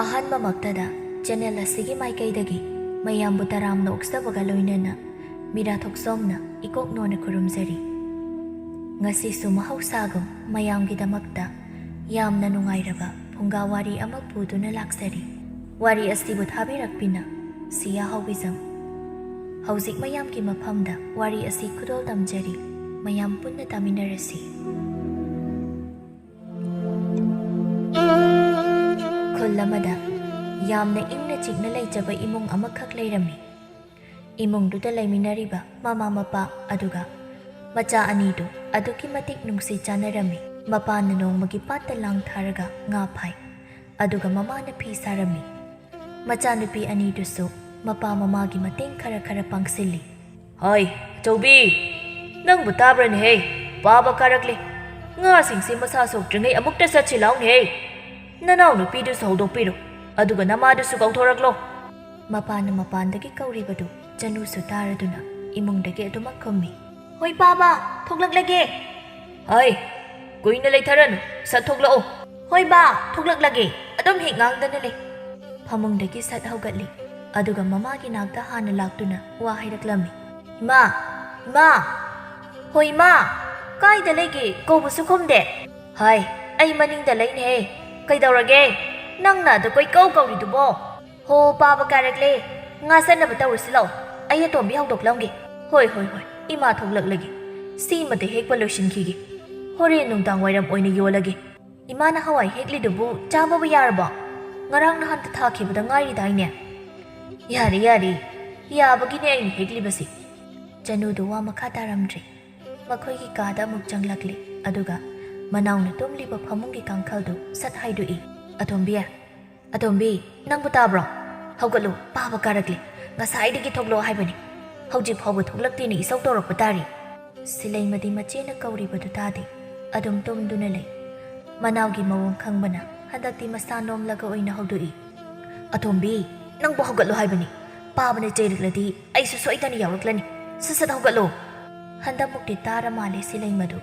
ꯑꯍꯥꯟꯕꯃꯛꯇꯗ channel ꯑꯁꯤꯒꯤ ꯃꯥꯏꯀꯩꯗꯒꯤ ꯃꯌꯥꯝꯕꯨ ꯇꯔꯥꯝꯅ ꯑꯣꯛꯆꯕꯒ ꯂꯣꯏꯅꯅ ꯃꯤꯔꯥ ꯊꯣꯛꯆꯣꯝꯅ ꯏꯀꯣꯛꯅꯣꯅ ꯈꯨꯔꯨꯝꯖꯔꯤ꯫ ꯉꯁꯤꯁꯨ ꯃꯍꯧꯁꯥꯒꯨꯝ ꯃꯌꯥꯝꯒꯤꯗꯃꯛꯇ ꯌꯥꯝꯅ ꯅꯨꯡꯉꯥꯏꯔꯕ ꯐꯨꯡꯒꯥ ꯋꯥꯔꯤ ꯑꯃ ꯄꯨꯗꯨꯅ ꯂꯥꯛꯆꯔꯤ꯫ ꯋꯥꯔꯤ ꯑꯁꯤꯕꯨ ꯊꯥꯕꯤꯔꯛꯄꯤꯅ ꯁꯤꯌꯥ ꯍꯥꯎꯕꯤꯖꯝ꯫ ꯍꯧꯖꯤꯛ ꯃꯌꯥꯝꯒꯤ ꯃꯐꯝꯗ ꯋꯥꯔꯤ ꯑꯁꯤ ꯈꯨꯗꯣꯜ ꯇꯝꯖꯔꯤ꯫ ꯃꯌꯥꯝ ꯄꯨꯟꯅ ꯇꯥꯃꯤꯟꯅꯔꯁꯤ꯫ ꯈꯨꯜ ꯑꯃꯗ ꯌꯥꯝꯅ ꯏꯪꯅ ꯆꯤꯛꯅ ꯂꯩꯖꯕ ꯏꯃꯨꯡ ꯑꯃꯈꯛ ꯂꯩꯔꯝꯃꯤ꯫ ꯏꯃꯨꯡꯗꯨꯗ ꯂꯩꯃꯤꯟꯅꯔꯤꯕ ꯃꯃꯥ ꯃꯄꯥ ꯑꯗꯨꯒ ꯃꯆꯥ ꯑꯅꯤꯗꯨ ꯑꯗꯨꯛꯀꯤ ꯃꯇꯤꯛ ꯅꯨꯡꯁꯤ ꯆꯥꯟꯅꯔꯝꯃꯤ꯫ ꯃꯄꯥꯅ ꯅꯣꯡꯃꯒꯤ ꯄꯥꯠꯇ ꯂꯥꯡ ꯊꯥꯔꯒ ꯉꯥ ꯐꯥꯏ, ꯑꯗꯨꯒ ꯃꯃꯥꯅ ꯐꯤ ꯁꯥꯔꯝꯃꯤ꯫ ꯃꯆꯥꯅꯨꯄꯤ ꯑꯅꯤꯗꯨꯁꯨ ꯃꯄꯥ ꯃꯃꯥꯒꯤ ꯃꯇꯦꯡ ꯈꯔ ꯄꯥꯡꯁꯤꯜꯂꯤ꯫ ꯍꯣꯏ ꯑꯆꯧꯕꯤ, ꯅꯪꯕꯨ ꯇꯥꯕ꯭ꯔꯅꯦꯍꯦ? ꯄꯥꯕ ꯀꯥꯔꯛꯂꯦ꯫ ꯉꯥꯁꯤꯡꯁꯦ ꯃꯁꯥ ꯁꯣꯛꯇ꯭ꯔꯤꯉꯩ ꯑꯃꯨꯛꯇ ꯆꯠꯁꯤ ꯂꯥꯎꯅꯦꯍꯦ꯫ ꯅꯅꯥꯎ ꯅꯨꯄꯤꯗꯨꯁꯨ ꯍꯧꯗꯣꯛꯄꯤꯔꯣ, ꯑꯗꯨꯒ ꯅꯃꯥꯗꯨꯁꯨ ꯀꯧꯊꯣꯔꯛꯂꯣ꯫ ꯃꯄꯥꯅ ꯃꯄꯥꯟꯗꯒꯤ ꯀꯧꯔꯤꯕꯗꯨ ꯆꯅꯨꯁꯨ ꯇꯥꯔꯗꯨꯅ ꯏꯃꯨꯡꯗꯒꯤ ꯑꯗꯨꯃꯛ ꯈꯨꯝꯃꯤ꯫ ꯍꯣꯏ ꯄꯥꯕ, ꯊꯣꯛꯂꯛꯂꯒꯦ꯫ ꯍꯣꯏ, ꯀꯨꯏꯅ ꯂꯩꯊꯔꯅꯨ, ꯁꯠ ꯊꯣꯛꯂꯛꯑꯣ꯫ ꯍꯣꯏ ꯕꯥ, ꯊꯣꯛꯂꯛꯂꯒꯦ, ꯑꯗꯨꯝ ꯍꯦꯛ ꯉꯥꯡꯗꯅ ꯂꯩ꯫ ꯐꯃꯨꯡꯗꯒꯤ ꯁꯠ ꯍꯧꯒꯠꯂꯤ, ꯑꯗꯨꯒ ꯃꯃꯥꯒꯤ ꯅꯥꯛꯇ ꯍꯥꯟꯅ ꯂꯥꯛꯇꯨꯅ ꯋꯥ ꯍꯥꯏꯔꯛꯂꯝꯃꯤ꯫ ꯏꯃꯥ, ꯏꯃꯥ꯫ ꯍꯣꯏ ꯏꯃꯥ, ꯀꯥꯏꯗ ꯂꯩꯒꯦ? ꯀꯧꯕꯁꯨ ꯈꯨꯝꯗꯦ꯫ ꯍꯥꯏ, ꯑꯩ ꯃꯅꯤꯡꯗ ꯂꯩꯅꯦꯍꯦ꯫ ꯀꯩꯗꯧꯔꯒꯦ? ꯅꯪꯅ ꯑꯗꯨ ꯀꯣꯏꯀꯧ ꯀꯧꯔꯤꯗꯨꯕꯣ? ꯍꯣ, ꯄꯥꯕ ꯀꯥꯔꯛꯂꯦ꯫ ꯉꯥ ꯆꯠꯅꯕ ꯇꯧꯔꯁꯤ ꯂꯥꯛꯑꯣ, ꯑꯩ ꯑꯇꯣꯝꯕꯤ ꯍꯧꯗꯣꯛꯂꯝꯒꯦ꯫ ꯍꯣꯏ, ꯏꯃꯥ ꯊꯣꯛꯂꯛꯂꯒꯦ꯫ ꯁꯤꯃꯇ ꯍꯦꯛꯄ ꯂꯣꯏꯁꯤꯟꯈꯤꯒꯦ, ꯍꯣꯔꯦꯟ ꯅꯨꯡꯗꯥꯡ ꯋꯥꯏꯔꯝ ꯑꯣꯏꯅ ꯌꯣꯜꯂꯒꯦ꯫ ꯏꯃꯥꯅ ꯍꯋꯥꯏ ꯍꯦꯛꯂꯤꯗꯨꯕꯨ ꯆꯥꯕꯕꯨ ꯌꯥꯔꯕꯣ? ꯉꯔꯥꯡ ꯅꯍꯥꯟꯇ ꯊꯥꯈꯤꯕꯗ ꯉꯥꯏꯔꯤꯗꯥꯏꯅꯦ꯫ ꯌꯥꯔꯦ, ꯌꯥꯕꯒꯤꯅꯦ ꯑꯩꯅ ꯍꯦꯛꯂꯤꯕꯁꯤ꯫ ꯆꯅꯨꯗꯨ ꯋꯥ ꯃꯈꯥ ꯇꯥꯔꯝꯗ꯭ꯔꯤ꯫ ꯃꯈꯣꯏꯒꯤ ꯀꯥꯗ ꯑꯃꯨꯛ ꯆꯪꯂꯛꯂꯤ, ꯑꯗꯨꯒ ꯃꯅꯥꯎꯅ ꯇꯨꯝꯂꯤꯕ ꯐꯃꯨꯡꯒꯤ ꯀꯥꯡꯈꯜꯗꯨ ꯁꯠ ꯍꯥꯏꯗꯣꯛꯏ꯫ ꯑꯇꯣꯝꯕꯤ, ꯅꯪꯕꯨ ꯇꯥꯕ꯭ꯔꯣ? ꯍꯧꯒꯠꯂꯨ, ꯄꯥꯕ ꯀꯥꯔꯛꯂꯦ꯫ ꯉꯁꯥꯏꯗꯒꯤ ꯊꯣꯛꯂꯛꯑꯣ ꯍꯥꯏꯕꯅꯤ, ꯍꯧꯖꯤꯛ ꯐꯥꯎꯕ ꯊꯣꯛꯂꯛꯇꯦꯅ ꯏꯁꯧ ꯇꯧꯔꯛꯄ ꯇꯥꯔꯤ꯫ ꯁꯤꯂꯩꯃꯗꯤ ꯃꯆꯦꯅ ꯀꯧꯔꯤꯕꯗꯨ ꯇꯥꯗꯦ, ꯑꯗꯨꯝ ꯇꯨꯝꯗꯨꯅ ꯂꯩ꯫ ꯃꯅꯥꯎꯒꯤ ꯃꯑꯣꯡ ꯈꯪꯕꯅ ꯍꯟꯗꯛꯇꯤ ꯃꯁꯥ ꯅꯣꯝꯂꯒ ꯑꯣꯏꯅ ꯍꯧꯗꯣꯛꯏ꯫ ꯑꯇꯣꯝꯕꯤ, ꯅꯪꯕꯨ ꯍꯧꯒꯠꯂꯣ ꯍꯥꯏꯕꯅꯤ꯫ ꯄꯥꯕꯅ ꯆꯩꯔꯛꯂꯗꯤ ꯑꯩꯁꯨ ꯁꯣꯏꯗꯅ ꯌꯥꯎꯔꯛꯂꯅꯤ꯫ ꯁꯠ ꯍꯧꯒꯠꯂꯣ꯫ ꯍꯟꯗꯛꯃꯨꯛꯇꯤ ꯇꯥꯔ ꯃꯥꯜꯂꯦ ꯁꯤꯂꯩꯃꯗꯨ꯫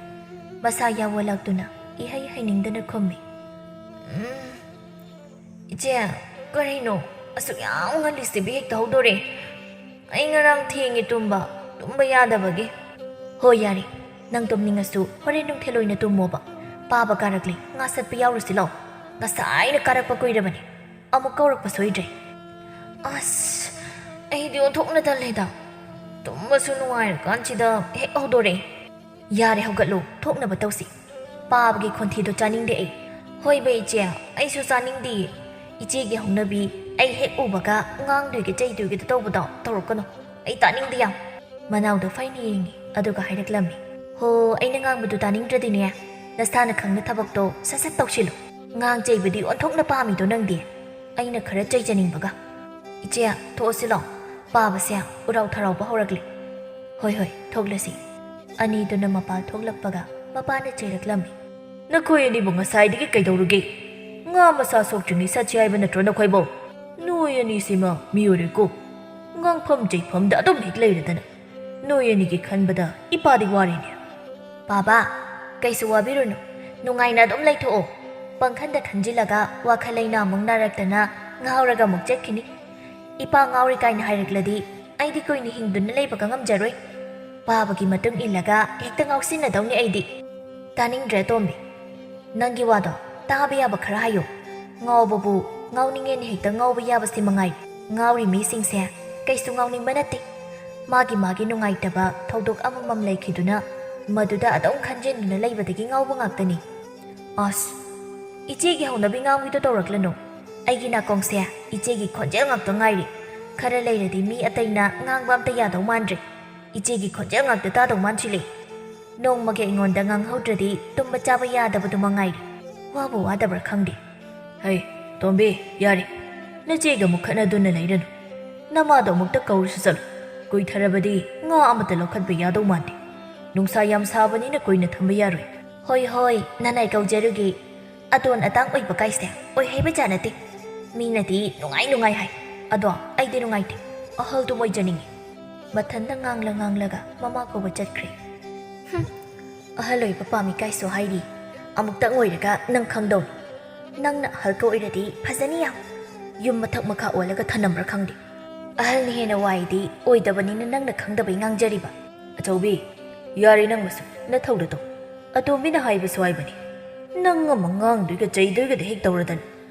ꯃꯁꯥ ꯌꯥꯋꯜꯂꯛꯇꯨꯅ ꯏꯍꯩ ꯍꯩꯅꯤꯡꯗꯅ ꯈꯨꯝꯃꯤ꯫ ꯏꯆꯦ, ꯀꯔꯤꯅꯣ ꯑꯁꯨꯛ ꯌꯥꯝ ꯉꯜꯂꯤꯁꯤꯕꯨ ꯍꯦꯛꯇ ꯍꯧꯗꯣꯔꯦ? ꯑꯩ ꯉꯔꯥꯡ ꯊꯦꯡꯉꯦ ꯇꯨꯝꯕ ꯌꯥꯗꯕꯒꯤ꯫ ꯍꯣꯏ ꯌꯥꯔꯦ, ꯅꯪ ꯇꯨꯝꯅꯤꯡꯉꯁꯨ ꯍꯣꯔꯦꯟ ꯅꯨꯡꯊꯤꯜ ꯑꯣꯏꯅ ꯇꯨꯝꯃꯣꯕ꯫ ꯄꯥꯕ ꯀꯥꯔꯛꯂꯦ, ꯉꯥ ꯆꯠꯄ ꯌꯥꯎꯔꯨꯁꯤ ꯂꯥꯛꯑꯣ꯫ ꯉꯁꯥꯏꯅ ꯀꯥꯔꯛꯄ ꯀꯨꯏꯔꯕꯅꯤ, ꯑꯃꯨꯛ ꯀꯧꯔꯛꯄ ꯁꯣꯏꯗ꯭ꯔꯦ꯫ ꯑꯁ, ꯑꯩꯗꯤ ꯑꯣꯟꯊꯣꯛꯅ ꯇꯜꯂꯦꯗ꯫ ꯇꯨꯝꯕꯁꯨ ꯅꯨꯡꯉꯥꯏꯔꯀꯥꯟꯁꯤꯗ ꯍꯦꯛ ꯍꯧꯗꯣꯔꯛꯑꯦ꯫ ꯌꯥꯔꯦ, ꯍꯧꯒꯠꯂꯣ, ꯊꯣꯛꯅꯕ ꯇꯧꯁꯤ꯫ ꯄꯥꯕꯒꯤ ꯈꯣꯟꯊꯤꯗꯣ ꯆꯥꯅꯤꯡꯗꯦ ꯑꯩ꯫ ꯍꯣꯏꯕ ꯏꯆꯦ, ꯑꯩꯁꯨ ꯆꯥꯅꯤꯡꯗꯦ꯫ ꯏꯆꯦꯒꯤ ꯍꯧꯅꯕꯤ ꯑꯩ ꯍꯦꯛ ꯎꯕꯒ ꯉꯥꯡꯗꯣꯏꯒꯦ ꯆꯩꯗꯣꯏꯒꯦ ꯇꯧꯕꯗꯣ ꯇꯧꯔꯛꯀꯅꯨ, ꯑꯩ ꯇꯥꯅꯤꯡꯗꯦ ꯌꯥꯝ꯫ ꯃꯅꯥꯎꯗꯣ ꯐꯩꯅ ꯌꯦꯡꯉꯤ, ꯑꯗꯨꯒ ꯍꯥꯏꯔꯛꯂꯝꯃꯤ꯫ ꯍꯣ, ꯑꯩꯅ ꯉꯥꯡꯕꯗꯨ ꯇꯥꯅꯤꯡꯗ꯭ꯔꯗꯤꯅꯦ, ꯅꯁꯥꯅ ꯈꯪꯅ ꯊꯕꯛꯇꯣ ꯁꯠ ꯇꯧꯁꯤꯜꯂꯨ꯫ ꯉꯥꯡ ꯆꯩꯕꯗꯤ ꯑꯣꯟꯊꯣꯛꯅ ꯄꯥꯝꯃꯤꯗꯣ ꯅꯪꯗꯤ, ꯑꯩꯅ ꯈꯔ ꯆꯩꯖꯅꯤꯡꯕꯒ꯫ ꯏꯆꯦ, ꯊꯣꯛꯑꯁꯤ ꯂꯥꯛꯑꯣ, ꯄꯥꯕꯁꯦ ꯎꯔꯥꯎ ꯊꯔꯥꯎꯕ ꯍꯧꯔꯛꯂꯤ꯫ ꯍꯣꯏ, ꯊꯣꯛꯂꯁꯤ꯫ ꯑꯅꯤꯗꯨꯅ ꯃꯄꯥꯜ ꯊꯣꯛꯂꯛꯄꯒ ꯃꯄꯥꯅ ꯆꯩꯔꯛꯂꯝꯃꯤ꯫ ꯅꯈꯣꯏ ꯑꯅꯤꯕꯨ ꯉꯁꯥꯏꯗꯒꯤ ꯀꯩꯗꯧꯔꯨꯒꯦ? ꯉꯥ ꯃꯁꯥ ꯁꯣꯛꯇ꯭ꯔꯤꯉꯩ ꯆꯠꯁꯤ ꯍꯥꯏꯕ ꯅꯠꯇ꯭ꯔꯣ ꯅꯈꯣꯏꯕꯣ? ꯅꯣꯏ ꯑꯅꯤꯁꯤꯃ ꯃꯤꯑꯣꯏꯔꯦꯀꯣ, ꯉꯥꯡꯐꯝ ꯆꯩꯐꯝꯗ ꯑꯗꯨꯝ ꯍꯦꯛ ꯂꯩꯔꯗꯅ꯫ ꯅꯣꯏ ꯑꯅꯤꯒꯤ ꯈꯟꯕꯗ ꯏꯄꯥꯗꯤ ꯋꯥꯔꯤꯅꯦ꯫ ꯕꯥꯕꯥ, ꯀꯩꯁꯨ ꯋꯥꯕꯤꯔꯨꯅꯨ, ꯅꯨꯡꯉꯥꯏꯅ ꯑꯗꯨꯝ ꯂꯩꯊꯣꯛꯑꯣ꯫ ꯄꯪꯈꯟꯗ ꯈꯟꯖꯤꯜꯂꯒ ꯋꯥꯈꯜ ꯂꯩꯅꯥ ꯑꯃꯨꯛ ꯅꯥꯔꯛꯇꯅ ꯉꯥꯎꯔꯒ ꯑꯃꯨꯛ ꯆꯠꯈꯤꯅꯤ꯫ ꯏꯄꯥ ꯉꯥꯎꯔꯤ ꯀꯥꯏꯅ ꯍꯥꯏꯔꯛꯂꯗꯤ ꯑꯩꯗꯤ ꯀꯨꯏꯅ ꯍꯤꯡꯗꯨꯅ ꯂꯩꯕꯒ ꯉꯝꯖꯔꯣꯏ꯫ ꯄꯥꯕꯒꯤ ꯃꯇꯨꯡ ꯏꯜꯂꯒ ꯍꯦꯛꯇ ꯉꯥꯎꯁꯤꯟꯅꯗꯧꯅꯤ ꯑꯩꯗꯤ꯫ ꯇꯥꯅꯤꯡꯗ꯭ꯔꯦ ꯑꯇꯣꯝꯕꯤ, ꯅꯪꯒꯤ ꯋꯥꯗꯣ ꯇꯥꯕ ꯌꯥꯕ ꯈꯔ ꯍꯥꯏꯌꯨ꯫ ꯉꯥꯎꯕꯕꯨ ꯉꯥꯎꯅꯤꯡꯉꯦꯅ ꯍꯦꯛꯇ ꯉꯥꯎꯕ ꯌꯥꯕꯁꯤ ꯃꯉꯥꯏ꯫ ꯉꯥꯎꯔꯤ ꯃꯤꯁꯤꯡꯁꯦ ꯀꯩꯁꯨ ꯉꯥꯎꯅꯤꯡꯕ ꯅꯠꯇꯦ꯫ ꯃꯥꯒꯤ ꯅꯨꯡꯉꯥꯏꯇꯕ ꯊꯧꯗꯣꯛ ꯑꯃꯃꯝ ꯂꯩꯈꯤꯗꯨꯅ ꯃꯗꯨꯗ ꯑꯗꯨꯝ ꯈꯟꯖꯤꯟꯗꯨꯅ ꯂꯩꯕꯗꯒꯤ ꯉꯥꯎꯕ ꯉꯥꯛꯇꯅꯤ꯫ ꯑꯁ, ꯏꯆꯦꯒꯤ ꯍꯧꯅꯕꯤ ꯉꯥꯡꯕꯤꯗꯣ ꯇꯧꯔꯛꯂꯅꯨ꯫ ꯑꯩꯒꯤ ꯅꯥꯀꯣꯡꯁꯦ ꯏꯆꯦꯒꯤ ꯈꯣꯟꯖꯦꯜ ꯉꯥꯛꯇ ꯉꯥꯏꯔꯤ꯫ ꯈꯔ ꯂꯩꯔꯗꯤ ꯃꯤ ꯑꯇꯩꯅ ꯉꯥꯡꯕ ꯑꯝꯇ ꯌꯥꯗꯧ ꯃꯥꯟꯗ꯭ꯔꯦ꯫ ꯏꯆꯦꯒꯤ ꯈꯣꯟꯖꯦꯜ ꯉꯥꯛꯇ ꯇꯥꯗꯧ ꯃꯥꯟꯁꯤꯜꯂꯦ꯫ ꯅꯣꯡꯃꯒꯤ ꯑꯩꯉꯣꯟꯗ ꯉꯥꯡꯍꯧꯗ꯭ꯔꯗꯤ ꯇꯨꯝꯕ ꯆꯥꯕ ꯌꯥꯗꯕꯗꯨ ꯃꯉꯥꯏꯔꯤ꯫ ꯋꯥꯕꯨ ꯋꯥꯗꯕ꯭ꯔꯥ ꯈꯪꯗꯦ꯫ ꯍꯩ ꯇꯣꯝꯕꯤ, ꯌꯥꯔꯦ, ꯅꯆꯦꯒ ꯑꯃꯨꯛ ꯈꯠꯅꯗꯨꯅ ꯂꯩꯔꯅꯨ꯫ ꯅꯃꯥꯗꯣ ꯑꯃꯨꯛꯇ ꯀꯧꯔꯨꯁꯨ ꯆꯠꯂꯨ꯫ ꯀꯨꯏꯊꯔꯕꯗꯤ ꯉꯥ ꯑꯃꯠꯇ ꯂꯧꯈꯠꯄ ꯌꯥꯗꯧ ꯃꯥꯟꯗꯦ꯫ ꯅꯨꯡꯁꯥ ꯌꯥꯝ ꯁꯥꯕꯅꯤꯅ ꯀꯨꯏꯅ ꯊꯝꯕ ꯌꯥꯔꯣꯏ꯫ ꯍꯣꯏ, ꯅꯅꯥꯏ ꯀꯧꯖꯔꯨꯒꯦ꯫ ꯑꯇꯣꯟ ꯑꯇꯥꯡ ꯑꯣꯏꯕ ꯀꯥꯏꯁꯦ ꯑꯣꯏꯍꯩꯕꯖꯥꯠ ꯅꯠꯇꯦ꯫ ꯃꯤꯅꯗꯤ ꯅꯨꯡꯉꯥꯏ ꯍꯥꯏ, ꯑꯗꯣ ꯑꯩꯗꯤ ꯅꯨꯡꯉꯥꯏꯇꯦ, ꯑꯍꯜꯗꯨꯝ ꯑꯣꯏꯖꯅꯤꯡꯉꯤ꯫ ꯃꯊꯟꯇ ꯉꯥꯡꯂꯒ ꯃꯃꯥ ꯀꯧꯕ ꯆꯠꯈ꯭ꯔꯦ꯫ ꯑꯍꯜ ꯑꯣꯏꯕ ꯄꯥꯝꯃꯤ ꯀꯥꯏꯁꯨ ꯍꯥꯏꯔꯤ, ꯑꯃꯨꯛꯇꯪ ꯑꯣꯏꯔꯒ ꯅꯪ ꯈꯪꯗꯧꯅꯤ꯫ ꯅꯪꯅ ꯑꯍꯜꯒ ꯑꯣꯏꯔꯗꯤ ꯐꯖꯅꯤ ꯌꯥꯝ, ꯌꯨꯝ ꯃꯊꯛ ꯃꯈꯥ ꯑꯣꯜꯂꯒ ꯊꯅꯝꯕ꯭ꯔꯥ ꯈꯪꯗꯦ ꯑꯍꯜꯅ ꯍꯦꯟꯅ ꯋꯥꯏꯗꯤ ꯑꯣꯏꯗꯕꯅꯤꯅ ꯅꯪꯅ ꯈꯪꯗꯕꯩ ꯉꯥꯡꯖꯔꯤꯕ ꯑꯆꯧꯕꯤ ꯌꯥꯔꯦ ꯅꯪꯃꯁꯨ ꯅꯊꯧꯗ ꯇꯧ ꯑꯇꯣꯝꯕꯤꯅ ꯍꯥꯏꯕꯁꯨ ꯍꯥꯏꯕꯅꯤ ꯅꯪ ꯑꯃ ꯉꯥꯡꯗꯣꯏꯒ ꯆꯩꯗꯣꯏꯒꯗ ꯍꯦꯛ ꯇꯧꯔꯗꯅ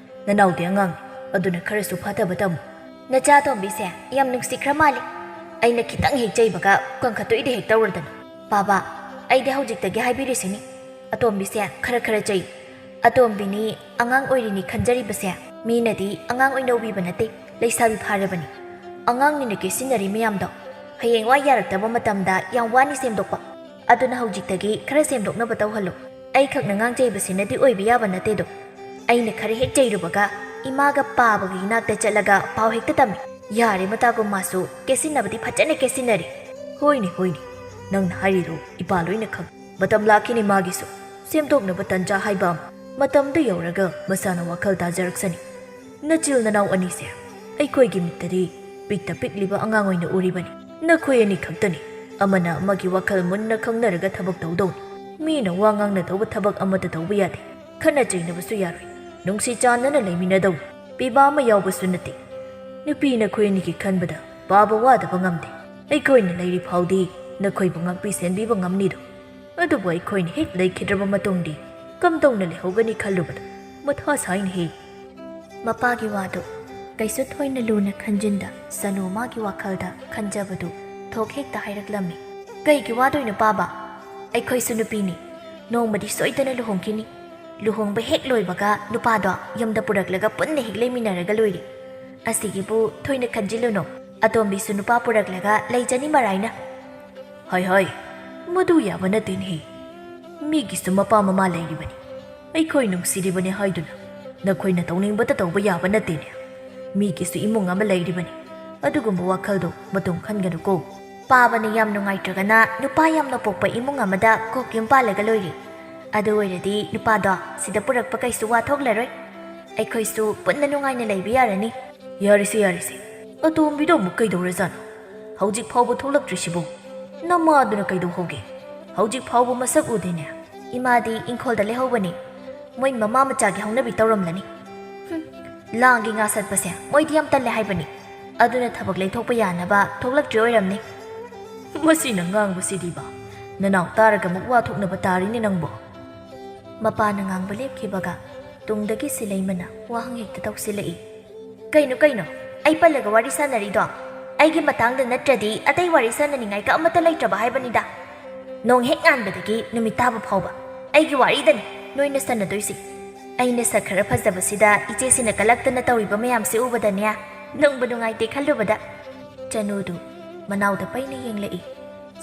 ꯅꯅꯥꯎꯗꯤ ꯑꯉꯥꯡꯅꯤ ꯑꯗꯨꯅ ꯈꯔꯁꯨ ꯐꯥꯊꯕ ꯇꯝꯃꯨ ꯅꯆꯥ ꯇꯣꯝꯕꯤꯁꯦ ꯌꯥꯝ ꯅꯨꯡꯁꯤꯈ꯭ꯔ ꯃꯥꯜꯂꯤ ꯑꯩꯅ ꯈꯤꯇꯪ ꯍꯦꯛ ꯆꯩꯕꯒ ꯀꯟꯈꯠꯇꯣꯏꯗ ꯍꯦꯛ ꯇꯧꯔꯗꯅ ꯕꯥꯕꯥ ꯑꯩꯗꯤ ꯍꯧꯖꯤꯛꯇꯒꯤ ꯍꯥꯏꯕꯤꯔꯤꯁꯤꯅꯤ ꯑꯇꯣꯝꯕꯤꯁꯦ ꯈꯔ ꯆꯩ ꯑꯇꯣꯝꯕꯤꯅꯤ ꯑꯉꯥꯡ ꯑꯣꯏꯔꯤꯅꯤ ꯈꯟꯖꯔꯤꯕꯁꯦ ꯃꯤꯅꯗꯤ ꯑꯉꯥꯡ ꯑꯣꯏꯅ ꯎꯕꯤꯕ ꯅꯠꯇꯦ ꯂꯩꯁꯥꯕꯤ ꯐꯥꯔꯕꯅꯤ ꯑꯉꯥꯡꯅꯤꯅ ꯀꯦꯁꯤꯟꯅꯔꯤ ꯃꯌꯥꯝꯗꯣ ꯍꯌꯦꯡꯋꯥꯏ ꯌꯥꯔꯛꯇꯕ ꯃꯇꯝꯗ ꯌꯥꯝ ꯋꯥꯅꯤ ꯁꯦꯝꯗꯣꯛꯄ ꯑꯗꯨꯅ ꯍꯧꯖꯤꯛꯇꯒꯤ ꯈꯔ ꯁꯦꯝꯗꯣꯛꯅꯕ ꯇꯧꯍꯜꯂꯨ ꯑꯩ ꯈꯛꯅ ꯉꯥꯡꯖꯩꯕꯁꯤꯅꯗꯤ ꯑꯣꯏꯕ ꯌꯥꯕ ꯅꯠꯇꯦꯗꯣ ꯑꯩꯅ ꯈꯔ ꯍꯦꯛ ꯆꯩꯔꯨꯕꯒ ꯏꯃꯥꯒ ꯄꯥꯕꯒꯤ ꯏꯅꯥꯛꯇ ꯆꯠꯂꯒ ꯄꯥꯎ ꯍꯦꯛꯇ ꯇꯝꯃꯤ ꯌꯥꯔꯦ ꯃꯇꯥꯒꯨꯝ ꯃꯥꯁꯨ ꯀꯦꯁꯤꯟꯅꯕꯗꯤ ꯐꯖꯅ ꯀꯦꯁꯤꯟꯅꯔꯤ ꯍꯣꯏꯅꯦ ꯅꯪꯅ ꯍꯥꯏꯔꯤꯗꯣ ꯏꯄꯥ ꯂꯣꯏꯅ ꯈꯪ ꯃꯇꯝ ꯂꯥꯛꯈꯤꯅꯤ ꯃꯥꯒꯤꯁꯨ ꯁꯦꯝꯗꯣꯛꯅꯕ ꯇꯟꯖꯥ ꯍꯥꯏꯕ ꯑꯃ ꯃꯇꯝꯗꯨ ꯌꯧꯔꯒ ꯃꯁꯥꯅ ꯋꯥꯈꯜ ꯇꯥꯖꯔꯛꯁꯅꯤ ꯅꯆꯤꯜ ꯅꯅꯥꯎ ꯑꯅꯤꯁꯦ ꯑꯩꯈꯣꯏꯒꯤ ꯃꯤꯠꯇꯗꯤ ꯄꯤꯛꯇ ꯄꯤꯛꯂꯤꯕ ꯑꯉꯥꯡ ꯑꯣꯏꯅ ꯎꯔꯤꯕꯅꯤ ꯅꯈꯣꯏ ꯑꯅꯤ ꯈꯛꯇꯅꯤ ꯑꯃꯅ ꯑꯃꯒꯤ ꯋꯥꯈꯜ ꯃꯨꯟꯅ ꯈꯪꯅꯔꯒ ꯊꯕꯛ ꯇꯧꯗꯧꯅꯤ ꯃꯤꯅ ꯋꯥ ꯉꯥꯡꯅꯗꯧꯕ ꯊꯕꯛ ꯑꯃꯠꯇ ꯇꯧꯕ ꯌꯥꯗꯦ ꯈꯟꯅ ꯆꯩꯅꯕꯁꯨ ꯌꯥꯔꯣꯏ ꯅꯨꯡꯁꯤ ꯆꯥꯟꯅꯅ ꯂꯩꯃꯤꯟꯅꯗꯧꯅꯤ ꯄꯤꯕꯥ ꯑꯃ ꯌꯥꯎꯕꯁꯨ ꯅꯠꯇꯦ ꯅꯨꯄꯤ ꯅꯈꯣꯏ ꯑꯅꯤꯒꯤ ꯈꯟꯕꯗ ꯄꯥꯕ ꯋꯥꯗꯕ ꯉꯝꯗꯦ ꯑꯩꯈꯣꯏꯅ ꯂꯩꯔꯤ ꯐꯥꯎꯗꯤ ꯅꯈꯣꯏꯕꯨ ꯉꯥꯛꯄꯤ ꯁꯦꯟꯕꯤꯕ ꯉꯝꯅꯤꯗꯣ ꯑꯗꯨꯕꯨ ꯑꯩꯈꯣꯏꯅ ꯍꯦꯛ ꯂꯩꯈꯤꯗ꯭ꯔꯕ ꯃꯇꯨꯡꯗꯤ ꯀꯝꯗꯧꯅ ꯂꯩꯍꯧꯒꯅꯤ ꯈꯜꯂꯨꯕꯗ ꯃꯊꯥ ꯁꯥꯏꯅꯦꯍꯦ ꯃꯄꯥꯒꯤ ꯋꯥꯗꯨ ꯀꯩꯁꯨ ꯊꯣꯏꯅ ꯂꯨꯅ ꯈꯟꯖꯤꯟꯗ ꯁꯅꯨ ꯃꯥꯒꯤ ꯋꯥꯈꯜꯗ ꯈꯟꯖꯕꯗꯨ ꯊꯣꯛ ꯍꯦꯛꯇ ꯍꯥꯏꯔꯛꯂꯝꯃꯤ ꯀꯩꯒꯤ ꯋꯥꯗꯣꯏꯅꯣ ꯄꯥꯕ ꯑꯩꯈꯣꯏꯁꯨ ꯅꯨꯄꯤꯅꯤ ꯅꯣꯡꯃꯗꯤ ꯁꯣꯏꯗꯅ ꯂꯨꯍꯣꯡꯈꯤꯅꯤ ꯂꯨꯍꯣꯡꯕ ꯍꯦꯛ ꯂꯣꯏꯕꯒ ꯅꯨꯄꯥꯗꯣ ꯌꯨꯝꯗ ꯄꯨꯔꯛꯂꯒ ꯄꯨꯟꯅ ꯍꯦꯛ ꯂꯩꯃꯤꯟꯅꯔꯒ ꯂꯣꯏꯔꯦ ꯑꯁꯤꯒꯤꯕꯨ ꯊꯣꯏꯅ ꯈꯟꯖꯤꯜꯂꯨꯅꯣ ꯑꯇꯣꯝꯕꯤꯁꯨ ꯅꯨꯄꯥ ꯄꯨꯔꯛꯂꯒ ꯂꯩꯖꯅꯤ ꯃꯔꯥꯏꯅ ꯍꯥꯏ ꯃꯗꯨ ꯌꯥꯕ ꯅꯠꯇꯦꯅꯦꯍꯦ ꯃꯤꯒꯤꯁꯨ ꯃꯄꯥ ꯃꯃꯥ ꯂꯩꯔꯤꯕꯅꯤ ꯑꯩꯈꯣꯏ ꯅꯨꯡꯁꯤꯔꯤꯕꯅꯤ ꯍꯥꯏꯗꯨꯅ ꯅꯈꯣꯏꯅ ꯇꯧꯅꯤꯡꯕꯇ ꯇꯧꯕ ꯌꯥꯕ ꯅꯠꯇꯦꯅꯦ ꯃꯤꯒꯤꯁꯨ ꯏꯃꯨꯡ ꯑꯃ ꯂꯩꯔꯤꯕꯅꯤ ꯑꯗꯨꯒꯨꯝꯕ ꯋꯥꯈꯜꯗꯣ ꯃꯇꯨꯡ ꯈꯟꯒꯅꯨꯀꯣ ꯄꯥꯕꯅ ꯌꯥꯝ ꯅꯨꯡꯉꯥꯏꯇ꯭ꯔꯒꯅ ꯅꯨꯄꯥ ꯌꯥꯝꯅ ꯄꯣꯛꯄ ꯏꯃꯨꯡ ꯑꯃꯗ ꯀꯣꯛ ꯌꯨꯝ ꯄꯥꯜꯂꯒ ꯂꯣꯏꯔꯦ ꯑꯗꯨ ꯑꯣꯏꯔꯗꯤ ꯅꯨꯄꯥꯗꯣ ꯁꯤꯗ ꯄꯨꯔꯛꯄ ꯀꯩꯁꯨ ꯋꯥꯊꯣꯛꯂꯔꯣꯏ ꯑꯩꯈꯣꯏꯁꯨ ꯄꯨꯟꯅ ꯅꯨꯡꯉꯥꯏꯅ ꯂꯩꯕ ꯌꯥꯔꯅꯤ ꯌꯥꯔꯤꯁꯦ ꯑꯇꯣꯝꯕꯤꯗꯣ ꯑꯃꯨꯛ ꯀꯩꯗꯧꯔꯖꯥꯠꯅꯣ ꯍꯧꯖꯤꯛ ꯐꯥꯎꯕ ꯊꯣꯛꯂꯛꯇ꯭ꯔꯤꯁꯤꯕꯨ ꯅꯃꯥꯗꯨꯅ ꯀꯩꯗꯧꯍꯧꯒꯦ ꯍꯧꯖꯤꯛ ꯐꯥꯎꯕ ꯃꯁꯛ ꯎꯗꯦꯅꯦ ꯏꯃꯥꯗꯤ ꯏꯪꯈꯣꯜꯗ ꯂꯩꯍꯧꯕꯅꯤ ꯃꯣꯏ ꯃꯃꯥ ꯃꯆꯥꯒꯤ ꯍꯧꯅꯕꯤ ꯇꯧꯔꯝꯂꯅꯤ ꯂꯥꯡꯒꯤ ꯉꯥ ꯁꯠꯄꯁꯦ ꯃꯣꯏꯗꯤ ꯌꯥꯝ ꯇꯜꯂꯦ ꯍꯥꯏꯕꯅꯤ ꯑꯗꯨꯅ ꯊꯕꯛ ꯂꯩꯊꯣꯛꯄ ꯌꯥꯅꯕ ꯊꯣꯛꯂꯛꯇ꯭ꯔꯤ ꯑꯣꯏꯔꯝꯅꯤ ꯃꯁꯤꯅ ꯉꯥꯡꯕꯁꯤꯗꯤꯕ ꯅꯅꯥꯎ ꯇꯥꯔꯒ ꯑꯃꯨꯛ ꯋꯥ ꯊꯣꯛꯅꯕ ꯇꯥꯔꯤꯅꯦ ꯅꯪꯕꯣ ꯃꯄꯥꯅ ꯉꯥꯡꯕ ꯂꯦꯞꯈꯤꯕꯒ ꯇꯨꯡꯗꯒꯤ ꯁꯤꯂꯩꯃꯅ ꯋꯥꯍꯪ ꯍꯦꯛꯇ ꯇꯧꯁꯤꯜꯂꯛꯏ ꯀꯩꯅꯣ ꯑꯩ ꯄꯜꯂꯒ ꯋꯥꯔꯤ ꯁꯥꯟꯅꯔꯤꯗോ ꯑꯩꯒꯤ ꯃꯇꯥꯡꯗ ꯅꯠꯇ꯭ꯔꯗꯤ ꯑꯇꯩ ꯋꯥꯔꯤ ꯁꯥꯟꯅꯅꯤꯡꯉꯥꯏ ꯀ ꯑꯃꯠꯇ ꯂꯩꯇ꯭ꯔꯕ ꯍꯥꯏꯕꯅꯤꯗ ꯅꯣꯡ ꯍꯦꯛ ꯉꯥꯟꯕꯗꯒꯤ ꯅꯨꯃꯤꯠ ꯇꯥꯕ ꯐꯥꯎꯕ ꯑꯩꯒꯤ ꯋꯥꯔꯤꯗꯅꯤ ꯅꯣꯏꯅ ꯁꯥꯟꯅꯗꯣꯏꯁꯤ ꯑꯩꯅ ꯁꯛ ꯈꯔ ꯐꯖꯕꯁꯤꯗ ꯏꯆꯦꯁꯤꯅ ꯀꯂꯛꯇꯅ ꯇꯧꯔꯤꯕ ꯃꯌꯥꯝꯁꯦ ꯎꯕꯗꯅꯦ ꯅꯨꯡꯕꯨ ꯅꯨꯡꯉꯥꯏꯇꯦ ꯈꯜꯂꯨꯕꯗ ꯆꯅꯨꯗꯨ ꯃꯅꯥꯎꯗ ꯄꯩꯅ ꯌꯦꯡꯂꯛꯏ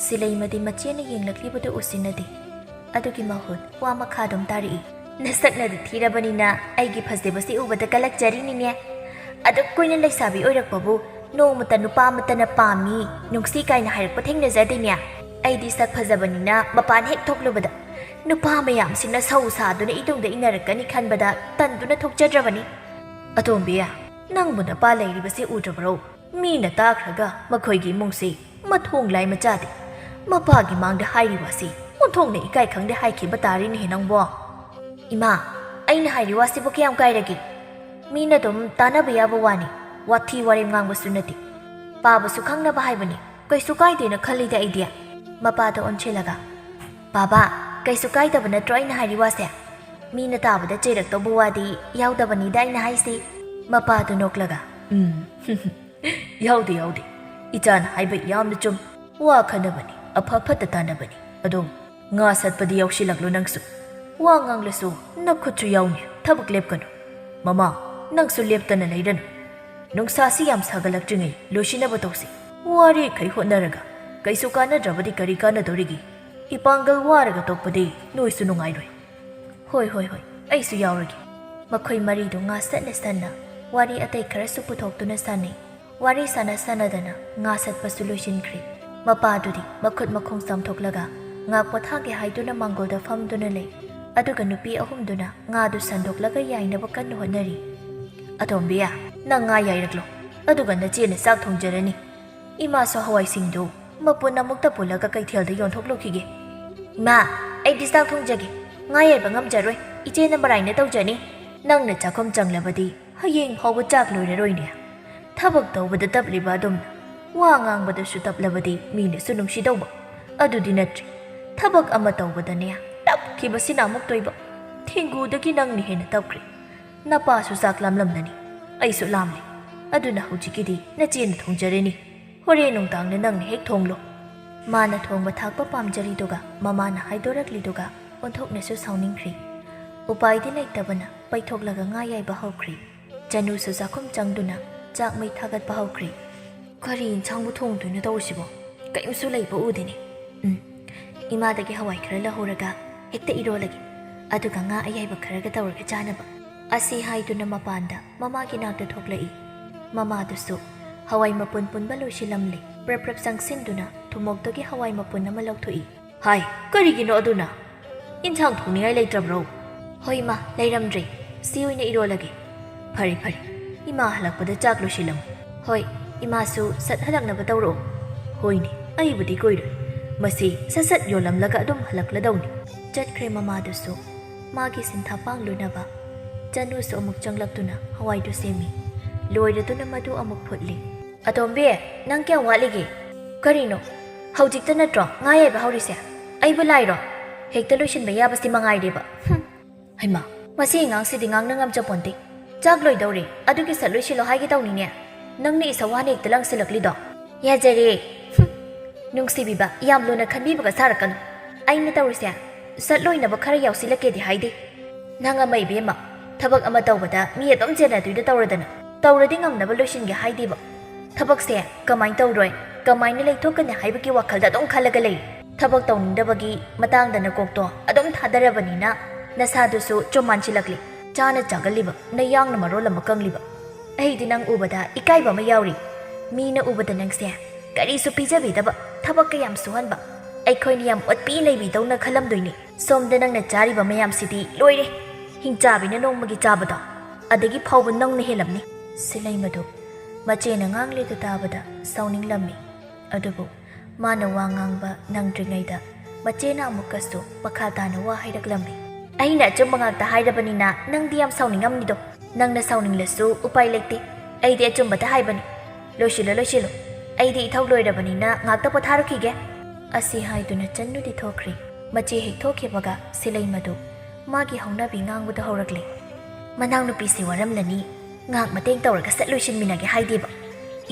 ꯁꯤꯂꯩꯃꯗꯤ ꯃꯆꯦꯅ ꯌꯦꯡꯂꯛꯂꯤꯕꯗꯨ ꯎꯁꯤꯟꯅꯗꯦ ꯑꯗꯨꯒꯤ ꯃꯍꯨꯠ ꯋꯥ ꯃꯈꯥꯗꯨꯝ ꯇꯥꯔꯛꯏ ꯅꯁꯛꯅꯗꯤ ꯊꯤꯔꯕꯅꯤꯅ ꯑꯩꯒꯤ ꯐꯖꯕꯁꯤ ꯎꯕꯗ ꯀꯂꯛꯆꯔꯤꯅꯤꯅꯦ ꯑꯗꯨꯛ ꯀꯨꯏꯅ ꯂꯩꯁꯥꯕꯤ ꯑꯣꯏꯔꯛꯄꯕꯨ ꯅꯣꯡꯃꯇ ꯅꯨꯄꯥ ꯑꯃꯠꯇꯅ ꯄꯥꯝꯃꯤ ꯅꯨꯡꯁꯤ ꯀꯥꯏꯅ ꯍꯥꯏꯔꯛꯄ ꯊꯦꯡꯅꯖꯗꯦꯅꯦ ꯑꯩꯗꯤ ꯁꯛ ꯐꯖꯕꯅꯤꯅ ꯃꯄꯥꯟ ꯍꯦꯛ ꯊꯣꯛꯂꯨꯕꯗ ꯅꯨꯄꯥ ꯃꯌꯥꯝꯁꯤꯅ ꯁꯧ ꯁꯥꯗꯨꯅ ꯏꯇꯨꯡꯗ ꯏꯟꯅꯔꯛꯀꯅꯤ ꯈꯟꯕꯗ ꯇꯟꯗꯨꯅ ꯊꯣꯛꯆꯗ꯭ꯔꯕꯅꯤ ꯑꯇꯣꯝꯕꯤ ꯅꯪꯕꯨ ꯅꯄꯥ ꯂꯩꯔꯤꯕꯁꯤ ꯎꯗ꯭ꯔꯕ꯭ꯔꯣ ꯃꯤꯅ ꯇꯥꯈ꯭ꯔꯒ ꯃꯈꯣꯏꯒꯤ ꯏꯃꯨꯡꯁꯤ ꯃꯊꯣꯡ ꯂꯥꯏ ꯃꯆꯥꯗꯦ ꯃꯄꯥꯒꯤ ꯃꯥꯡꯗ ꯍꯥꯏꯔꯤꯕ ꯑꯁꯤ ꯑꯣꯟꯊꯣꯛꯅ ꯏꯀꯥꯏ ꯈꯪꯗꯦ ꯍꯥꯏꯈꯤꯕ ꯇꯥꯔꯤꯅꯦꯍꯦ ꯅꯪꯕꯣ ꯏꯃꯥ ꯑꯩꯅ ꯍꯥꯏꯔꯤ ꯋꯥꯁꯤꯕꯨ ꯀꯌꯥꯝ ꯀꯥꯏꯔꯒꯦ ꯃꯤꯅ ꯑꯗꯨꯝ ꯇꯥꯟꯅꯕ ꯌꯥꯕ ꯋꯥꯅꯤ ꯋꯥꯊꯤ ꯋꯥꯔꯦꯝ ꯉꯥꯡꯕꯁꯨ ꯅꯠꯇꯦ ꯄꯥꯕꯁꯨ ꯈꯪꯅꯕ ꯍꯥꯏꯕꯅꯤ ꯀꯩꯁꯨ ꯀꯥꯏꯗꯦꯅ ꯈꯜꯂꯤꯗ ꯑꯩꯗꯤ ꯃꯄꯥꯗ ꯑꯣꯟꯁꯤꯜꯂꯒ ꯕꯥꯕꯥ ꯀꯩꯁꯨ ꯀꯥꯏꯗꯕ ꯅꯠꯇ꯭ꯔꯣ ꯑꯩꯅ ꯍꯥꯏꯔꯤ ꯋꯥꯁꯦ ꯃꯤꯅ ꯇꯥꯕꯗ ꯆꯩꯔꯛꯇꯧꯕ ꯋꯥꯗꯤ ꯌꯥꯎꯗꯕꯅꯤꯗ ꯑꯩꯅ ꯍꯥꯏꯁꯤ ꯃꯄꯥꯗꯨ ꯅꯣꯛꯂꯒ ꯌꯥꯎꯗꯦ ꯏꯆꯥꯅ ꯍꯥꯏꯕ ꯌꯥꯝꯅ ꯆꯨꯝ ꯋꯥ ꯈꯟꯅꯕꯅꯤ ꯑꯐ ꯐꯠꯇ ꯇꯥꯟꯅꯕꯅꯤ ꯑꯗꯣ ꯉꯥ ꯁꯠꯄꯗꯤ ꯌꯥꯎꯁꯤꯜꯂꯛꯂꯣ ꯅꯪꯁꯨ ꯋꯥ ꯉꯥꯡꯂꯁꯨ ꯅꯈꯨꯠꯁꯨ ꯌꯥꯎꯅꯤ ꯊꯕꯛ ꯂꯦꯞꯀꯅꯨ ꯃꯃꯥ ꯅꯪꯁꯨ ꯂꯦꯞꯇꯅ ꯂꯩꯔꯅꯨ ꯅꯨꯡꯁꯥꯁꯤ ꯌꯥꯝ ꯁꯥꯒꯠꯂꯛꯇ꯭ꯔꯤꯉꯩ ꯂꯣꯏꯁꯤꯟꯅꯕ ꯇꯧꯁꯤ ꯋꯥꯔꯦꯈꯩ ꯍꯣꯠꯅꯔꯒ ꯀꯩꯁꯨ ꯀꯥꯟꯅꯗ꯭ꯔꯕꯗꯤ ꯀꯔꯤ ꯀꯥꯟꯅꯗꯧꯔꯤꯒꯦ ꯏꯄꯥꯡꯒꯜ ꯋꯥꯔꯒ ꯇꯣꯛꯄꯗꯤ ꯅꯣꯏꯁꯨ ꯅꯨꯡꯉꯥꯏꯔꯣꯏ ꯍꯣꯏ ꯑꯩꯁꯨ ꯌꯥꯎꯔꯒꯦ ꯃꯈꯣꯏ ꯃꯔꯤꯗꯨ ꯉꯥ ꯁꯟꯅ ꯋꯥꯔꯤ ꯑꯇꯩ ꯈꯔꯁꯨ ꯄꯨꯊꯣꯛꯇꯨꯅ ꯁꯥꯟꯅꯩ ꯋꯥꯔꯤ ꯁꯥꯟꯅꯗꯅ ꯉꯥ ꯁꯠꯄꯁꯨ ꯂꯣꯏꯁꯤꯟꯈ꯭ꯔꯦ ꯃꯄꯥꯗꯨꯗꯤ ꯃꯈꯨꯠ ꯃꯈꯣꯡ ꯆꯥꯝꯊꯣꯛꯂꯒ ꯉꯥ ꯄꯣꯊꯥꯒꯦ ꯍꯥꯏꯗꯨꯅ ꯃꯥꯡꯒꯣꯜꯗ ꯐꯝꯗꯨꯅ ꯂꯩ ꯑꯗꯨꯒ ꯅꯨꯄꯤ ꯑꯍꯨꯝꯗꯨꯅ ꯉꯥꯗꯨ ꯁꯟꯗꯣꯛꯂꯒ ꯌꯥꯏꯅꯕ ꯀꯟꯅ ꯍꯣꯠꯅꯔꯤ ꯑꯇꯣꯝꯕꯤꯌꯥ ꯅꯪ ꯉꯥ ꯌꯥꯏꯔꯛꯂꯣ ꯑꯗꯨꯒ ꯅꯆꯦꯅ ꯆꯥꯛ ꯊꯣꯡꯖꯔꯅꯤ ꯏꯃꯥꯁꯨ ꯍꯋꯥꯏꯁꯤꯡꯗꯨ ꯃꯄꯨꯟ ꯑꯃꯨꯛꯇ ꯄꯨꯜꯂꯒ ꯀꯩꯊꯦꯜꯗ ꯌꯣꯟꯊꯣꯛꯂꯨꯈꯤꯒꯦ ꯏꯃꯥ ꯑꯩꯗꯤ ꯆꯥꯛ ꯊꯣꯡꯖꯒꯦ ꯉꯥ ꯌꯥꯏꯕ ꯉꯝꯖꯔꯣꯏ ꯏꯆꯦꯅ ꯃꯔꯥꯏꯅ ꯇꯧꯖꯅꯤ ꯅꯪꯅ ꯆꯥꯛꯈꯨꯝ ꯆꯪꯂꯕꯗꯤ ꯍꯌꯦꯡ ꯐꯥꯎꯕ ꯆꯥꯛ ꯂꯣꯏꯔꯔꯣꯏꯅꯦ ꯊꯕꯛ ꯇꯧꯕꯗ ꯇꯞꯂꯤꯕ ꯑꯗꯨꯝꯅ ꯋꯥ ꯉꯥꯡꯕꯗꯁꯨ ꯇꯞꯂꯕꯗꯤ ꯃꯤꯅꯁꯨ ꯅꯨꯡꯁꯤꯗꯧꯕ ꯑꯗꯨꯗꯤ ꯅꯠꯇ꯭ꯔꯤ ꯊꯕꯛ ꯑꯃ ꯇꯧꯕꯗꯅꯦ ꯇꯞꯈꯤꯕꯁꯤꯅ ꯑꯃꯨꯛ ꯇꯣꯏꯕ ꯊꯦꯡꯒꯨꯗꯒꯤ ꯅꯪꯅ ꯍꯦꯟꯅ ꯇꯞꯈ꯭ꯔꯦ ꯅꯄꯥꯁꯨ ꯆꯥꯛ ꯂꯥꯝꯂꯝꯂꯅꯤ ꯑꯩꯁꯨ ꯂꯥꯝꯂꯦ ꯑꯗꯨꯅ ꯍꯧꯖꯤꯛꯀꯤꯗꯤ ꯅꯆꯦꯅ ꯊꯣꯡꯖꯔꯅꯤ ꯍꯣꯔꯦꯟ ꯅꯨꯡꯗꯥꯡꯅ ꯅꯪꯅ ꯍꯦꯛ ꯊꯣꯡꯂꯣ ꯃꯥꯅ ꯊꯣꯡꯕ ꯊꯥꯛꯄ ꯄꯥꯝꯖꯔꯤꯗꯨꯒ ꯃꯃꯥꯅ ꯍꯥꯏꯗꯣꯔꯛꯂꯤꯗꯨꯒ ꯑꯣꯟꯊꯣꯛꯅꯁꯨ ꯁꯥꯎꯅꯤꯡꯈ꯭ꯔꯤ ꯎꯄꯥꯏꯗꯤ ꯂꯩꯇꯕꯅ ꯄꯩꯊꯣꯛꯂꯒ ꯉꯥ ꯌꯥꯏꯕ ꯍꯧꯈ꯭ꯔꯤ ꯆꯅꯨꯁꯨ ꯆꯥꯛꯈꯨꯝ ꯆꯪꯗꯨꯅ ꯆꯥꯛ ꯃꯩ ꯊꯥꯒꯠꯄ ꯍꯧꯈ꯭ꯔꯤ ꯀꯔꯤ ꯏꯟꯁꯥꯡꯕꯨ ꯊꯣꯡꯗꯣꯏꯅꯣ ꯇꯧꯔꯤꯁꯤꯕꯣ ꯀꯔꯤꯝꯁꯨ ꯂꯩꯕ ꯎꯗꯦꯅꯦ ꯏꯃꯥꯗꯒꯤ ꯍꯋꯥꯏ ꯈꯔ ꯂꯧꯍꯧꯔꯒ ꯍꯦꯛꯇ ꯏꯔꯣꯜꯂꯒꯦ ꯑꯗꯨꯒ ꯉꯥ ꯑꯌꯥꯏꯕ ꯈꯔꯒ ꯇꯧꯔꯒ ꯆꯥꯅꯕ ꯑꯁꯤ ꯍꯥꯏꯗꯨꯅ ꯃꯄꯥꯟꯗ ꯃꯃꯥꯒꯤ ꯅꯥꯛꯇ ꯊꯣꯛꯂꯛꯏ ꯃꯃꯥꯗꯨꯁꯨ ꯍꯋꯥꯏ ꯃꯄꯨꯟ ꯄꯨꯟꯕ ꯂꯣꯏꯁꯤꯜꯂꯝꯂꯤ ꯄ꯭ꯔꯞ ꯄ꯭ꯔꯞ ꯆꯪꯁꯤꯟꯗꯨꯅ ꯊꯨꯃꯣꯛꯇꯒꯤ ꯍꯋꯥꯏ ꯃꯄꯨꯟ ꯑꯃ ꯂꯧꯊꯣꯛꯏ ꯍꯥꯏ ꯀꯔꯤꯒꯤꯅꯣ ꯑꯗꯨꯅ ꯏꯟꯁꯥꯡ ꯊꯣꯡꯅꯤꯡꯉꯥꯏ ꯂꯩꯇ꯭ꯔꯕ꯭ꯔꯣ ꯍꯣꯏ ꯏꯃꯥ ꯂꯩꯔꯝꯗ꯭ꯔꯦ ꯁꯤ ꯑꯣꯏꯅ ꯏꯔꯣꯜꯂꯒꯦ ꯐꯔꯦ ꯐꯔꯦ ꯏꯃꯥ ꯍꯜꯂꯛꯄꯗ ꯆꯥꯛ ꯂꯣꯏꯁꯤꯜꯂꯝꯃꯨ ꯍꯣꯏ ꯏꯃꯥꯁꯨ ꯁꯠ ꯍꯜꯂꯛꯅꯕ ꯇꯧꯔꯛꯑꯣ ꯍꯣꯏꯅꯦ ꯑꯩꯕꯨꯗꯤ ꯀꯨꯏꯔꯣꯏ ꯃꯁꯤ ꯁꯠ ꯁꯠ ꯌꯣꯜꯂꯝꯂꯒ ꯑꯗꯨꯝ ꯍꯜꯂꯛꯂꯗꯧꯅꯤ ꯆꯠꯈ꯭ꯔꯦ ꯃꯃꯥꯗꯨꯁꯨ ꯃꯥꯒꯤ ꯁꯤꯟꯊꯥ ꯄꯥꯡꯂꯨꯅꯕ ꯆꯅꯨꯁꯨ ꯑꯃꯨꯛ ꯆꯪꯂꯛꯇꯨꯅ ꯍꯋꯥꯏꯗꯨ ꯁꯦꯝꯃꯤ ꯂꯣꯏꯔꯗꯨꯅ ꯃꯗꯨ ꯑꯃꯨꯛ ꯐꯨꯠꯂꯤ ꯑꯇꯣꯝꯕꯤ ꯅꯪ ꯀꯌꯥꯝ ꯋꯥꯠꯂꯤꯒꯦ ꯀꯔꯤꯅꯣ ꯍꯧꯖꯤꯛꯇ ꯅꯠꯇ꯭ꯔꯣ ꯉꯥ ꯌꯥꯏꯕ ꯍꯧꯔꯤꯁꯦ ꯑꯩꯕꯨ ꯂꯥꯏꯔꯣ ꯍꯦꯛꯇ ꯂꯣꯏꯁꯤꯟꯕ ꯌꯥꯕꯁꯤ ꯃꯉꯥꯏꯔꯦꯕ ꯍꯩꯃꯥ ꯃꯁꯤ ꯑꯉꯥꯡꯁꯤꯗꯤ ꯉꯥꯡꯅ ꯉꯝꯖꯄꯣꯟꯇꯦ ꯆꯥꯛ ꯂꯣꯏꯗꯧꯔꯦ ꯑꯗꯨꯒꯤ ꯁꯠ ꯂꯣꯏꯁꯤꯜꯂꯣ ꯍꯥꯏꯒꯦ ꯇꯧꯅꯤꯅꯦ ꯅꯪꯅ ꯏꯁꯧꯋꯥꯅ ꯍꯦꯛꯇ ꯂꯪꯁꯤꯜꯂꯛꯂꯤꯗꯣ ꯌꯥꯖꯔꯦ ꯅꯨꯡꯁꯤꯕꯤꯕ ꯌꯥꯝ ꯂꯨꯅ ꯈꯟꯕꯤꯕꯒ ꯁꯥꯔꯛꯀꯅꯨ ꯑꯩꯅ ꯇꯧꯔꯤꯁꯦ ꯁꯠ ꯂꯣꯏꯅꯕ ꯈꯔ ꯌꯥꯎꯁꯤꯜꯂꯛꯀꯦꯗꯤ ꯍꯥꯏꯗꯦ ꯅꯪ ꯑꯃ ꯏꯕꯦꯝꯃ ꯊꯕꯛ ꯑꯃ ꯇꯧꯕꯗ ꯃꯤ ꯑꯗꯨꯝ ꯆꯦꯟꯅꯗꯣꯏꯗ ꯇꯧꯔꯗꯅ ꯇꯧꯔꯗꯤ ꯉꯝꯅꯕ ꯂꯣꯏꯁꯤꯟꯒꯦ ꯍꯥꯏꯗꯦꯕ ꯊꯕꯛꯁꯦ ꯀꯃꯥꯏꯅ ꯇꯧꯔꯣꯏꯀꯃꯥꯏꯅ ꯂꯩꯊꯣꯛꯀꯅꯤ ꯍꯥꯏꯕꯒꯤ ꯋꯥꯈꯜꯗ ꯑꯗꯨꯝ ꯈꯜꯂꯒ ꯂꯩ ꯊꯕꯛ ꯇꯧꯅꯤꯡꯗꯕꯒꯤ ꯃꯇꯥꯡꯗꯅ ꯀꯣꯛꯇꯣ ꯑꯗꯨꯝ ꯊꯥꯗꯔꯕꯅꯤꯅ ꯅꯁꯥꯗꯨꯁꯨ ꯆꯨꯝꯃꯥꯟꯁꯤꯜꯂꯛꯂꯤ ꯆꯥꯅ ꯆꯥꯒꯜꯂꯤꯕ ꯅꯌꯥꯡꯅ ꯃꯔꯣꯜ ꯑꯃ ꯀꯪꯂꯤꯕ ꯑꯩꯗꯤ ꯅꯪ ꯎꯕꯗ ꯏꯀꯥꯏꯕ ꯑꯃ ꯌꯥꯎꯔꯤ ꯃꯤꯅ ꯎꯕꯗ ꯅꯪꯁꯦ ꯀꯔꯤꯁꯨ ꯄꯤꯖꯕꯤꯗꯕ ꯊꯕꯛ ꯀꯌꯥꯝ ꯁꯨꯍꯟꯕ ꯑꯩꯈꯣꯏꯅ ꯌꯥꯝ ꯑꯣꯠꯄꯤ ꯂꯩꯕꯤꯗꯧꯅ ꯈꯜꯂꯝꯗꯣꯏꯅꯤ ꯁꯣꯝꯗ ꯅꯪꯅ ꯆꯥꯔꯤꯕ ꯃꯌꯥꯝꯁꯤꯗꯤ ꯂꯣꯏꯔꯦ ꯍꯤꯡꯆꯥꯕꯤꯅ ꯅꯣꯡꯃꯒꯤ ꯆꯥꯕꯗꯣ ꯑꯗꯒꯤ ꯐꯥꯎꯕ ꯅꯪꯅ ꯍꯦꯜꯂꯝꯅꯤ ꯁꯤꯂꯩꯃꯗꯨ ꯃꯆꯦꯅ ꯉꯥꯡꯂꯤꯗꯨ ꯇꯥꯕꯗ ꯁꯥꯎꯅꯤꯡꯂꯝꯃꯤ ꯑꯗꯨꯕꯨ ꯃꯥꯅ ꯋꯥ ꯉꯥꯡꯕ ꯅꯪꯗ꯭ꯔꯤꯉꯩꯗ ꯃꯆꯦꯅ ꯑꯃꯨꯛꯀꯁꯨ ꯃꯈꯥ ꯇꯥꯅ ꯋꯥ ꯍꯥꯏꯔꯛꯂꯝꯃꯤ ꯑꯩꯅ ꯑꯆꯨꯝꯕ ꯉꯥꯛꯇ ꯍꯥꯏꯔꯕꯅꯤꯅ ꯅꯪꯗꯤ ꯌꯥꯝ ꯁꯥꯎꯅꯤꯡꯉꯝꯅꯤꯗꯣ ꯅꯪꯅ ꯁꯥꯎꯅꯤꯡꯂꯁꯨ ꯎꯄꯥꯏ ꯂꯩꯇꯦ ꯑꯩꯗꯤ ꯑꯆꯨꯝꯕꯇ ꯍꯥꯏꯕꯅꯤ ꯂꯣꯏꯁꯤꯜꯂꯣ ꯑꯩꯗꯤ ꯏꯊꯧ ꯂꯣꯏꯔꯕꯅꯤꯅ ꯉꯥꯛꯇ ꯄꯣꯊꯥꯔꯨꯈꯤꯒꯦ ꯑꯁꯤ ꯍꯥꯏꯗꯨꯅ ꯆꯟꯅꯨꯗꯤ ꯊꯣꯛꯈ꯭ꯔꯤ ꯃꯆꯦ ꯍꯦꯛ ꯊꯣꯛꯈꯤꯕꯒ ꯁꯤꯂꯩꯃꯗꯨ ꯃꯥꯒꯤ ꯍꯧꯅꯕꯤ ꯉꯥꯡꯕꯗ ꯍꯧꯔꯛꯂꯤ ꯃꯅꯥꯎꯅꯨꯄꯤꯁꯤ ꯋꯥꯔꯝꯂꯅꯤ ꯉꯥꯛ ꯃꯇꯦꯡ ꯇꯧꯔꯒ ꯁꯠ ꯂꯣꯏꯁꯤꯟꯃꯤꯟꯅꯒꯦ ꯍꯥꯏꯗꯦꯕ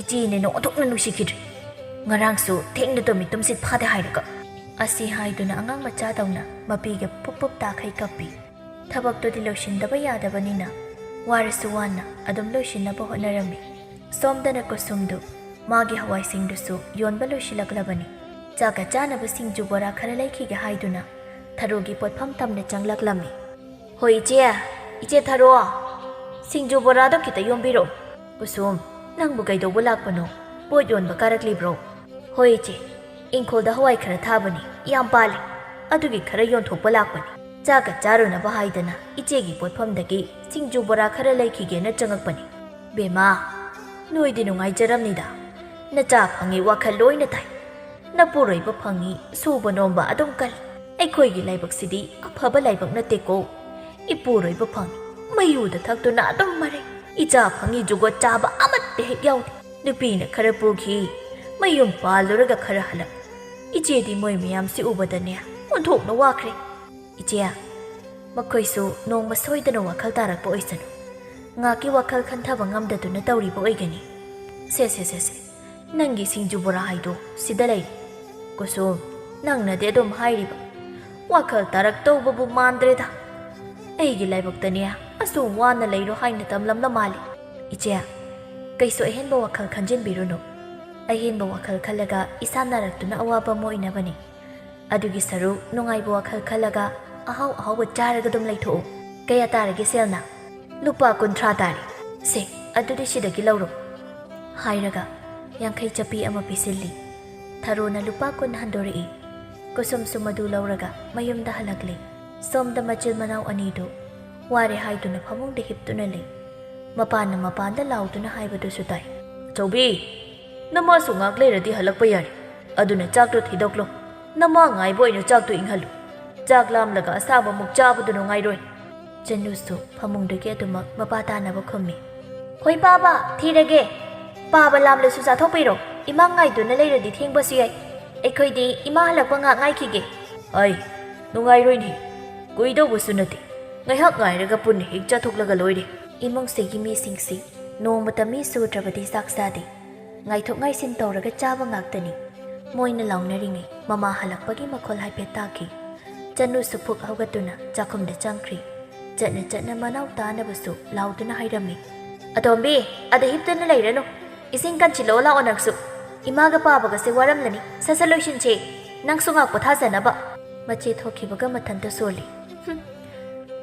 ꯏꯆꯦꯅ ꯑꯣꯟꯊꯣꯛꯅ ꯅꯨꯡꯁꯤꯈꯤꯗ꯭ꯔꯤ ꯉꯔꯥꯡꯁꯨ ꯊꯦꯡꯅ ꯇꯨꯝꯁꯤꯠ ꯐꯥꯗꯦ ꯍꯥꯏꯔꯒ ꯑꯁꯤ ꯍꯥꯏꯗꯨꯅ ꯑꯉꯥꯡ ꯃꯆꯥ ꯇꯧꯅ ꯃꯄꯤꯒ ꯄꯨꯞ ꯄꯨꯞ ꯇꯥꯈꯩ ꯀꯞꯄꯤ ꯊꯕꯛꯇꯨꯗꯤ ꯂꯣꯏꯁꯤꯟꯗꯕ ꯌꯥꯗꯕꯅꯤꯅ ꯋꯥꯔꯁꯨ ꯋꯥꯅ ꯑꯗꯨꯝ ꯂꯣꯏꯁꯤꯟꯅꯕ ꯍꯣꯠꯅꯔꯝꯃꯤ ꯁꯣꯝꯗꯅ ꯀꯨꯁꯨꯝꯗꯨ ꯃꯥꯒꯤ ꯍꯋꯥꯏꯁꯤꯡꯗꯨꯁꯨ ꯌꯣꯟꯕ ꯂꯣꯏꯁꯤꯜꯂꯛꯂꯕꯅꯤ ꯆꯥꯛꯀ ꯆꯥꯅꯕ ꯁꯤꯡꯖꯨ ꯕꯣꯔꯥ ꯈꯔ ꯂꯩꯈꯤꯒꯦ ꯍꯥꯏꯗꯨꯅ ꯊꯔꯣꯒꯤ ꯄꯣꯠꯐꯝ ꯇꯝꯅ ꯆꯪꯂꯛꯂꯝꯃꯤ ꯍꯣꯏ ꯏꯆꯦ ꯊꯔꯣ ꯁꯤꯡꯖꯨ ꯕꯣꯔꯥꯗꯣ ꯈꯤꯇ ꯌꯣꯝꯕꯤꯔꯣ ꯀꯨꯁꯨꯝ ꯅꯪꯕꯨ ꯀꯩꯗꯧꯕ ꯂꯥꯛꯄꯅꯣ ꯄꯣꯠ ꯌꯣꯟꯕ ꯀꯥꯔꯛꯂꯤꯕ꯭ꯔꯣ ꯍꯣꯏ ꯏꯆꯦ ꯏꯪꯈꯣꯜꯗ ꯍꯋꯥꯏ ꯈꯔ ꯊꯥꯕꯅꯤ ꯌꯥꯝ ꯄꯥꯜꯂꯤ ꯑꯗꯨꯒꯤ ꯈꯔ ꯌꯣꯟꯊꯣꯛꯄ ꯂꯥꯛꯄꯅꯤ ꯆꯥꯛꯀ ꯆꯥꯔꯨꯅꯕ ꯍꯥꯏꯗꯅ ꯏꯆꯦꯒꯤ ꯄꯣꯠꯐꯝꯗꯒꯤ ꯁꯤꯡꯖꯨ ꯕꯣꯔꯥ ꯈꯔ ꯂꯩꯈꯤꯒꯦꯅ ꯆꯪꯉꯛꯄꯅꯤ ꯕꯦꯃꯥ ꯅꯣꯏꯗꯤ ꯅꯨꯡꯉꯥꯏꯖꯔꯝꯅꯤꯗ ꯅꯆꯥ ꯐꯪꯉꯤ ꯋꯥꯈꯜ ꯂꯣꯏꯅ ꯇꯥꯏ ꯅꯄꯨꯔꯣꯏꯕ ꯐꯪꯉꯤ ꯁꯨꯕ ꯅꯣꯝꯕ ꯑꯗꯨꯝ ꯀꯜꯂꯤ ꯑꯩꯈꯣꯏꯒꯤ ꯂꯥꯏꯕꯛꯁꯤꯗꯤ ꯑꯐꯕ ꯂꯥꯏꯕꯛ ꯅꯠꯇꯦꯀꯣ ꯏꯄꯨꯔꯣꯏꯕ ꯐꯪꯉꯤ ꯃꯌꯨꯗ ꯊꯛꯇꯨꯅ ꯑꯗꯨꯝ ꯃꯔꯩ ꯏꯆꯥ ꯐꯪꯉꯤ ꯖꯨꯒꯣꯠ ꯆꯥꯕ ꯑꯃꯠꯇ ꯍꯦꯛ ꯌꯥꯎꯗꯦ ꯅꯨꯄꯤꯅ ꯈꯔ ꯄꯨꯈꯤ ꯃꯌꯨꯝ ꯄꯥꯜꯂꯨꯔꯒ ꯈꯔ ꯍꯜꯂꯛ ꯏꯆꯦꯗꯤ ꯃꯣꯏ ꯃꯌꯥꯝꯁꯤ ꯎꯕꯗꯅꯦ ꯑꯣꯟꯊꯣꯛꯅ ꯋꯥꯈ꯭ꯔꯦ ꯏꯆꯦ ꯃꯈꯣꯏꯁꯨ ꯅꯣꯡꯃ ꯁꯣꯏꯗꯅ ꯋꯥꯈꯜ ꯇꯥꯔꯛꯄ ꯑꯣꯏꯁꯅꯨ ꯉꯥꯛꯀꯤ ꯋꯥꯈꯜ ꯈꯟꯊꯕ ꯉꯝꯗꯗꯨꯅ ꯇꯧꯔꯤꯕ ꯑꯣꯏꯒꯅꯤ ꯁꯦ ꯅꯪꯒꯤ ꯁꯤꯡꯖꯨ ꯕꯣꯔꯥ ꯍꯥꯏꯗꯣ ꯁꯤꯗ ꯂꯩꯔꯤ ꯀꯨꯁꯨꯝ ꯅꯪꯅꯗꯤ ꯑꯗꯨꯝ ꯍꯥꯏꯔꯤꯕ ꯋꯥꯈꯜ ꯇꯥꯔꯛꯇꯧꯕꯕꯨ ꯃꯥꯟꯗ꯭ꯔꯦꯗ ꯑꯩꯒꯤ ꯂꯥꯏꯕꯛꯇꯅꯦ ꯑꯁꯨꯝ ꯋꯥꯅ ꯂꯩꯔꯣ ꯍꯥꯏꯅ ꯇꯝꯂꯝꯅ ꯃꯥꯜꯂꯤ ꯏꯆꯦ ꯀꯩꯁꯨ ꯑꯍꯦꯟꯕ ꯋꯥꯈꯜ ꯈꯟꯖꯤꯟꯕꯤꯔꯨꯅꯨ ꯑꯍꯦꯟꯕ ꯋꯥꯈꯜ ꯈꯜꯂꯒ ꯏꯁꯥ ꯅꯥꯔꯛꯇꯨꯅ ꯑꯋꯥꯕ ꯑꯃ ꯑꯣꯏꯅꯕꯅꯤ ꯑꯗꯨꯒꯤ ꯁꯔꯨꯛ ꯅꯨꯡꯉꯥꯏꯕ ꯋꯥꯈꯜ ꯈꯜꯂꯒ ꯑꯍꯥꯎꯕ ꯆꯥꯔꯒ ꯑꯗꯨꯝ ꯂꯩꯊꯣꯛꯎ ꯀꯌꯥ ꯇꯥꯔꯒꯦ ꯁꯦꯜꯅ ꯂꯨꯄꯥ 30 ꯇꯥꯔꯦ ꯁꯦ ꯑꯗꯨꯗꯤ ꯁꯤꯗꯒꯤ ꯂꯧꯔꯣ ꯍꯥꯏꯔꯒ 50 ꯆꯞꯄꯤ ꯑꯃ ꯄꯤꯁꯤꯜꯂꯤ ꯊꯔꯣꯅ ꯂꯨꯄꯥ 10 ꯍꯟꯗꯣꯔꯛꯏ ꯀꯨꯁꯨꯝꯁꯨ ꯃꯗꯨ ꯂꯧꯔꯒ ꯃꯌꯨꯝꯗ ꯍꯜꯂꯛꯂꯤ ꯁꯣꯝꯗ ꯃꯆꯤꯜ ꯃꯅꯥꯎ ꯑꯅꯤꯗꯨ ꯋꯥꯔꯦ ꯍꯥꯏꯗꯨꯅ ꯐꯃꯨꯡꯗ ꯍꯤꯞꯇꯨꯅ ꯂꯩ ꯃꯄꯥꯅ ꯃꯄꯥꯟꯗ ꯂꯥꯎꯗꯨꯅ ꯍꯥꯏꯕꯗꯨꯁꯨ ꯇꯥꯏ ꯑꯆꯧꯕꯤ ꯅꯃꯥꯁꯨ ꯉꯥꯛ ꯂꯩꯔꯗꯤ ꯍꯜꯂꯛꯄ ꯌꯥꯔꯦ ꯑꯗꯨꯅ ꯆꯥꯛꯇꯣ ꯊꯤꯗꯣꯛꯂꯣ ꯅꯃꯥ ꯉꯥꯏꯕ ꯑꯣꯏꯅ ꯆꯥꯛꯇꯣ ꯏꯪꯍꯜꯂꯨ ꯆꯥꯛ ꯂꯥꯝꯂꯒ ꯑꯁꯥꯕ ꯑꯃꯨꯛ ꯆꯥꯕꯗꯨ ꯅꯨꯡꯉꯥꯏꯔꯣꯏ ꯆꯟꯅꯨꯁꯨ ꯐꯃꯨꯡꯗꯒꯤ ꯑꯗꯨꯃꯛ ꯃꯄꯥ ꯇꯥꯅꯕ ꯈꯨꯝꯃꯤ ꯍꯣꯏ ꯄꯥꯕ ꯊꯤꯔꯒꯦ ꯄꯥꯕ ꯂꯥꯝꯂꯁꯨ ꯆꯥꯊꯣꯛꯄꯤꯔꯣ ꯏꯃꯥ ꯉꯥꯏꯗꯨꯅ ꯂꯩꯔꯗꯤ ꯊꯦꯡꯕꯁꯨ ꯌꯥꯏ ꯑꯩꯈꯣꯏꯗꯤ ꯏꯃꯥ ꯍꯜꯂꯛꯄ ꯉꯥꯛ ꯉꯥꯏꯈꯤꯒꯦ ꯑꯩ ꯅꯨꯡꯉꯥꯏꯔꯣꯏꯅꯤ ꯀꯨꯏꯗꯧꯕꯁꯨ ꯅꯠꯇꯦ ꯉꯥꯏꯍꯥꯛ ꯉꯥꯏꯔꯒ ꯄꯨꯟꯅ ꯍꯦꯛ ꯆꯥꯊꯣꯛꯂꯒ ꯂꯣꯏꯔꯦ ꯏꯃꯨꯡꯁꯤꯒꯤ ꯃꯤꯁꯤꯡꯁꯤ ꯅꯣꯡꯃꯇ ꯃꯤ ꯁꯨꯗ꯭ꯔꯕꯗꯤ ꯆꯥꯛ ꯆꯥꯗꯦ ꯉꯥꯏꯊꯣꯛ ꯉꯥꯏꯁꯤꯟ ꯇꯧꯔꯒ ꯆꯥꯕ ꯉꯥꯛꯇꯅꯤ ꯃꯣꯏꯅ ꯂꯥꯎꯅꯔꯤꯉꯩ ꯃꯃꯥ ꯍꯜꯂꯛꯄꯒꯤ ꯃꯈꯣꯜ ꯍꯥꯏꯐꯦꯠ ꯇꯥꯈꯤ ꯆꯅꯨꯁꯨ ꯐꯨꯛ ꯍꯧꯒꯠꯇꯨꯅ ꯆꯥꯛꯈꯨꯝꯗ ꯆꯪꯈ꯭ꯔꯤ ꯆꯠꯅ ꯆꯠꯅ ꯃꯅꯥꯎ ꯇꯥꯅꯕꯁꯨ ꯂꯥꯎꯗꯨꯅ ꯍꯥꯏꯔꯝꯃꯤ ꯑꯇꯣꯝꯕꯤ ꯑꯗ ꯍꯤꯞꯇꯨꯅ ꯂꯩꯔꯅꯨ ꯏꯁꯤꯡ ꯀꯟꯁꯤꯜꯂꯛꯑꯣ ꯂꯥꯛꯑꯣ ꯅꯪꯁꯨ ꯏꯃꯥꯒ ꯄꯥꯕꯒꯁꯦ ꯋꯥꯔꯝꯂꯅꯤ ꯁꯠ ꯂꯣꯏꯁꯤꯟꯁꯦ ꯅꯪꯁꯨ ꯉꯥꯛ ꯄꯣꯊꯥꯖꯅꯕ ꯃꯆꯦ ꯊꯣꯛꯈꯤꯕꯒ ꯃꯊꯟꯇ ꯁꯣꯜꯂꯤ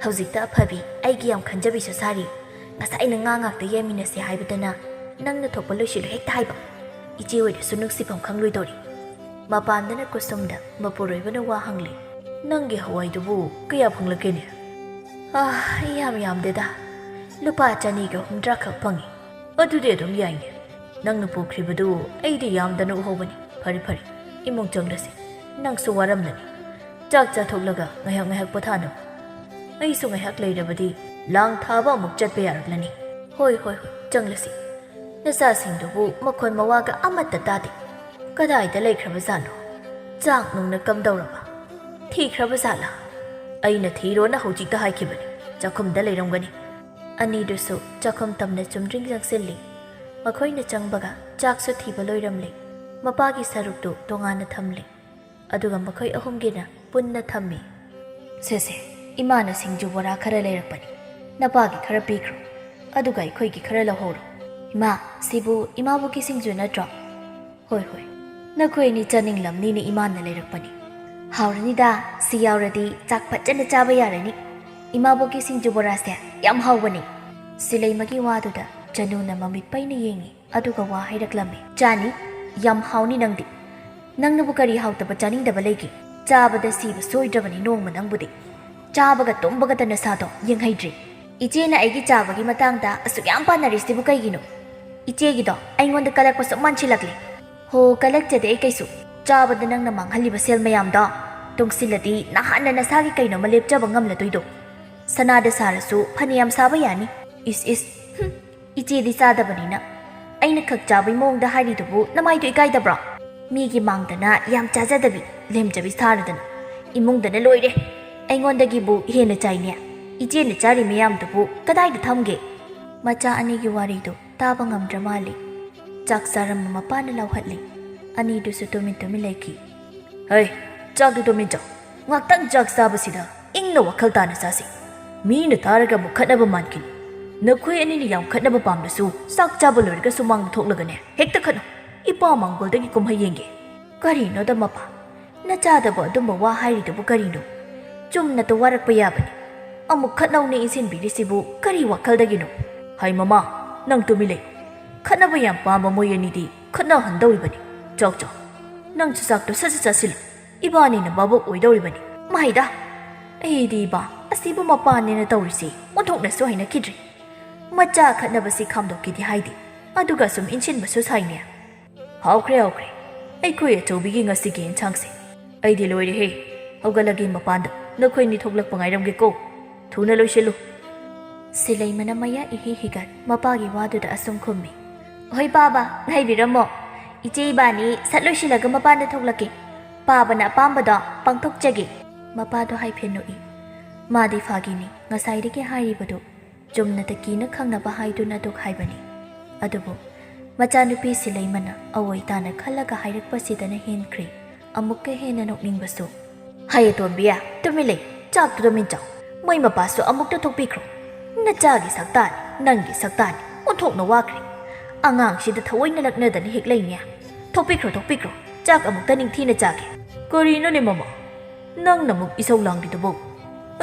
ꯍꯧꯖꯤꯛꯇ ꯑꯐꯕꯤ ꯑꯩꯒꯤ ꯌꯥꯝ ꯈꯟꯖꯕꯤꯁꯨ ꯁꯥꯔꯤ ꯉꯁꯥꯏꯅ ꯉꯥꯛꯇ ꯌꯦꯡꯃꯤꯟꯅꯁꯦ ꯍꯥꯏꯕꯗꯅ ꯅꯪꯅ ꯊꯣꯛꯄ ꯂꯣꯏꯁꯤꯜꯂꯨ ꯍꯦꯛꯇ ꯍꯥꯏꯕ ꯏꯆꯦ ꯑꯣꯏꯔꯁꯨ ꯅꯨꯡꯁꯤꯐꯝ ꯈꯪꯂꯣꯏꯗꯧꯔꯤ ꯃꯄꯥꯟꯗꯅ ꯀꯨꯁꯨꯝꯗ ꯃꯄꯨꯔꯣꯏꯕꯅ ꯋꯥ ꯍꯪꯂꯤ ꯅꯪꯒꯤ ꯍꯋꯥꯏꯗꯨꯕꯨ ꯀꯌꯥ ꯐꯪꯂꯛꯀꯦꯅꯦ ꯌꯥꯝꯗꯦꯗ ꯂꯨꯄꯥ 250 ꯈꯛ ꯐꯪꯉꯤ ꯑꯗꯨꯗꯤ ꯑꯗꯨꯝ ꯌꯥꯏꯅꯦ ꯅꯪꯅ ꯄꯨꯈ꯭ꯔꯤꯕꯗꯨ ꯑꯩꯗꯤ ꯌꯥꯝꯗꯅ ꯎꯍꯧꯕꯅꯤ ꯐꯔꯦ ꯏꯃꯨꯡ ꯆꯪꯂꯁꯤ ꯅꯪꯁꯨ ꯋꯥꯔꯝꯂꯅꯤ ꯆꯥꯛ ꯆꯥꯊꯣꯛꯂꯒ ꯉꯥꯏꯍꯥꯛ ꯄꯣꯊꯥꯅꯕ ꯑꯩꯁꯨ ꯉꯥꯏꯍꯥꯛ ꯂꯩꯔꯕꯗꯤ ꯂꯥꯡ ꯊꯥꯕ ꯑꯃꯨꯛ ꯆꯠꯄ ꯌꯥꯔꯛꯂꯅꯤ ꯍꯣꯏ ꯆꯪꯂꯁꯤ ꯅꯆꯥꯁꯤꯡꯗꯨꯕꯨ ꯃꯈꯣꯟ ꯃꯋꯥꯒ ꯑꯃꯠꯇ ꯇꯥꯗꯦ ꯀꯗꯥꯏꯗ ꯂꯩꯈ꯭ꯔꯕꯖꯥꯠꯅꯣ ꯆꯥꯛ ꯅꯨꯡꯅ ꯀꯝꯗꯧꯔꯕ ꯊꯤꯈ꯭ꯔꯕꯖꯥꯠꯂꯥ ꯑꯩꯅ ꯊꯤꯔꯣꯅ ꯍꯧꯖꯤꯛꯇ ꯍꯥꯏꯈꯤꯕꯅꯤ ꯆꯥꯛꯈꯨꯝꯗ ꯂꯩꯔꯝꯒꯅꯤ ꯑꯅꯤꯗꯨꯁꯨ ꯆꯥꯛꯈꯨꯝ ꯇꯝꯅ ꯆꯨꯝꯗ꯭ꯔꯤꯡ ꯆꯪꯁꯤꯜꯂꯤ ꯃꯈꯣꯏꯅ ꯆꯪꯕꯒ ꯆꯥꯛꯁꯨ ꯊꯤꯕ ꯂꯣꯏꯔꯝꯂꯤ ꯃꯄꯥꯒꯤ ꯁꯔꯨꯛꯇꯨ ꯇꯣꯉꯥꯟꯅ ꯊꯝꯂꯤ ꯑꯗꯨꯒ ꯃꯈꯣꯏ ꯑꯍꯨꯝꯒꯤꯅ ꯄꯨꯟꯅ ꯊꯝꯃꯤ ꯁꯦ ꯏꯃꯥꯅ ꯁꯤꯡꯖꯨ ꯕꯣꯔꯥ ꯈꯔ ꯂꯩꯔꯛꯄꯅꯤ ꯅꯄꯥꯒꯤ ꯈꯔ ꯄꯤꯈ꯭ꯔꯣ ꯑꯗꯨꯒ ꯑꯩꯈꯣꯏꯒꯤ ꯈꯔ ꯂꯧꯍꯧꯔꯣ ꯏꯃꯥ ꯁꯤꯕꯨ ꯏꯃꯥꯕꯣꯛꯀꯤ ꯁꯤꯡꯖꯨ ꯅꯠꯇ꯭ꯔꯣ ꯍꯣꯏ ꯅꯈꯣꯏ ꯑꯅꯤ ꯆꯥꯅꯤꯡꯂꯝꯅꯤꯅ ꯏꯃꯥꯅ ꯂꯩꯔꯛꯄꯅꯤ ꯍꯥꯎꯔꯅꯤꯗ ꯁꯤ ꯌꯥꯎꯔꯗꯤ ꯆꯥꯛ ꯐꯖꯅ ꯆꯥꯕ ꯌꯥꯔꯅꯤ ꯏꯃꯥꯕꯣꯛꯀꯤ ꯁꯤꯡꯖꯨ ꯕꯣꯔꯥꯁꯦ ꯌꯥꯝ ꯍꯥꯎꯕꯅꯤ ꯁꯤꯂꯩꯃꯒꯤ ꯋꯥꯗꯨꯗ ꯆꯅꯨꯅ ꯃꯃꯤꯠ ꯄꯩꯅ ꯌꯦꯡꯉꯤ ꯑꯗꯨꯒ ꯋꯥ ꯍꯥꯏꯔꯛꯂꯝꯃꯤ ꯆꯥꯅꯤ ꯌꯥꯝ ꯍꯥꯎꯅꯤ ꯅꯪꯅꯕꯨ ꯀꯔꯤ ꯍꯥꯎꯇꯕ ꯆꯥꯅꯤꯡꯗꯕ ꯂꯩꯒꯦ ꯆꯥꯕꯗ ꯁꯤꯕ ꯁꯣꯏꯗ꯭ꯔꯕꯅꯤ ꯅꯣꯡꯃ ꯅꯪꯕꯨꯗꯤ ꯆꯥꯕꯒ ꯇꯨꯝꯕꯒꯇ ꯅꯁꯥꯗꯣ ꯌꯦꯡꯍꯩꯗ꯭ꯔꯤ ꯏꯆꯦꯅ ꯑꯩꯒꯤ ꯆꯥꯕꯒꯤ ꯃꯇꯥꯡꯗ ꯑꯁꯨꯛ ꯌꯥꯝ ꯄꯥꯟꯅꯔꯤꯁꯤꯕꯨ ꯀꯩꯒꯤꯅꯣ ꯏꯆꯦꯒꯤꯗோ ꯑꯩꯉꯣꯟꯗ ꯀꯂꯛꯄ ꯁꯨꯝ ꯃꯥꯟꯁꯤꯜꯂꯛꯂꯦ ꯍꯣ ꯀꯂꯛꯆꯗꯦ ꯑꯩ ꯀꯩꯁꯨ ꯆꯥꯕꯗ ꯅꯪꯅ ꯃꯥꯡꯍꯜꯂꯤꯕ ꯁꯦꯜ ꯃꯌꯥꯝꯗꯣ ꯇꯨꯡꯁꯤꯜꯂꯗꯤ ꯅꯍꯥꯟꯅ ꯅꯁꯥꯒꯤ ꯀꯩꯅꯣꯃ ꯂꯦꯞꯆꯕ ꯉꯝꯂꯗꯣꯏꯗꯣ ꯁꯅꯥꯗ ꯁꯥꯔꯁꯨ ꯐꯅꯌꯥꯝ ꯁꯥꯕ ꯌꯥꯅꯤ ꯏꯆꯦꯗꯤ ꯆꯥꯗꯕꯅꯤꯅ ꯑꯩꯅ ꯈꯛ ꯆꯥꯕꯩ ꯃꯑꯣꯡꯗ ꯍꯥꯏꯔꯤꯗꯨꯕꯨ ꯅꯃꯥꯏꯗꯣ ꯏꯀꯥꯏꯗꯕ꯭ꯔꯣ ꯃꯤꯒꯤ ꯃꯥꯡꯗꯅ ꯌꯥꯝ ꯆꯥꯖꯗꯕꯤ ꯂꯦꯝꯖꯕꯤ ꯁꯥꯔꯗꯅ ꯏꯃꯨꯡꯗꯅ ꯂꯣꯏꯔꯦ ꯑꯩꯉꯣꯟꯗꯒꯤꯕꯨ ꯍꯦꯟꯅ ꯆꯥꯏꯅꯦ ꯏꯆꯦꯅ ꯆꯥꯔꯤ ꯃꯌꯥꯝꯗꯨꯕꯨ ꯀꯗꯥꯏꯗ ꯊꯝꯒꯦ ꯃꯆꯥ ꯑꯅꯤꯒꯤ ꯋꯥꯔꯤꯗꯨ ꯇꯥꯕ ꯉꯝꯗ꯭ꯔ ꯃꯥꯜꯂꯤ ꯆꯥꯛ ꯆꯥꯔꯝꯕ ꯃꯄꯥꯅ ꯂꯥꯎꯍꯠꯂꯤ ꯑꯅꯤꯗꯨꯁꯨ ꯇꯨꯃꯤꯟ ꯂꯩꯈꯤ ꯍꯩ ꯆꯥꯛꯇꯨ ꯇꯨꯃꯤꯟ ꯆꯥꯎ ꯉꯥꯛꯇꯪ ꯆꯥꯛ ꯆꯥꯕꯁꯤꯗ ꯏꯪꯅ ꯋꯥꯈꯜ ꯇꯥꯅ ꯆꯥꯁꯤ ꯃꯤꯅ ꯇꯥꯔꯒ ꯑꯃꯨꯛ ꯈꯠꯅꯕ ꯃꯥꯟꯈꯤꯅꯤ ꯅꯈꯣꯏ ꯑꯅꯤꯅ ꯌꯥꯝ ꯈꯠꯅꯕ ꯄꯥꯝꯂꯁꯨ ꯆꯥꯛ ꯆꯥꯕ ꯂꯣꯏꯔꯒ ꯁꯨꯃꯥꯡꯗ ꯊꯣꯛꯂꯒꯅꯦ ꯍꯦꯛꯇ ꯈꯠꯅꯧ ꯏꯄꯥ ꯃꯥꯡꯒꯣꯜꯗꯒꯤ ꯀꯨꯝꯍꯩ ꯌꯦꯡꯒꯦ ꯀꯔꯤꯅꯣꯗ ꯃꯄꯥ ꯅꯆꯥꯗꯕꯨ ꯑꯗꯨꯝꯕ ꯋꯥ ꯍꯥꯏꯔꯤꯗꯨꯕꯨ ꯀꯔꯤꯅꯣ ꯆꯨꯝꯅꯇ ꯋꯥꯔꯛꯄ ꯌꯥꯕꯅꯤ ꯑꯃꯨꯛ ꯈꯠꯅꯧꯅ ꯏꯟꯁꯤꯟꯕꯤꯔꯤꯁꯤꯕꯨ ꯀꯔꯤ ꯋꯥꯈꯜꯗꯒꯤꯅꯣ ꯍꯥꯏ ꯃꯃꯥ ꯅꯪ ꯇꯨꯃꯤꯟ ꯂꯩ ꯈꯠꯅꯕ ꯌꯥꯝ ꯄꯥꯝꯕ ꯃꯣꯏ ꯑꯅꯤꯗꯤ ꯈꯠꯅꯍꯟꯗꯧꯔꯤꯕꯅꯤ ꯆꯥꯎ ꯅꯪꯁꯨ ꯆꯥꯛꯇꯣ ꯁꯠ ꯆꯥꯁꯤꯜꯂꯨ ꯏꯕꯥꯅꯤꯅ ꯃꯕꯣꯛ ꯑꯣꯏꯗꯧꯔꯤꯕꯅꯤ ꯃꯥꯏꯗ ꯑꯩꯗꯤ ꯏꯕꯥ ꯑꯁꯤꯕꯨ ꯃꯄꯥꯅꯦꯅ ꯇꯧꯔꯤꯁꯤ ꯑꯣꯟꯊꯣꯛꯅꯁꯨ ꯍꯩꯅꯈꯤꯗ꯭ꯔꯤ ꯃꯆꯥ ꯈꯠꯅꯕꯁꯤ ꯈꯥꯝꯗꯣꯛꯀꯦꯗꯤ ꯍꯥꯏꯗꯦ ꯑꯗꯨꯒ ꯁꯨꯝ ꯏꯟꯁꯤꯟꯕꯁꯨ ꯁꯥꯏꯅꯦ ꯍꯥꯎꯈ꯭ꯔꯦ ꯑꯩꯈꯣꯏ ꯑꯆꯧꯕꯤꯒꯤ ꯉꯁꯤꯒꯤ ꯌꯦꯟꯁꯥꯡꯁꯦ ꯑꯩꯗꯤ ꯂꯣꯏꯔꯦꯍꯦ ꯍꯧꯒꯠꯂꯒꯦ ꯃꯄꯥꯟꯗ ꯅꯈꯣꯏꯅꯤ ꯊꯣꯛꯂꯛꯄ ꯉꯥꯏꯔꯝꯒꯦꯀꯣ ꯊꯨꯅ ꯂꯣꯏꯁꯤꯜꯂꯨ ꯁꯤꯂꯩꯃꯅ ꯃꯌꯥ ꯏꯍꯤꯒꯠ ꯃꯄꯥꯒꯤ ꯋꯥꯗꯨꯗ ꯑꯁꯨꯝ ꯈꯨꯝꯃꯤ ꯍꯣꯏ ꯄꯥꯕ ꯉꯥꯏꯕꯤꯔꯝꯃꯣ ꯏꯆꯦ ꯏꯕꯥꯅꯤ ꯁꯠ ꯂꯣꯏꯁꯤꯜꯂꯒ ꯃꯄꯥꯟꯗ ꯊꯣꯛꯂꯛꯀꯦ ꯄꯥꯕꯅ ꯑꯄꯥꯝꯕꯗꯣ ꯄꯥꯡꯊꯣꯛꯆꯒꯦ ꯃꯄꯥꯗꯣ ꯍꯥꯏꯐꯦꯠ ꯅꯣꯛꯏ ꯃꯥꯗꯤ ꯐꯥꯒꯤꯅꯤ ꯉꯁꯥꯏꯗꯒꯤ ꯍꯥꯏꯔꯤꯕꯗꯨ ꯆꯨꯝꯅꯇ ꯀꯤꯅ ꯈꯪꯅꯕ ꯍꯥꯏꯗꯨꯅ ꯑꯗꯨꯛ ꯍꯥꯏꯕꯅꯤ ꯑꯗꯨꯕꯨ ꯃꯆꯥꯅꯨꯄꯤ ꯁꯤꯂꯩꯃꯅ ꯑꯋꯣꯏ ꯇꯥꯅ ꯈꯜꯂꯒ ꯍꯥꯏꯔꯛꯄꯁꯤꯗꯅ ꯍꯦꯟꯈ꯭ꯔꯤ ꯑꯃꯨꯛꯀ ꯍꯦꯟꯅ ꯅꯣꯛꯅꯤꯡꯕꯁꯨ ꯍꯥꯏ ꯑꯇꯣꯟꯕꯤꯌꯥ ꯇꯨꯃꯤꯟ ꯂꯩ ꯆꯥꯛꯇꯨ ꯇꯨꯃꯤꯟ ꯆꯥꯎ ꯃꯣꯏ ꯃꯄꯥꯁꯨ ꯑꯃꯨꯛꯇ ꯊꯣꯛꯄꯤꯈ꯭ꯔꯣ ꯅꯆꯥꯒꯤ ꯁꯛꯇꯥꯅꯤ ꯅꯪꯒꯤ ꯁꯛꯇꯥꯅꯤ ꯑꯣꯟꯊꯣꯛꯅ ꯋꯥꯈ꯭ꯔꯦ ꯑꯉꯥꯡꯁꯤꯗ ꯊꯑꯣꯏꯅ ꯂꯛꯅꯗꯅ ꯍꯦꯛ ꯂꯩꯅꯦ ꯊꯣꯛꯄꯤꯈ꯭ꯔꯣ ꯆꯥꯛ ꯑꯃꯨꯛꯇ ꯅꯤꯡꯊꯤꯅ ꯆꯥꯒꯦ ꯀꯔꯤꯅꯣꯅꯦ ꯃꯃꯥ ꯅꯪꯅ ꯑꯃꯨꯛ ꯏꯁꯧ ꯂꯥꯡꯂꯤꯗꯨꯕꯨ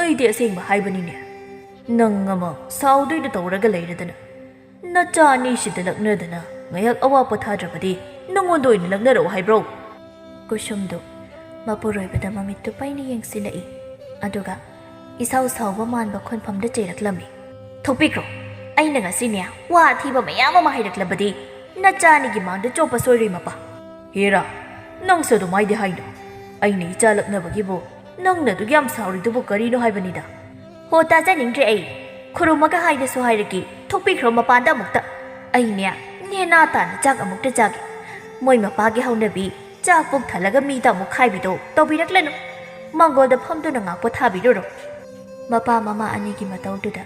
ꯑꯩꯗꯤ ꯑꯁꯦꯡꯕ ꯍꯥꯏꯕꯅꯤꯅꯦ ꯅꯪ ꯑꯃ ꯁꯥꯎꯗꯣꯏꯗ ꯇꯧꯔꯒ ꯂꯩꯔꯗꯅ ꯅꯆꯥ ꯑꯅꯤꯁꯤꯗ ꯂꯛꯅꯗꯅ ꯉꯥꯏꯍꯥꯛ ꯑꯋꯥ ꯄꯣꯊꯥꯗ꯭ꯔꯕꯗꯤ ꯅꯪꯉꯣꯟꯗ ꯑꯣꯏꯅ ꯂꯛꯅꯔꯛꯑꯣ ꯍꯥꯏꯕ꯭ꯔꯣ ꯀꯨꯁꯨꯝꯗꯨ ꯃꯄꯨꯔꯣꯏꯕꯗ ꯃꯃꯤꯠꯇꯨ ꯄꯩꯅ ꯌꯦꯡꯁꯤꯜꯂꯛꯏ ꯑꯗꯨꯒ ꯏꯁꯥꯎ ꯁꯥꯎꯕ ꯃꯥꯟꯕ ꯈꯣꯟꯐꯝꯗ ꯆꯩꯔꯛꯂꯝꯃꯤ ꯊꯣꯛꯄꯤꯈ꯭ꯔꯣ ꯑꯩꯅ ꯉꯁꯤꯅꯦ ꯋꯥ ꯑꯊꯤꯕ ꯃꯌꯥꯝ ꯑꯃ ꯍꯥꯏꯔꯛꯂꯕꯗꯤ ꯅꯆꯥꯅꯤꯒꯤ ꯃꯥꯡꯗ ꯆꯣꯞꯄ ꯁꯣꯏꯔꯣꯏ ꯃꯄꯥ ꯍꯦꯔꯥ ꯅꯪꯁꯨ ꯑꯗꯨꯃꯥꯏꯗꯤ ꯍꯥꯏꯅꯣ ꯑꯩꯅ ꯏꯆꯥ ꯂꯛꯅꯕꯒꯤꯕꯨ ꯅꯪꯅ ꯑꯗꯨꯛ ꯌꯥꯝ ꯁꯥꯎꯔꯤꯗꯨꯕꯨ ꯀꯔꯤꯅꯣ ꯍꯥꯏꯕꯅꯤꯗ ꯍꯣ ꯇꯥꯖꯅꯤꯡꯗ꯭ꯔꯦ ꯑꯩ ꯈꯨꯔꯨꯝꯃꯒ ꯍꯥꯏꯗꯁꯨ ꯍꯥꯏꯔꯒꯦ ꯊꯣꯛꯄꯤꯈ꯭ꯔꯣ ꯃꯄꯥꯟꯗ ꯑꯃꯨꯛꯇ ꯑꯩꯅꯦ ꯅꯦꯅꯥ ꯇꯥꯅ ꯆꯥꯛ ꯑꯃꯨꯛꯇ ꯆꯥꯒꯦ ꯃꯣꯏ ꯃꯄꯥꯒꯤ ꯍꯧꯅꯕꯤ ꯆꯥꯛ ꯄꯨꯛ ꯊꯜꯂꯒ ꯃꯤꯗ ꯑꯃꯨꯛ ꯈꯥꯏꯕꯤꯗꯣ ꯇꯧꯕꯤꯔꯛꯂꯅꯨ ꯃꯥꯡꯒꯣꯜꯗ ꯐꯝꯗꯨꯅ ꯉꯥꯛ ꯄꯣꯊꯥꯕꯤꯔꯨꯔꯣ ꯃꯄꯥ ꯃꯃꯥ ꯑꯅꯤꯒꯤ ꯃꯇꯧꯗꯨꯗ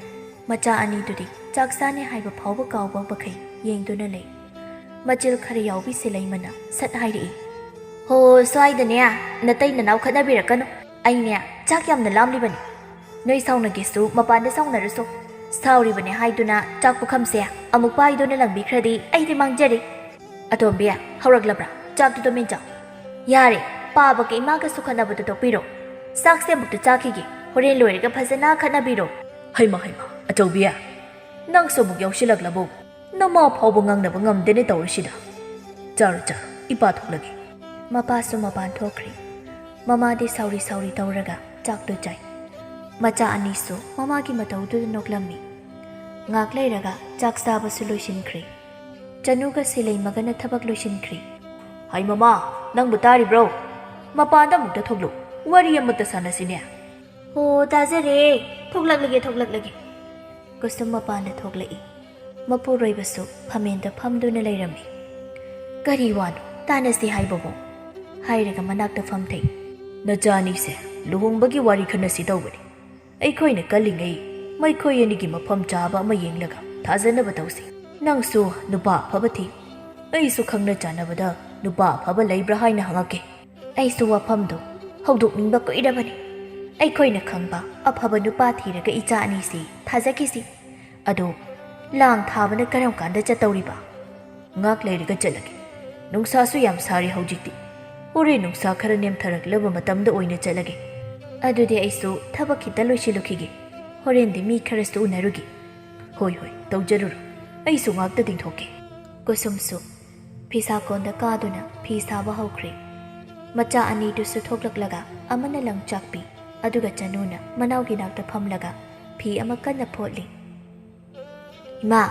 ꯃꯆꯥ ꯑꯅꯤꯗꯨꯗꯤ ꯆꯥꯛ ꯆꯥꯅꯦ ꯍꯥꯏꯕ ꯐꯥꯎꯕ ꯀꯥꯎꯕ ꯃꯈꯩ ꯌꯦꯡꯗꯨꯅ ꯂꯩ ꯃꯆꯤꯜ ꯈꯔ ꯌꯥꯎꯕꯤ ꯁꯤꯂꯩꯃꯅ ꯁꯠ ꯍꯥꯏꯔꯛꯏ ꯍꯣ ꯁ꯭ꯋꯥꯏꯗꯅꯦ ꯅꯇꯩ ꯅꯅꯥꯎ ꯈꯠꯅꯕꯤꯔꯛꯀꯅꯨ ꯑꯩꯅꯦ ꯆꯥꯛ ꯌꯥꯝꯅ ꯂꯥꯝꯂꯤꯕꯅꯤ ꯅꯣꯏ ꯁꯥꯎꯅꯒꯦꯁꯨ ꯃꯄꯥꯟꯗ ꯁꯥꯎꯅꯔꯁꯨ ꯁꯥꯎꯔꯤꯕꯅꯦ ꯍꯥꯏꯗꯨꯅ ꯆꯥꯛ ꯄꯨꯈꯝꯁꯦ ꯑꯃꯨꯛ ꯄꯥꯏꯗꯨꯅ ꯂꯪꯕꯤꯈ꯭ꯔꯗꯤ ꯑꯩꯗꯤ ꯃꯥꯡꯖꯔꯦ ꯑꯇꯣꯝꯕꯤ ꯍꯧꯔꯛꯂꯕ꯭ꯔꯥ ꯆꯥꯛꯇꯨ ꯃꯦꯟ ꯆꯥꯎ ꯌꯥꯔꯦ ꯄꯥꯕꯒ ꯏꯃꯥꯒꯁꯨ ꯈꯠꯅꯕꯗꯨ ꯇꯣꯛꯄꯤꯔꯣ ꯆꯥꯛꯁꯦ ꯑꯃꯨꯛꯇ ꯆꯥꯈꯤꯒꯦ ꯍꯣꯔꯦꯟ ꯂꯣꯏꯔꯒ ꯐꯖꯅ ꯈꯠꯅꯕꯤꯔꯣ ꯍꯩꯃ ꯑꯆꯧꯕꯤ ꯅꯪꯁꯨ ꯑꯃꯨꯛ ꯌꯥꯎꯁꯤꯜꯂꯛꯂꯕꯣ ꯅꯃꯥ ꯐꯥꯎꯕ ꯉꯥꯡꯅꯕ ꯉꯝꯗꯦꯅꯦ ꯇꯧꯔꯤꯁꯤꯗ ꯆꯥꯔꯣ ꯏꯄꯥ ꯊꯣꯛꯂꯒꯦ ꯃꯄꯥꯁꯨ ꯃꯄꯥꯟ ꯊꯣꯛꯈ꯭ꯔꯤ ꯃꯃꯥꯗꯤ ꯁꯥꯎꯔꯤ ꯇꯧꯔꯒ ꯆꯥꯛꯇꯨ ꯆꯥꯏ ꯃꯆꯥ ꯑꯅꯤꯁꯨ ꯃꯃꯥꯒꯤ ꯃꯇꯧꯗꯨꯗ ꯅꯣꯛꯂꯝꯃꯤ ꯉꯥꯛ ꯂꯩꯔꯒ ꯆꯥꯛ ꯆꯥꯕꯁꯨ ꯂꯣꯏꯁꯤꯟꯈ꯭ꯔꯤ ꯆꯅꯨꯒ ꯁꯤꯂꯩꯃꯒꯅ ꯊꯕꯛ ꯂꯣꯏꯁꯤꯟꯈ꯭ꯔꯤ ꯍꯩ ꯃꯃꯥ ꯅꯪꯕꯨ ꯇꯥꯔꯤꯕ꯭ꯔꯣ ꯃꯄꯥꯟꯗ ꯑꯃꯨꯛꯇ ꯊꯣꯛꯂꯨ ꯋꯥꯔꯤ ꯑꯃꯠꯇ ꯁꯥꯟꯅꯁꯤꯅꯦ ꯍꯣ ꯇꯥꯖꯔꯦ ꯊꯣꯛꯂꯛꯂꯒꯦ ꯀꯨꯁꯨꯝ ꯃꯄꯥꯟꯗ ꯊꯣꯛꯂꯛꯏ ꯃꯄꯨꯔꯣꯏꯕꯁꯨ ꯐꯃꯦꯟꯗ ꯐꯝꯗꯨꯅ ꯂꯩꯔꯝꯃꯤ ꯀꯔꯤ ꯋꯥꯅꯣ ꯇꯥꯟꯅꯁꯤ ꯍꯥꯏꯕꯕꯨ ꯍꯥꯏꯔꯒ ꯃꯅꯥꯛꯇ ꯐꯝꯊꯩ ꯅꯆꯥ ꯑꯅꯤꯁꯦ ꯂꯨꯍꯣꯡꯕꯒꯤ ꯋꯥꯔꯤ ꯈꯟꯅꯁꯤ ꯇꯧꯕꯅꯤ ꯑꯩꯈꯣꯏꯅ ꯀꯜꯂꯤꯉꯩ ꯃꯩꯈꯣꯏ ꯑꯅꯤꯒꯤ ꯃꯐꯝ ꯆꯥꯕ ꯑꯃ ꯌꯦꯡꯂꯒ ꯊꯥꯖꯅꯕ ꯇꯧꯁꯤ ꯅꯪꯁꯨ ꯅꯨꯄꯥ ꯑꯐꯕ ꯊꯤ ꯑꯩꯁꯨ ꯈꯪꯅ ꯆꯥꯟꯅꯕꯗ ꯅꯨꯄꯥ ꯑꯐꯕ ꯂꯩꯕ꯭ꯔꯥ ꯍꯥꯏꯅ ꯍꯪꯉꯛꯀꯦ ꯑꯩꯁꯨ ꯋꯥꯐꯝꯗꯣ ꯍꯧꯗꯣꯛꯅꯤꯡꯕ ꯀꯨꯏꯔꯕꯅꯤ ꯑꯩꯈꯣꯏꯅ ꯈꯪꯕ ꯑꯐꯕ ꯅꯨꯄꯥ ꯊꯤꯔꯒ ꯏꯆꯥ ꯑꯅꯤꯁꯤ ꯊꯥꯖꯈꯤꯁꯤ ꯑꯗꯣ ꯂꯥꯡ ꯊꯥꯕꯅ ꯀꯔꯝ ꯀꯥꯟꯗ ꯆꯠꯇꯧꯔꯤꯕ ꯉꯥꯛ ꯂꯩꯔꯒ ꯆꯠꯂꯒꯦ ꯅꯨꯡꯁꯥꯁꯨ ꯌꯥꯝ ꯁꯥꯔꯤ ꯍꯧꯖꯤꯛꯇꯤ ꯍꯣꯔꯦꯟ ꯅꯨꯡꯁꯥ ꯈꯔ ꯅꯦꯝꯊꯔꯛꯂꯕ ꯃꯇꯝꯗ ꯑꯣꯏꯅ ꯆꯠꯂꯒꯦ ꯑꯗꯨꯗꯤ ꯑꯩꯁꯨ ꯊꯕꯛ ꯈꯤꯇ ꯂꯣꯏꯁꯤꯜꯂꯨꯈꯤꯒꯦ ꯍꯣꯔꯦꯟꯗꯤ ꯃꯤ ꯈꯔꯁꯨ ꯎꯅꯔꯨꯒꯦ ꯍꯣꯏ ꯇꯧꯖꯔꯨꯔꯣ ꯑꯩꯁꯨ ꯉꯥꯛꯇ ꯇꯤꯡꯊꯣꯛꯀꯦ ꯀꯨꯁꯨꯝꯁꯨ ꯐꯤꯁꯥꯀꯣꯟꯗ ꯀꯥꯗꯨꯅ ꯐꯤ ꯁꯥꯕ ꯍꯧꯈ꯭ꯔꯦ ꯃꯆꯥ ꯑꯅꯤꯗꯨꯁꯨ ꯊꯣꯛꯂꯛꯂꯒ ꯑꯃꯅ ꯂꯪ ꯆꯥꯛꯄꯤ ꯑꯗꯨꯒ ꯆꯅꯨꯅ ꯃꯅꯥꯎꯒꯤ ꯅꯥꯛꯇ ꯐꯝꯂꯒ ꯐꯤ ꯑꯃ ꯀꯟꯅ ꯐꯣꯠꯂꯤ ꯏꯃꯥ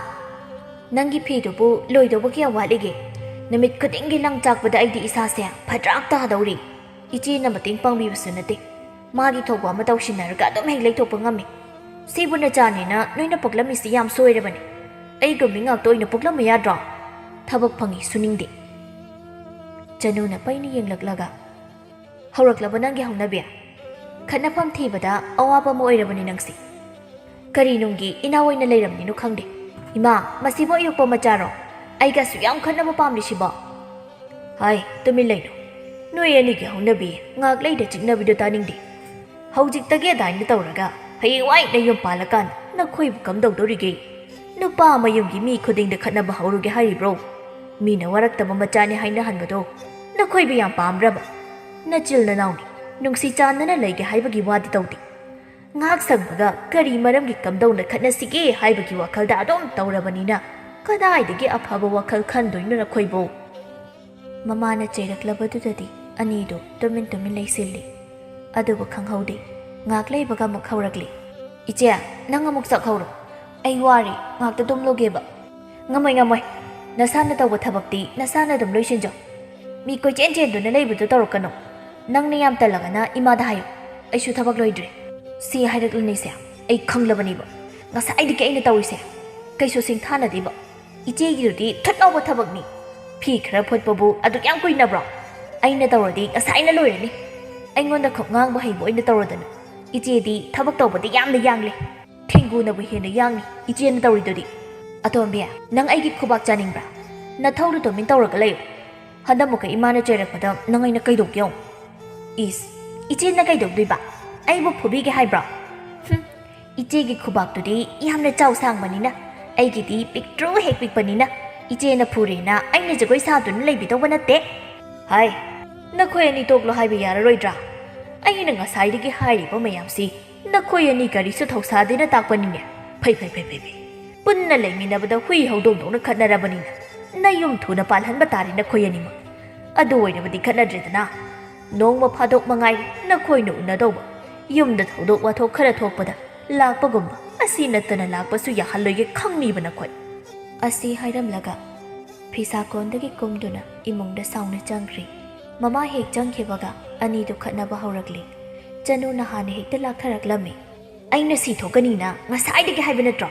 ꯅꯪꯒꯤ ꯐꯤꯗꯨꯕꯨ ꯂꯣꯏꯗꯧꯕ ꯀꯌꯥ ꯋꯥꯠꯂꯤꯒꯦ ꯅꯨꯃꯤꯠ ꯈꯨꯗꯤꯡꯒꯤ ꯂꯪ ꯆꯥꯛꯄꯗ ꯑꯩꯗꯤ ꯏꯁꯥꯁꯦ ꯐꯠꯇ꯭ꯔꯥꯛ ꯇꯥꯗꯧꯔꯤ ꯏꯆꯦꯅ ꯃꯇꯦꯡ ꯄꯥꯡꯕꯤꯕꯁꯨ ꯅꯠꯇꯦ ꯃꯥꯒꯤ ꯊꯣꯛꯄ ꯑꯃ ꯇꯧꯁꯤꯟꯅꯔꯒ ꯑꯗꯨꯝ ꯍꯦꯛ ꯂꯩꯊꯣꯛꯄ ꯉꯝꯃꯤ ꯁꯤꯕꯨ ꯅꯆꯥꯅꯤꯅ ꯅꯣꯏꯅ ꯄꯣꯛꯂꯝꯃꯤꯁꯤ ꯌꯥꯝ ꯁꯣꯏꯔꯕꯅꯤ ꯑꯩꯒꯨꯝꯕꯤ ꯉꯥꯛꯇ ꯑꯣꯏꯅ ꯄꯣꯛꯂꯝꯕ ꯌꯥꯗ꯭ꯔꯣ ꯊꯕꯛ ꯐꯪꯉꯤ ꯁꯨꯅꯤꯡꯗꯦ ꯆꯅꯨꯅ ꯄꯩꯅ ꯌꯦꯡꯂꯛꯂꯒ ꯍꯧꯔꯛꯂꯕ ꯅꯪꯒꯤ ꯍꯧꯅꯕꯤ ꯈꯠꯅꯐꯝ ꯊꯤꯕꯗ ꯑꯋꯥꯕ ꯑꯃ ꯑꯣꯏꯔꯕꯅꯤ ꯅꯪꯁꯤ ꯀꯔꯤꯅꯨꯡꯒꯤ ꯏꯅꯥꯎ ꯑꯣꯏꯅ ꯂꯩꯔꯝꯅꯤꯅꯣ ꯈꯪꯗꯦ ꯏꯃꯥ ꯃꯁꯤꯕꯨ ꯑꯌꯣꯛꯄ ꯃꯆꯥꯔꯣ ꯑꯩꯒꯁꯨ ꯌꯥꯝ ꯈꯠꯅꯕ ꯄꯥꯝꯂꯤꯁꯤꯕꯣ ꯍꯥꯏ ꯇꯨꯃꯤꯟ ꯂꯩꯅꯨ ꯅꯣꯏ ꯑꯅꯤꯒꯤ ꯍꯧꯅꯕꯤ ꯉꯥꯛ ꯂꯩꯗ ꯆꯤꯛꯅꯕꯤꯗꯣ ꯇꯥꯅꯤꯡꯗꯦ ꯍꯧꯖꯤꯛꯇꯒꯤ ꯑꯗꯥꯏꯅ ꯇꯧꯔꯒ ꯍꯌꯦꯡꯋꯥꯏ ꯅꯌꯨꯝ ꯄꯥꯜꯂꯀꯥꯟꯗ ꯅꯈꯣꯏꯕꯨ ꯀꯝꯗꯧꯗꯧꯔꯤꯒꯦ ꯅꯨꯄꯥ ꯃꯌꯨꯝꯒꯤ ꯃꯤ ꯈꯨꯗꯤꯡꯗ ꯈꯠꯅꯕ ꯍꯧꯔꯨꯒꯦ ꯍꯥꯏꯔꯤꯕ꯭ꯔꯣ ꯃꯤꯅ ꯋꯥꯔꯛꯇꯕ ꯃꯆꯥꯅꯤ ꯍꯥꯏꯅꯍꯟꯕꯗꯣ ꯅꯈꯣꯏꯕꯨ ꯌꯥꯝ ꯄꯥꯝꯕ꯭ꯔꯕ ꯅꯆꯤꯜ ꯅꯅꯥꯎꯅꯤ ꯅꯨꯡꯁꯤ ꯆꯥꯟꯅꯅ ꯂꯩꯒꯦ ꯍꯥꯏꯕꯒꯤ ꯋꯥꯗꯤ ꯇꯧꯗꯦ ꯉꯥꯛ ꯁꯪꯕꯒ ꯀꯔꯤ ꯃꯔꯝꯒꯤ ꯀꯝꯗꯧꯅ ꯈꯠꯅꯁꯤꯒꯦ ꯍꯥꯏꯕꯒꯤ ꯋꯥꯈꯜꯗ ꯑꯗꯨꯝ ꯇꯧꯔꯕꯅꯤꯅ ꯀꯗꯥꯏꯗꯒꯤ ꯑꯐꯕ ꯋꯥꯈꯜ ꯈꯟꯗꯣꯏꯅꯣ ꯅꯈꯣꯏꯕꯨ ꯃꯃꯥꯅ ꯆꯩꯔꯛꯂꯕꯗꯨꯗꯗꯤ ꯑꯅꯤꯗꯨ ꯇꯨꯃꯤꯟ ꯂꯩꯁꯤꯜꯂꯤ ꯑꯗꯨꯕꯨ ꯈꯪꯍꯧꯗꯦ ꯉꯥꯛ ꯂꯩꯕꯒ ꯑꯃꯨꯛ ꯍꯧꯔꯛꯂꯤ ꯏꯆꯦ ꯅꯪ ꯑꯃꯨꯛ ꯆꯠꯍꯧꯔꯣ ꯑꯩ ꯋꯥꯔꯤ ꯉꯥꯛꯇ ꯇꯨꯝꯂꯨꯒꯦꯕ ꯉꯝꯃꯣꯏ ꯅꯁꯥꯅ ꯇꯧꯕ ꯊꯕꯛꯇꯤ ꯅꯁꯥꯅ ꯑꯗꯨꯝ ꯂꯣꯏꯁꯤꯟꯖꯧ ꯃꯤ ꯀꯣꯏꯆꯦꯟ ꯆꯦꯟꯗꯨꯅ ꯂꯩꯕꯗꯨ ꯇꯧꯔꯛꯀꯅꯨ ꯅꯪꯅ ꯌꯥꯝ ꯇꯜꯂꯒꯅ ꯏꯃꯥꯗ ꯍꯥꯏꯌꯨ ꯑꯩꯁꯨ ꯊꯕꯛ ꯂꯣꯏꯗ꯭ꯔꯤ ꯁꯤ ꯍꯥꯏꯔꯛꯂꯅꯤꯁꯦ ꯑꯩ ꯈꯪꯂꯕꯅꯦꯕ ꯉꯁꯥꯏꯗꯒꯤ ꯑꯩꯅ ꯇꯧꯔꯤꯁꯦ ꯀꯩꯁꯨ ꯁꯤꯡꯊꯥꯅꯗꯦꯕ ꯏꯆꯦꯒꯤꯗꯨꯗꯤ ꯊꯨꯠ ꯂꯥꯎꯕ ꯊꯕꯛꯅꯤ ꯐꯤ ꯈꯔ ꯐꯨꯠꯄꯕꯨ ꯑꯗꯨꯛ ꯌꯥꯝ ꯀꯨꯏꯅꯕ꯭ꯔꯣ ꯑꯩꯅ ꯇꯧꯔꯗꯤ ꯉꯁꯥꯏꯅ ꯂꯣꯏꯔꯅꯤ ꯑꯩꯉꯣꯟꯗ ꯈꯛ ꯉꯥꯡꯕ ꯍꯩꯕ ꯑꯣꯏꯅ ꯇꯧꯔꯗꯅ ꯏꯆꯦꯗꯤ ꯊꯕꯛ ꯇꯧꯕꯗꯤ ꯌꯥꯝꯅ ꯌꯥꯡꯂꯦ ꯊꯦꯡꯒꯨꯅꯕꯨ ꯍꯦꯟꯅ ꯌꯥꯡꯉꯤ ꯏꯆꯦꯅ ꯇꯧꯔꯤꯗꯨꯗꯤ ꯑꯇꯣꯝꯕꯤ ꯅꯪ ꯑꯩꯒꯤ ꯈꯨꯕꯥꯛ ꯆꯥꯅꯤꯡꯕ꯭ꯔꯥ ꯅꯊꯧꯗꯨ ꯇꯨꯃꯤꯟ ꯇꯧꯔꯒ ꯂꯩꯌꯨ ꯍꯟꯗꯛꯃꯨꯛꯀ ꯏꯃꯥꯅ ꯆꯩꯔꯛꯄꯗ ꯅꯪ ꯑꯩꯅ ꯀꯩꯗꯧꯒꯦ ꯌꯦꯡꯉꯨ ꯏꯁ ꯏꯆꯦꯅ ꯀꯩꯗꯧꯗꯣꯏꯕ ꯑꯩꯕꯨ ꯐꯨꯕꯤꯒꯦ ꯍꯥꯏꯕ꯭ꯔꯣ ꯏꯆꯦꯒꯤ ꯈꯨꯕꯥꯛꯇꯨꯗꯤ ꯌꯥꯝꯅ ꯆꯥꯎ ꯁꯥꯡꯕꯅꯤꯅ ꯑꯩꯒꯤꯗꯤ ꯄꯤꯛꯇ꯭ꯔꯨ ꯍꯦꯛ ꯄꯤꯛꯄꯅꯤꯅ ꯏꯆꯦꯅ ꯐꯨꯔꯦꯅ ꯑꯩꯅ ꯖꯒꯣꯏ ꯁꯥꯗꯨꯅ ꯂꯩꯕꯤꯗꯧꯕ ꯅꯠꯇꯦ ꯍꯥꯏ ꯅꯈꯣꯏ ꯑꯅꯤ ꯇꯣꯛꯂꯣ ꯍꯥꯏꯕ ꯌꯥꯔꯔꯣꯏꯗ꯭ꯔꯥ ꯑꯩꯅ ꯉꯁꯥꯏꯗꯒꯤ ꯍꯥꯏꯔꯤꯕ ꯃꯌꯥꯝꯁꯤ ꯅꯈꯣꯏ ꯑꯅꯤ ꯀꯔꯤꯁꯨ ꯊꯧꯁꯥꯗꯦꯅ ꯇꯥꯛꯄꯅꯤꯅꯦ ꯐꯩ ꯄꯨꯟꯅ ꯂꯩꯃꯤꯟꯅꯕꯗ ꯍꯨꯏ ꯍꯧꯗꯣꯡꯗꯧꯅ ꯈꯠꯅꯔꯕꯅꯤꯅ ꯅꯌꯨꯝ ꯊꯨꯅ ꯄꯥꯜꯍꯟꯕ ꯇꯥꯔꯦ ꯅꯈꯣꯏ ꯑꯅꯤꯃꯛ ꯑꯗꯨ ꯑꯣꯏꯔꯕꯗꯤ ꯈꯠꯅꯗ꯭ꯔꯦꯗꯅ ꯅꯣꯡꯃ ꯐꯥꯗꯣꯛ ꯃꯉꯥꯏ ꯅꯈꯣꯏꯅ ꯎꯅꯗꯧꯕ ꯌꯨꯝꯗ ꯊꯧꯗꯣꯛ ꯋꯥꯊꯣꯛ ꯈꯔ ꯊꯣꯛꯄꯗ ꯂꯥꯛꯄꯒꯨꯝꯕ ꯑꯁꯤ ꯅꯠꯇꯅ ꯂꯥꯛꯄꯁꯨ ꯌꯥꯍꯜꯂꯣꯏꯒꯦ ꯈꯪꯅꯤꯕ ꯅꯈꯣꯏ ꯑꯁꯤ ꯍꯥꯏꯔꯝꯂꯒ ꯐꯤꯁꯥꯀꯣꯟꯗꯒꯤ ꯀꯨꯝꯗꯨꯅ ꯏꯃꯨꯡꯗ ꯁꯥꯎꯅ ꯆꯪꯈ꯭ꯔꯤ ꯃꯃꯥ ꯍꯦꯛ ꯆꯪꯈꯤꯕꯒ ꯑꯅꯤꯗꯨ ꯈꯠꯅꯕ ꯍꯧꯔꯛꯂꯤ ꯆꯅꯨꯅ ꯍꯥꯟꯅ ꯍꯦꯛꯇ ꯂꯥꯛꯊꯔꯛꯂꯝꯃꯤ ꯑꯩꯅ ꯁꯤ ꯊꯣꯛꯀꯅꯤꯅ ꯉꯁꯥꯏꯗꯒꯤ ꯍꯥꯏꯕ ꯅꯠꯇ꯭ꯔꯣ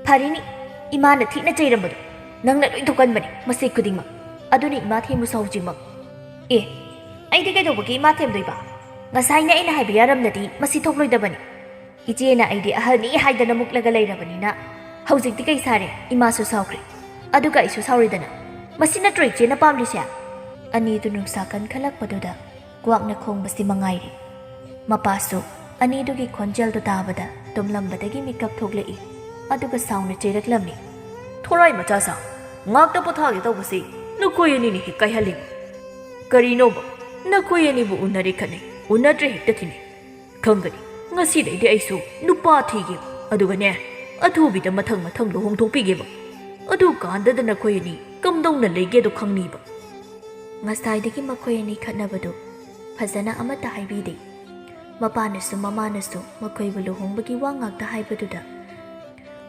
ꯐꯔꯤꯅꯤ ꯏꯃꯥꯅ ꯊꯤꯅ ꯆꯩꯔꯝꯕꯗꯣ ꯅꯪꯅ ꯂꯣꯏ ꯊꯣꯛꯀꯟꯕꯅꯤ ꯃꯁꯤ ꯈꯨꯗꯤꯡꯃꯛ ꯑꯗꯨꯅ ꯏꯃꯥ ꯊꯦꯝꯕꯁꯨ ꯍꯧꯖꯤꯛꯃꯛ ꯑꯦ ꯑꯩꯗꯤ ꯀꯩꯗꯧꯕꯒꯤ ꯏꯃꯥ ꯊꯦꯝꯗꯣꯏꯕ ꯉꯁꯥꯏꯅ ꯑꯩꯅ ꯍꯥꯏꯕ ꯌꯥꯔꯝꯂꯗꯤ ꯃꯁꯤ ꯊꯣꯛꯂꯣꯏꯗꯕꯅꯤ ꯏꯆꯦꯅ ꯑꯩꯗꯤ ꯑꯍꯜꯅꯤ ꯍꯥꯏꯗꯅ ꯃꯨꯛꯂꯒ ꯂꯩꯔꯕꯅꯤꯅ ꯍꯧꯖꯤꯛꯇꯤ ꯀꯩ ꯁꯥꯔꯦ ꯏꯃꯥꯁꯨ ꯁꯥꯎꯈ꯭ꯔꯦ ꯑꯗꯨꯒ ꯑꯩꯁꯨ ꯁꯥꯎꯔꯤꯗꯅ ꯃꯁꯤ ꯅꯠꯇ꯭ꯔꯣ ꯏꯆꯦꯅ ꯄꯥꯝꯂꯤꯁꯦ ꯑꯅꯤꯗꯨ ꯅꯨꯡꯁꯥ ꯀꯟꯈꯠꯂꯛꯄꯗꯨꯗ ꯀ꯭ꯋꯥꯛꯅ ꯈꯣꯡꯕꯁꯤ ꯃꯉꯥꯏꯔꯤ ꯃꯄꯥꯁꯨ ꯑꯅꯤꯗꯨꯒꯤ ꯈꯣꯟꯖꯦꯜꯗꯨ ꯇꯥꯕꯗ ꯇꯨꯝꯂꯝꯕꯗꯒꯤ ꯃꯤꯀꯞ ꯊꯣꯛꯂꯛꯏ ꯑꯗꯨꯒ ꯁꯥꯎꯅ ꯆꯩꯔꯛꯂꯝꯃꯤ ꯊꯣꯔꯥꯏ ꯃꯆꯥꯁꯥ ꯉꯥꯛꯇ ꯄꯣꯊꯥꯒꯦ ꯇꯧꯕꯁꯤ ꯅꯈꯣꯏ ꯑꯅꯤꯅ ꯍꯦꯛ ꯀꯥꯏꯍꯜꯂꯤꯕ ꯀꯔꯤꯅꯣꯕ ꯅꯈꯣꯏ ꯑꯅꯤꯕꯨ ꯎꯅꯔꯦ ꯈꯠꯅꯩ ꯎꯅꯗ꯭ꯔꯦ ꯍꯦꯛꯇ ꯊꯤꯅꯩ ꯈꯪꯒꯅꯤ ꯉꯁꯤꯗꯩꯗꯤ ꯑꯩꯁꯨ ꯅꯨꯄꯥ ꯊꯤꯒꯦꯕ ꯑꯗꯨꯒꯅꯦ ꯑꯊꯨꯕꯤꯗ ꯃꯊꯪ ꯃꯊꯪ ꯂꯨꯍꯣꯡꯊꯣꯛꯄꯤꯒꯦꯕ ꯑꯗꯨ ꯀꯥꯟꯗꯗ ꯅꯈꯣꯏ ꯑꯅꯤ ꯀꯝꯗꯧꯅ ꯂꯩꯒꯦꯗꯣ ꯈꯪꯅꯤꯕ ꯉꯁꯥꯏꯗꯒꯤ ꯃꯈꯣꯏ ꯑꯅꯤ ꯈꯠꯅꯕꯗꯨ ꯐꯖꯅ ꯑꯃꯠꯇ ꯍꯥꯏꯕꯤꯗꯦ ꯃꯄꯥꯅꯁꯨ ꯃꯃꯥꯅꯁꯨ ꯃꯈꯣꯏꯕꯨ ꯂꯨꯍꯣꯡꯕꯒꯤ ꯋꯥ ꯉꯥꯛꯇ ꯍꯥꯏꯕꯗꯨꯗ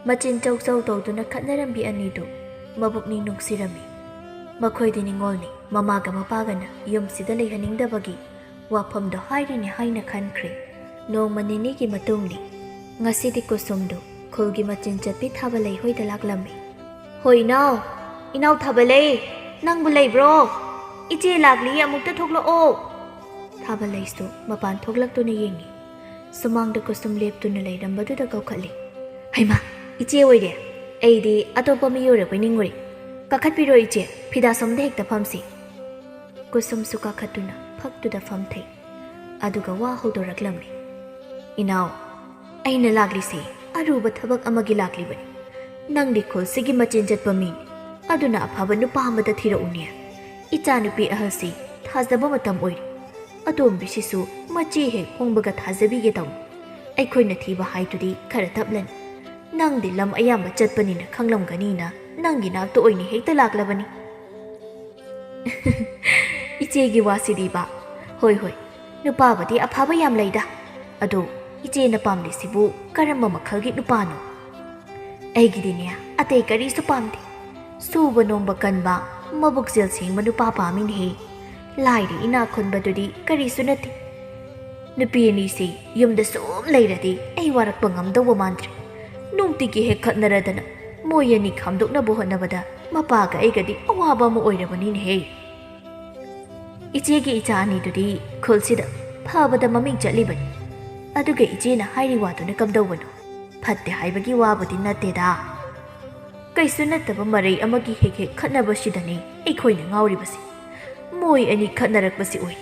ꯃꯆꯤꯟ ꯆꯧꯆꯧ ꯇꯧꯗꯨꯅ ꯈꯠꯅꯔꯝꯕꯤ ꯑꯅꯤꯗꯨ ꯃꯕꯨꯛꯅꯤꯡ ꯅꯨꯡꯁꯤꯔꯝꯃꯤ ꯃꯈꯣꯏꯗꯤ ꯅꯤꯡꯉꯣꯜꯅꯤ ꯃꯃꯥꯒ ꯃꯄꯥꯒꯅ ꯌꯨꯝꯁꯤꯗ ꯂꯩꯍꯟꯅꯤꯡꯗꯕꯒꯤ ꯋꯥꯐꯝꯗꯣ ꯍꯥꯏꯔꯤꯅꯦ ꯍꯥꯏꯅ ꯈꯟꯈ꯭ꯔꯦ ꯅꯣꯡꯃ ꯅꯤꯅꯤꯒꯤ ꯃꯇꯨꯡꯅꯤ ꯉꯁꯤꯗꯤ ꯀꯨꯁꯨꯝꯗꯨ ꯈꯨꯜꯒꯤ ꯃꯆꯤꯟ ꯆꯠꯄꯤ ꯊꯥꯕꯂꯩ ꯍꯣꯏꯗ ꯂꯥꯛꯂꯝꯃꯤ ꯍꯣꯏ ꯏꯅꯥꯎ ꯊꯥꯕꯂꯩ ꯅꯪꯕꯨ ꯂꯩꯕ꯭ꯔꯣ ꯏꯆꯦ ꯂꯥꯛꯂꯤ ꯑꯃꯨꯛꯇ ꯊꯣꯛꯂꯛꯑꯣ ꯊꯥꯕꯂꯩꯁꯨ ꯃꯄꯥꯟ ꯊꯣꯛꯂꯛꯇꯨꯅ ꯌꯦꯡꯉꯤ ꯁꯨꯃꯥꯡꯗ ꯀꯨꯁꯨꯝ ꯂꯦꯞꯇꯨꯅ ꯂꯩꯔꯝꯕꯗꯨꯗ ꯀꯧꯈꯠꯂꯤ ꯍꯩꯃꯥ ꯏꯆꯦ ꯑꯣꯏꯔꯦ ꯑꯩꯗꯤ ꯑꯇꯣꯞꯄ ꯃꯤꯑꯣꯏꯔ ꯀꯣꯏꯅꯤꯡꯉꯨꯔꯦ ꯀꯥꯈꯠꯄꯤꯔꯣ ꯏꯆꯦ ꯐꯤꯗꯥꯁꯣꯝꯗ ꯍꯦꯛꯇ ꯐꯝꯁꯤ ꯀꯨꯁꯨꯝꯁꯨ ꯀꯥꯈꯠꯇꯨꯅ ꯐꯛꯇꯨꯗ ꯐꯝꯊꯩ ꯑꯗꯨꯒ ꯋꯥ ꯍꯧꯗꯣꯔꯛꯂꯝꯃꯤ ꯏꯅꯥꯎ ꯑꯩꯅ ꯂꯥꯛꯂꯤꯁꯤ ꯑꯔꯨꯕ ꯊꯕꯛ ꯑꯃꯒꯤ ꯂꯥꯛꯂꯤꯕꯅꯤ ꯅꯪꯗꯤ ꯈꯨꯜꯁꯤꯒꯤ ꯃꯆꯤꯟ ꯆꯠꯄ ꯃꯤꯅꯤ ꯑꯗꯨꯅ ꯑꯐꯕ ꯅꯨꯄꯥ ꯑꯃꯗ ꯊꯤꯔꯛꯎꯅꯦ ꯏꯆꯥꯅꯨꯄꯤ ꯑꯍꯜꯁꯤ ꯊꯥꯖꯕ ꯃꯇꯝ ꯑꯣꯏꯔꯤ ꯑꯇꯣꯝꯕꯤꯁꯤꯁꯨ ꯃꯆꯦ ꯍꯦꯛ ꯍꯣꯡꯕꯒ ꯊꯥꯖꯕꯤꯒꯦ ꯇꯧ ꯑꯩꯈꯣꯏꯅ ꯊꯤꯕ ꯍꯥꯏꯗꯨꯗꯤ ꯈꯔ ꯇꯞꯂꯅꯤ ꯅꯪꯗꯤ ꯂꯝ ꯑꯌꯥꯝꯕ ꯆꯠꯄꯅꯤꯅ ꯈꯪꯂꯝꯒꯅꯤꯅ ꯅꯪꯒꯤ ꯅꯥꯛꯇ ꯑꯣꯏꯅ ꯍꯦꯛꯇ ꯂꯥꯛꯂꯕꯅꯤ ꯏꯆꯦꯒꯤ ꯋꯥꯁꯤꯗꯤꯕ ꯍꯣꯏ ꯅꯨꯄꯥꯕꯨꯗꯤ ꯑꯐꯕ ꯌꯥꯝ ꯂꯩꯗ ꯑꯗꯣ ꯏꯆꯦꯅ ꯄꯥꯝꯂꯤꯁꯤꯕꯨ ꯀꯔꯝꯕ ꯃꯈꯜꯒꯤ ꯅꯨꯄꯥꯅꯣ ꯑꯩꯒꯤꯗꯤꯅꯦ ꯑꯇꯩ ꯀꯔꯤꯁꯨ ꯄꯥꯝꯗꯦ ꯁꯨꯕ ꯅꯣꯝꯕ ꯀꯟꯕ ꯃꯕꯨꯛꯆꯦꯜ ꯁꯦꯡꯕ ꯅꯨꯄꯥ ꯄꯥꯝꯃꯤꯅꯦꯍꯦ ꯂꯥꯏꯔꯤ ꯏꯅꯥꯛ ꯈꯨꯟꯕꯗꯨꯗꯤ ꯀꯔꯤꯁꯨ ꯅꯠꯇꯦ ꯅꯨꯄꯤ ꯑꯅꯤꯁꯤ ꯌꯨꯝꯗ ꯁꯨꯝ ꯂꯩꯔꯗꯤ ꯑꯩ ꯋꯥꯔꯛꯄ ꯉꯝꯗꯧꯕ ꯃꯥꯟꯗ꯭ꯔꯦ ꯅꯨꯡꯇꯤꯒꯤ ꯍꯦꯛ ꯈꯠꯅꯔꯗꯅ ꯃꯣꯏ ꯑꯅꯤ ꯈꯥꯝꯗꯣꯛꯅꯕ ꯍꯣꯠꯅꯕꯗ ꯃꯄꯥꯒ ꯑꯩꯒꯗꯤ ꯑꯋꯥꯕ ꯑꯃ ꯑꯣꯏꯔꯕꯅꯤꯅꯦꯍꯦ ꯏꯆꯦꯒꯤ ꯏꯆꯥ ꯑꯅꯤꯗꯨꯗꯤ ꯈꯨꯜꯁꯤꯗ ꯐꯕꯗ ꯃꯃꯤꯡ ꯆꯠꯂꯤꯕꯅꯤ ꯑꯗꯨꯒ ꯏꯆꯦꯅ ꯍꯥꯏꯔꯤ ꯋꯥꯗꯨꯅ ꯀꯝꯗꯧꯕꯅꯣ ꯐꯠꯇꯦ ꯍꯥꯏꯕꯒꯤ ꯋꯥꯕꯨꯗꯤ ꯅꯠꯇꯦꯗ ꯀꯩꯁꯨ ꯅꯠꯇꯕ ꯃꯔꯩ ꯑꯃꯒꯤ ꯍꯦꯛ ꯈꯠꯅꯕꯁꯤꯗꯅꯤ ꯑꯩꯈꯣꯏꯅ ꯉꯥꯎꯔꯤꯕꯁꯤ ꯃꯣꯏ ꯑꯅꯤ ꯈꯠꯅꯔꯛꯄꯁꯤ ꯑꯣꯏ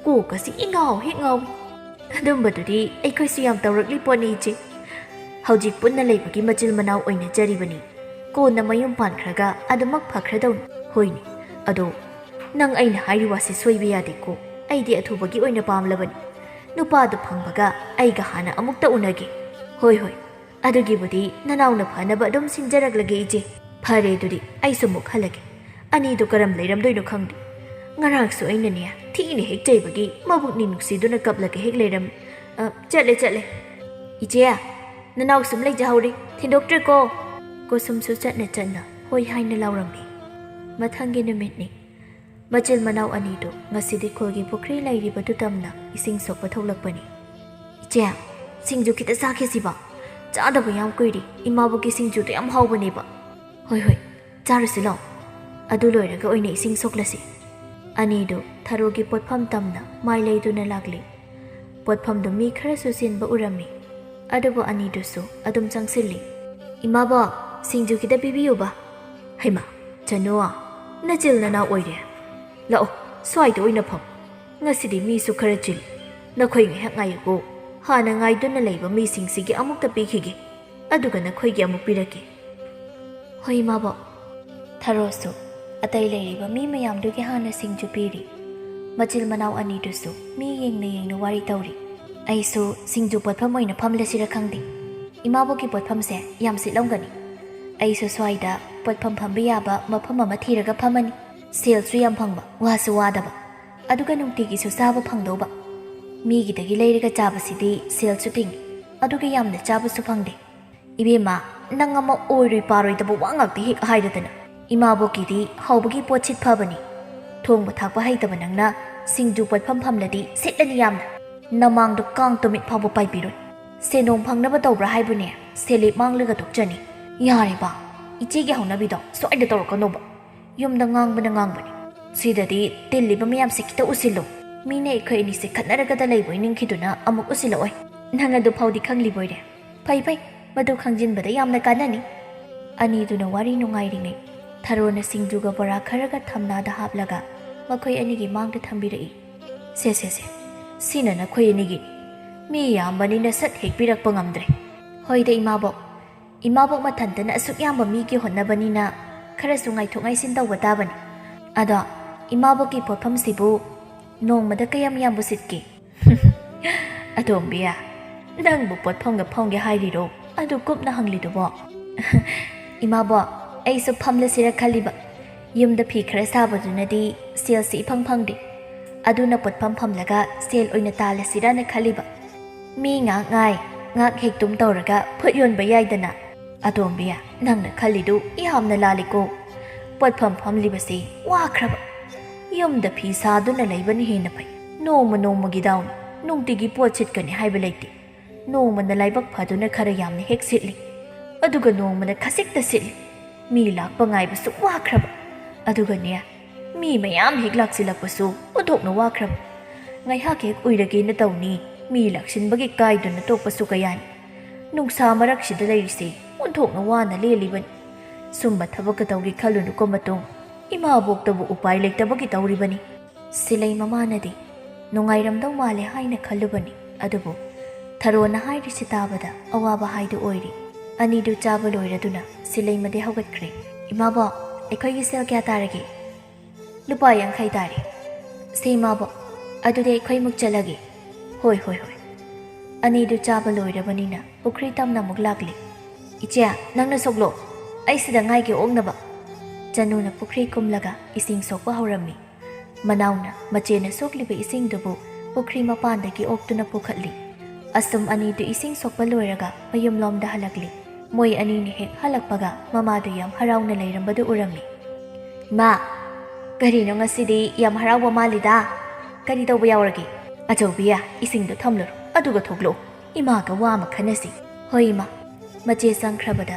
ꯀꯣꯛꯀꯁꯤ ꯏꯉꯥꯎ ꯍꯦꯛ ꯉꯥꯎꯏ ꯑꯗꯨꯝꯕꯗꯨꯗꯤ ꯑꯩꯈꯣꯏꯁꯨ ꯌꯥꯝ ꯇꯧꯔꯛꯂꯤ ꯄꯣꯠꯅꯤ ꯏꯆꯦ ꯍꯧꯖꯤꯛ ꯄꯨꯟꯅ ꯂꯩꯕꯒꯤ ꯃꯆꯤꯜ ꯃꯅꯥꯎ ꯑꯣꯏꯅꯖꯔꯤꯕꯅꯤ ꯀꯣꯟꯅ ꯃꯌꯨꯝ ꯄꯥꯟꯈ꯭ꯔꯒ ꯑꯗꯨꯃꯛ ꯐꯈ꯭ꯔꯗꯧꯅꯤ ꯍꯣꯏꯅꯦ ꯑꯗꯣ ꯅꯪ ꯑꯩꯅ ꯍꯥꯏꯔꯤ ꯋꯥꯁꯤ ꯁꯣꯏꯕ ꯌꯥꯗꯦꯀꯣ ꯑꯩꯗꯤ ꯑꯊꯨꯕꯒꯤ ꯑꯣꯏꯅ ꯄꯥꯝꯂꯕꯅꯤ ꯅꯨꯄꯥꯗꯨ ꯐꯪꯕꯒ ꯑꯩꯒ ꯍꯥꯟꯅ ꯑꯃꯨꯛꯇ ꯎꯅꯒꯦ ꯍꯣꯏ ꯑꯗꯨꯒꯤꯕꯨꯗꯤ ꯅꯅꯥꯎꯅ ꯐꯅꯕ ꯑꯗꯨꯝ ꯁꯤꯟꯖꯔꯛꯂꯒꯦ ꯏꯆꯦ ꯐꯔꯦ ꯑꯗꯨꯗꯤ ꯑꯩꯁꯨ ꯑꯃꯨꯛ ꯍꯜꯂꯒꯦ ꯑꯅꯤꯗꯨ ꯀꯔꯝ ꯂꯩꯔꯝꯗꯣꯏꯅꯣ ꯈꯪꯗꯦ ꯉꯔꯥꯡꯁꯨ ꯑꯩꯅꯅꯦ ꯊꯤꯅ ꯍꯦꯛ ꯆꯩꯕꯒꯤ ꯃꯕꯨꯛꯅꯤ ꯅꯨꯡꯁꯤꯗꯨꯅ ꯀꯞꯂꯒ ꯍꯦꯛ ꯂꯩꯔꯝꯃꯤ ꯆꯠꯂꯦ ꯏꯆꯦ ꯅꯅꯥꯎ ꯁꯨꯝ ꯂꯩꯖꯍꯧꯔꯤ ꯊꯤꯟꯗꯣꯛꯇ꯭ꯔꯦꯀꯣ ꯀꯨꯁꯨꯝꯁꯨ ꯆꯠꯅ ꯍꯣꯏ ꯍꯥꯏꯅ ꯂꯥꯎꯔꯝꯃꯤ ꯃꯊꯪꯒꯤ ꯅꯨꯃꯤꯠꯅꯤ ꯃꯆꯤꯜ ꯃꯅꯥꯎ ꯑꯅꯤꯗꯨ ꯉꯁꯤꯗꯤ ꯈꯨꯜꯒꯤ ꯄꯨꯈ꯭ꯔꯤ ꯂꯩꯔꯤꯕꯗꯨ ꯇꯝꯅ ꯏꯁꯤꯡ ꯁꯣꯛꯄ ꯊꯣꯛꯂꯛꯄꯅꯤ ꯏꯆꯦ ꯁꯤꯡꯖꯨ ꯈꯤꯇ ꯆꯥꯈꯤꯁꯤꯕ ꯆꯥꯗꯕ ꯌꯥꯝ ꯀꯨꯏꯔꯤ ꯏꯃꯥꯕꯨꯒꯤ ꯁꯤꯡꯖꯨꯗꯣ ꯌꯥꯝ ꯍꯥꯎꯕꯅꯦꯕ ꯍꯣꯏ ꯆꯥꯔꯨꯁꯤ ꯂꯥꯎ ꯑꯗꯨ ꯂꯣꯏꯔꯒ ꯑꯣꯏꯅ ꯏꯁꯤꯡ ꯁꯣꯛꯂꯁꯤ ꯑꯅꯤꯗꯨ ꯊꯔꯣꯒꯤ ꯄꯣꯠꯐꯝ ꯇꯝꯅ ꯃꯥꯏ ꯂꯩꯗꯨꯅ ꯂꯥꯛꯂꯤ ꯄꯣꯠꯐꯝꯗꯨ ꯃꯤ ꯈꯔꯁꯨ ꯆꯤꯟꯕ ꯎꯔꯝꯃꯤ ꯑꯗꯨꯕꯨ ꯑꯅꯤꯗꯨꯁꯨ ꯑꯗꯨꯝ ꯆꯪꯁꯤꯜꯂꯤ ꯏꯃꯥꯕꯣ ꯁꯤꯡꯖꯨ ꯈꯤꯇ ꯄꯤꯕꯤꯌꯨꯕ ꯍꯩꯃꯥ ꯆꯅꯨ ꯅꯆꯤꯜ ꯅꯅꯥꯎ ꯑꯣꯏꯔꯦ ꯂꯥꯛꯑꯣ ꯁ꯭ꯋꯥꯏꯗ ꯑꯣꯏꯅ ꯐꯝ ꯉꯁꯤꯗꯤ ꯃꯤꯁꯨ ꯈꯔ ꯆꯤꯜꯂꯤ ꯅꯈꯣꯏ ꯉꯥꯏꯍꯥꯛ ꯉꯥꯏꯌꯨꯀꯣ ꯍꯥꯟꯅ ꯉꯥꯏꯗꯨꯅ ꯂꯩꯕ ꯃꯤꯁꯤꯡꯁꯤꯒꯤ ꯑꯃꯨꯛꯇ ꯄꯤꯈꯤꯒꯦ ꯑꯗꯨꯒ ꯅꯈꯣꯏꯒꯤ ꯑꯃꯨꯛ ꯄꯤꯔꯛꯀꯦ ꯍꯣꯏ ꯏꯃꯥꯕꯣ ꯊꯔꯣꯁꯨ ꯑꯇꯩ ꯂꯩꯔꯤꯕ ꯃꯤ ꯃꯌꯥꯝꯗꯨꯒꯤ ꯍꯥꯟꯅ ꯁꯤꯡꯖꯨ ꯄꯤꯔꯤ ꯃꯆꯤꯜ ꯃꯅꯥꯎ ꯑꯅꯤꯗꯨꯁꯨ ꯃꯤ ꯌꯦꯡꯅ ꯋꯥꯔꯤ ꯇꯧꯔꯤ ꯑꯩꯁꯨ ꯁꯤꯡꯖꯨ ꯄꯣꯠꯐꯝ ꯑꯣꯏꯅ ꯐꯝꯂꯁꯤꯔ ꯈꯪꯗꯦ ꯏꯃꯥꯕꯣꯒꯤ ꯄꯣꯠꯐꯝꯁꯦ ꯌꯥꯝ ꯁꯤꯠꯂꯝꯒꯅꯤ ꯑꯩꯁꯨ ꯁ꯭ꯋꯥꯏꯗ ꯄꯣꯠꯐꯝ ꯐꯝꯕ ꯌꯥꯕ ꯃꯐꯝ ꯑꯃ ꯊꯤꯔꯒ ꯐꯝꯃꯅꯤ ꯁꯦꯜꯁꯨ ꯌꯥꯝ ꯐꯪꯕ ꯋꯥꯁꯨ ꯋꯥꯗꯕ ꯑꯗꯨꯒ ꯅꯨꯡꯇꯤꯒꯤꯁꯨ ꯆꯥꯕ ꯐꯪꯗꯧꯕ ꯃꯤꯒꯤꯗꯒꯤ ꯂꯩꯔꯒ ꯆꯥꯕꯁꯤꯗꯤ ꯁꯦꯜꯁꯨ ꯇꯤꯡꯉꯤ ꯑꯗꯨꯒ ꯌꯥꯝꯅ ꯆꯥꯕꯁꯨ ꯐꯪꯗꯦ ꯏꯕꯦꯝꯃ ꯅꯪ ꯑꯃ ꯑꯣꯏꯔꯣꯏ ꯄꯥꯔꯣꯏꯗꯕ ꯋꯥ ꯉꯥꯛꯇ ꯍꯦꯛ ꯍꯥꯏꯔꯗꯅ ꯏꯃꯥꯕꯣꯛꯀꯤꯗꯤ ꯍꯧꯕꯒꯤ ꯄꯣꯠ ꯁꯤꯠ ꯐꯕꯅꯤ ꯊꯣꯡꯕ ꯊꯥꯛꯄ ꯍꯩꯇꯕ ꯅꯪꯅ ꯁꯤꯡꯖꯨ ꯄꯣꯠꯐꯝ ꯐꯝꯂꯗꯤ ꯁꯤꯠꯂꯅꯤ ꯌꯥꯝꯅ ꯅꯃꯥꯡꯗꯣ ꯀꯥꯡ ꯇꯨꯃꯤꯠ ꯐꯥꯎꯕ ꯄꯥꯏꯕꯤꯔꯣꯏ ꯁꯦꯟꯗꯣꯡ ꯐꯪꯅꯕ ꯇꯧꯕ꯭ꯔꯥ ꯍꯥꯏꯕꯨꯅꯦ ꯁꯦꯂꯦꯞ ꯃꯥꯡꯂꯒ ꯇꯣꯛꯆꯅꯤ ꯌꯥꯔꯦꯕ ꯏꯆꯦꯒꯤ ꯍꯧꯅꯕꯤꯗꯣ ꯁ꯭ꯋꯥꯏꯗ ꯇꯧꯔꯛꯀꯅꯣꯕ ꯌꯨꯝꯗ ꯉꯥꯡꯕꯅꯤ ꯁꯤꯗꯗꯤ ꯇꯤꯜꯂꯤꯕ ꯃꯌꯥꯝꯁꯦ ꯈꯤꯇ ꯎꯁꯤꯜꯂꯨ ꯃꯤꯅ ꯑꯩꯈꯣꯏ ꯑꯅꯤꯁꯦ ꯈꯠꯅꯔꯒꯗ ꯂꯩꯕꯣꯏ ꯅꯤꯡꯈꯤꯗꯨꯅ ꯑꯃꯨꯛ ꯎꯁꯤꯜꯂꯛꯑꯣꯏ ꯅꯪ ꯑꯗꯨ ꯐꯥꯎꯗꯤ ꯈꯪꯂꯤꯕꯣꯏꯔꯦ ꯐꯩ ꯃꯗꯨ ꯈꯪꯖꯤꯟꯕꯗ ꯌꯥꯝꯅ ꯀꯥꯟꯅꯅꯤ ꯑꯅꯤꯗꯨꯅ ꯋꯥꯔꯤ ꯅꯨꯡꯉꯥꯏꯔꯤꯉꯩ ꯊꯔꯣꯅ ꯁꯤꯡꯖꯨꯒ ꯕꯣꯔꯥ ꯈꯔꯒ ꯊꯝꯅꯥꯗ ꯍꯥꯞꯂꯒ ꯃꯈꯣꯏ ꯑꯅꯤꯒꯤ ꯃꯥꯡꯗ ꯊꯝꯕꯤꯔꯛꯏ ꯁꯦ ꯁꯤꯅ ꯅꯈꯣꯏ ꯑꯅꯤꯒꯤ ꯃꯤ ꯌꯥꯝꯕꯅꯤꯅ ꯁꯠ ꯍꯦꯛ ꯄꯤꯔꯛꯄ ꯉꯝꯗ꯭ꯔꯦ ꯍꯣꯏꯗ ꯏꯃꯥꯕꯣꯛ ꯃꯊꯟꯇꯅ ꯑꯁꯨꯛ ꯌꯥꯝꯕ ꯃꯤꯒꯤ ꯍꯣꯠꯅꯕꯅꯤꯅ ꯈꯔꯁꯨ ꯉꯥꯏꯊꯣꯛ ꯉꯥꯏꯁꯤꯟ ꯇꯧꯕ ꯇꯥꯕꯅꯤ ꯑꯗꯣ ꯏꯃꯥꯕꯣꯛꯀꯤ ꯄꯣꯠꯐꯝꯁꯤꯕꯨ ꯅꯣꯡꯃꯗ ꯀꯌꯥꯝ ꯁꯤꯠꯀꯦ ꯑꯇꯣꯝꯕꯤꯌꯥ ꯅꯪꯕꯨ ꯄꯣꯠꯐꯝꯒ ꯐꯝꯒꯦ ꯍꯥꯏꯔꯤꯔꯣ ꯑꯗꯨ ꯀꯨꯞꯅ ꯍꯪꯂꯤꯗꯨꯕꯣ ꯏꯃꯥꯕꯣꯛ ꯑꯩꯁꯨ ꯐꯝꯂꯁꯤꯔ ꯈꯜꯂꯤꯕ ꯌꯨꯝꯗ ꯐꯤ ꯈꯔ ꯁꯥꯕꯗꯨꯅꯗꯤ ꯁꯦꯜꯁꯤ ꯏꯐꯪ ꯐꯪꯗꯦ ꯑꯗꯨꯅ ꯄꯣꯠꯐꯝ ꯐꯝꯂꯒ ꯁꯦꯜ ꯑꯣꯏꯅ ꯇꯥꯜꯂꯁꯤꯔꯅ ꯈꯜꯂꯤꯕ ꯃꯤ ꯉꯥꯛ ꯉꯥꯏ ꯉꯥꯛ ꯍꯦꯛꯇꯨꯝ ꯇꯧꯔꯒ ꯐꯨꯠ ꯌꯣꯟꯕ ꯌꯥꯏꯗꯅ ꯑꯇꯣꯝꯕꯤꯌꯥ ꯅꯪꯅ ꯈꯜꯂꯤꯗꯨ ꯌꯥꯝꯅ ꯂꯥꯜꯂꯤꯀꯣ ꯄꯣꯠꯐꯝ ꯐꯝꯂꯤꯕꯁꯤ ꯋꯥꯈ꯭ꯔꯕ ꯌꯨꯝꯗ ꯐꯤ ꯁꯥꯗꯨꯅ ꯂꯩꯕꯅ ꯍꯦꯟꯅ ꯐꯩ ꯅꯣꯡꯃꯒꯤ ꯗꯥꯎꯅꯤ ꯅꯨꯡꯇꯤꯒꯤ ꯄꯣꯠ ꯁꯤꯠꯀꯅꯤ ꯍꯥꯏꯕ ꯂꯩꯇꯦ ꯅꯣꯡꯃꯅ ꯂꯥꯏꯕꯛ ꯐꯗꯨꯅ ꯈꯔ ꯌꯥꯝꯅ ꯍꯦꯛ ꯁꯤꯠꯂꯤ ꯑꯗꯨꯒ ꯅꯣꯡꯃꯅ ꯈꯖꯤꯛꯇ ꯁꯤꯠꯂꯤ ꯃꯤ ꯂꯥꯛꯄ ꯉꯥꯏꯕꯁꯨ ꯋꯥꯈ꯭ꯔꯕ ꯑꯗꯨꯒꯅꯦ ꯃꯤ ꯃꯌꯥꯝ ꯍꯦꯛ ꯂꯥꯛꯁꯤꯜꯂꯛꯄꯁꯨ ꯑꯣꯟꯊꯣꯛꯅ ꯋꯥꯈ꯭ꯔꯕ ꯉꯥꯏꯍꯥꯛ ꯍꯦꯛ ꯎꯏꯔꯒꯦꯅ ꯇꯧꯅꯤ ꯃꯤ ꯂꯥꯛꯁꯤꯟꯕꯒꯤ ꯀꯥꯏꯗꯨꯅ ꯇꯣꯛꯄꯁꯨ ꯀꯌꯥꯅꯤ ꯅꯨꯡꯁꯥ ꯃꯔꯛꯁꯤꯗ ꯂꯩꯔꯤꯁꯦ ꯑꯣꯟꯊꯣꯛꯅ ꯋꯥꯅ ꯂꯦꯜꯂꯤꯕꯅꯤ ꯁꯨꯝꯕ ꯊꯕꯛꯀ ꯇꯧꯒꯦ ꯈꯜꯂꯨꯅꯨꯀꯣ ꯃꯇꯨꯡ ꯏꯃꯥꯕꯣꯛꯇꯕꯨ ꯎꯄꯥꯏ ꯂꯩꯇꯕꯒꯤ ꯇꯧꯔꯤꯕꯅꯤ ꯁꯤꯂꯩ ꯃꯃꯥꯅꯗꯤ ꯅꯨꯡꯉꯥꯏꯔꯝꯗꯧ ꯃꯥꯜꯂꯦ ꯍꯥꯏꯅ ꯈꯜꯂꯨꯕꯅꯤ ꯑꯗꯨꯕꯨ ꯊꯔꯣꯅ ꯍꯥꯏꯔꯤꯁꯤ ꯇꯥꯕꯗ ꯑꯋꯥꯕ ꯍꯥꯏꯗꯨ ꯑꯣꯏꯔꯤ ꯑꯅꯤꯗꯨ ꯆꯥꯕ ꯂꯣꯏꯔꯗꯨꯅ ꯁꯤꯂꯩꯃꯗꯤ ꯍꯧꯒꯠꯈ꯭ꯔꯦ ꯏꯃꯥꯕꯣꯛ ꯑꯩꯈꯣꯏꯒꯤ ꯁꯦꯜ ꯀꯌꯥ ꯇꯥꯔꯒꯦ ꯂꯨꯄꯥ 50 ꯇꯥꯔꯦ ꯁꯦ ꯏꯃꯥꯕꯣꯛ ꯑꯗꯨꯗꯤ ꯑꯩꯈꯣꯏꯃꯨꯛ ꯆꯠꯂꯒꯦ ꯍꯣꯏ ꯑꯅꯤꯗꯨ ꯆꯥꯕ ꯂꯣꯏꯔꯕꯅꯤꯅ ꯄꯨꯈ꯭ꯔꯤ ꯇꯝꯅ ꯑꯃꯨꯛ ꯂꯥꯛꯂꯤ ꯏꯆꯦ ꯅꯪꯅ ꯁꯣꯛꯂꯣ ꯑꯩ ꯁꯤꯗ ꯉꯥꯏꯒꯦ ꯑꯣꯛꯅꯕ ꯆꯅꯨꯅ ꯄꯨꯈ꯭ꯔꯤ ꯀꯨꯝꯂꯒ ꯏꯁꯤꯡ ꯁꯣꯛꯄ ꯍꯧꯔꯝꯃꯤ ꯃꯅꯥꯎꯅ ꯃꯆꯦꯅ ꯁꯣꯛꯂꯤꯕ ꯏꯁꯤꯡꯗꯨꯕꯨ ꯄꯨꯈ꯭ꯔꯤ ꯃꯄꯥꯟꯗꯒꯤ ꯑꯣꯛꯇꯨꯅ ꯄꯨꯈꯠꯂꯤ ꯑꯁꯨꯝ ꯑꯅꯤꯗꯨ ꯏꯁꯤꯡ ꯁꯣꯛꯄ ꯂꯣꯏꯔꯒ ꯃꯌꯨꯝꯂꯣꯝꯗ ꯍꯜꯂꯛꯂꯤ ꯃꯣꯏ ꯑꯅꯤꯅ ꯍꯦꯛ ꯍꯜꯂꯛꯄꯒ ꯃꯃꯥꯗꯨ ꯌꯥꯝ ꯍꯔꯥꯎꯅ ꯂꯩꯔꯝꯕꯗꯨ ꯎꯔꯝꯃꯤ ꯃꯥ ꯀꯔꯤꯅꯣ ꯉꯁꯤꯗꯤ ꯌꯥꯝ ꯍꯔꯥꯎꯕ ꯃꯥꯜꯂꯤꯗ ꯀꯔꯤ ꯇꯧꯕ ꯌꯥꯎꯔꯒꯦ ꯑꯆꯧꯕꯤꯌꯥ ꯏꯁꯤꯡꯗꯣ ꯊꯝꯂꯨꯔꯣ ꯑꯗꯨꯒ ꯊꯣꯛꯂꯛꯑꯣ ꯏꯃꯥꯒ ꯋꯥ ꯑꯃ ꯈꯟꯅꯁꯤ ꯍꯣꯏ ꯏꯃꯥ ꯃꯆꯦ ꯆꯪꯈ꯭ꯔꯕꯗ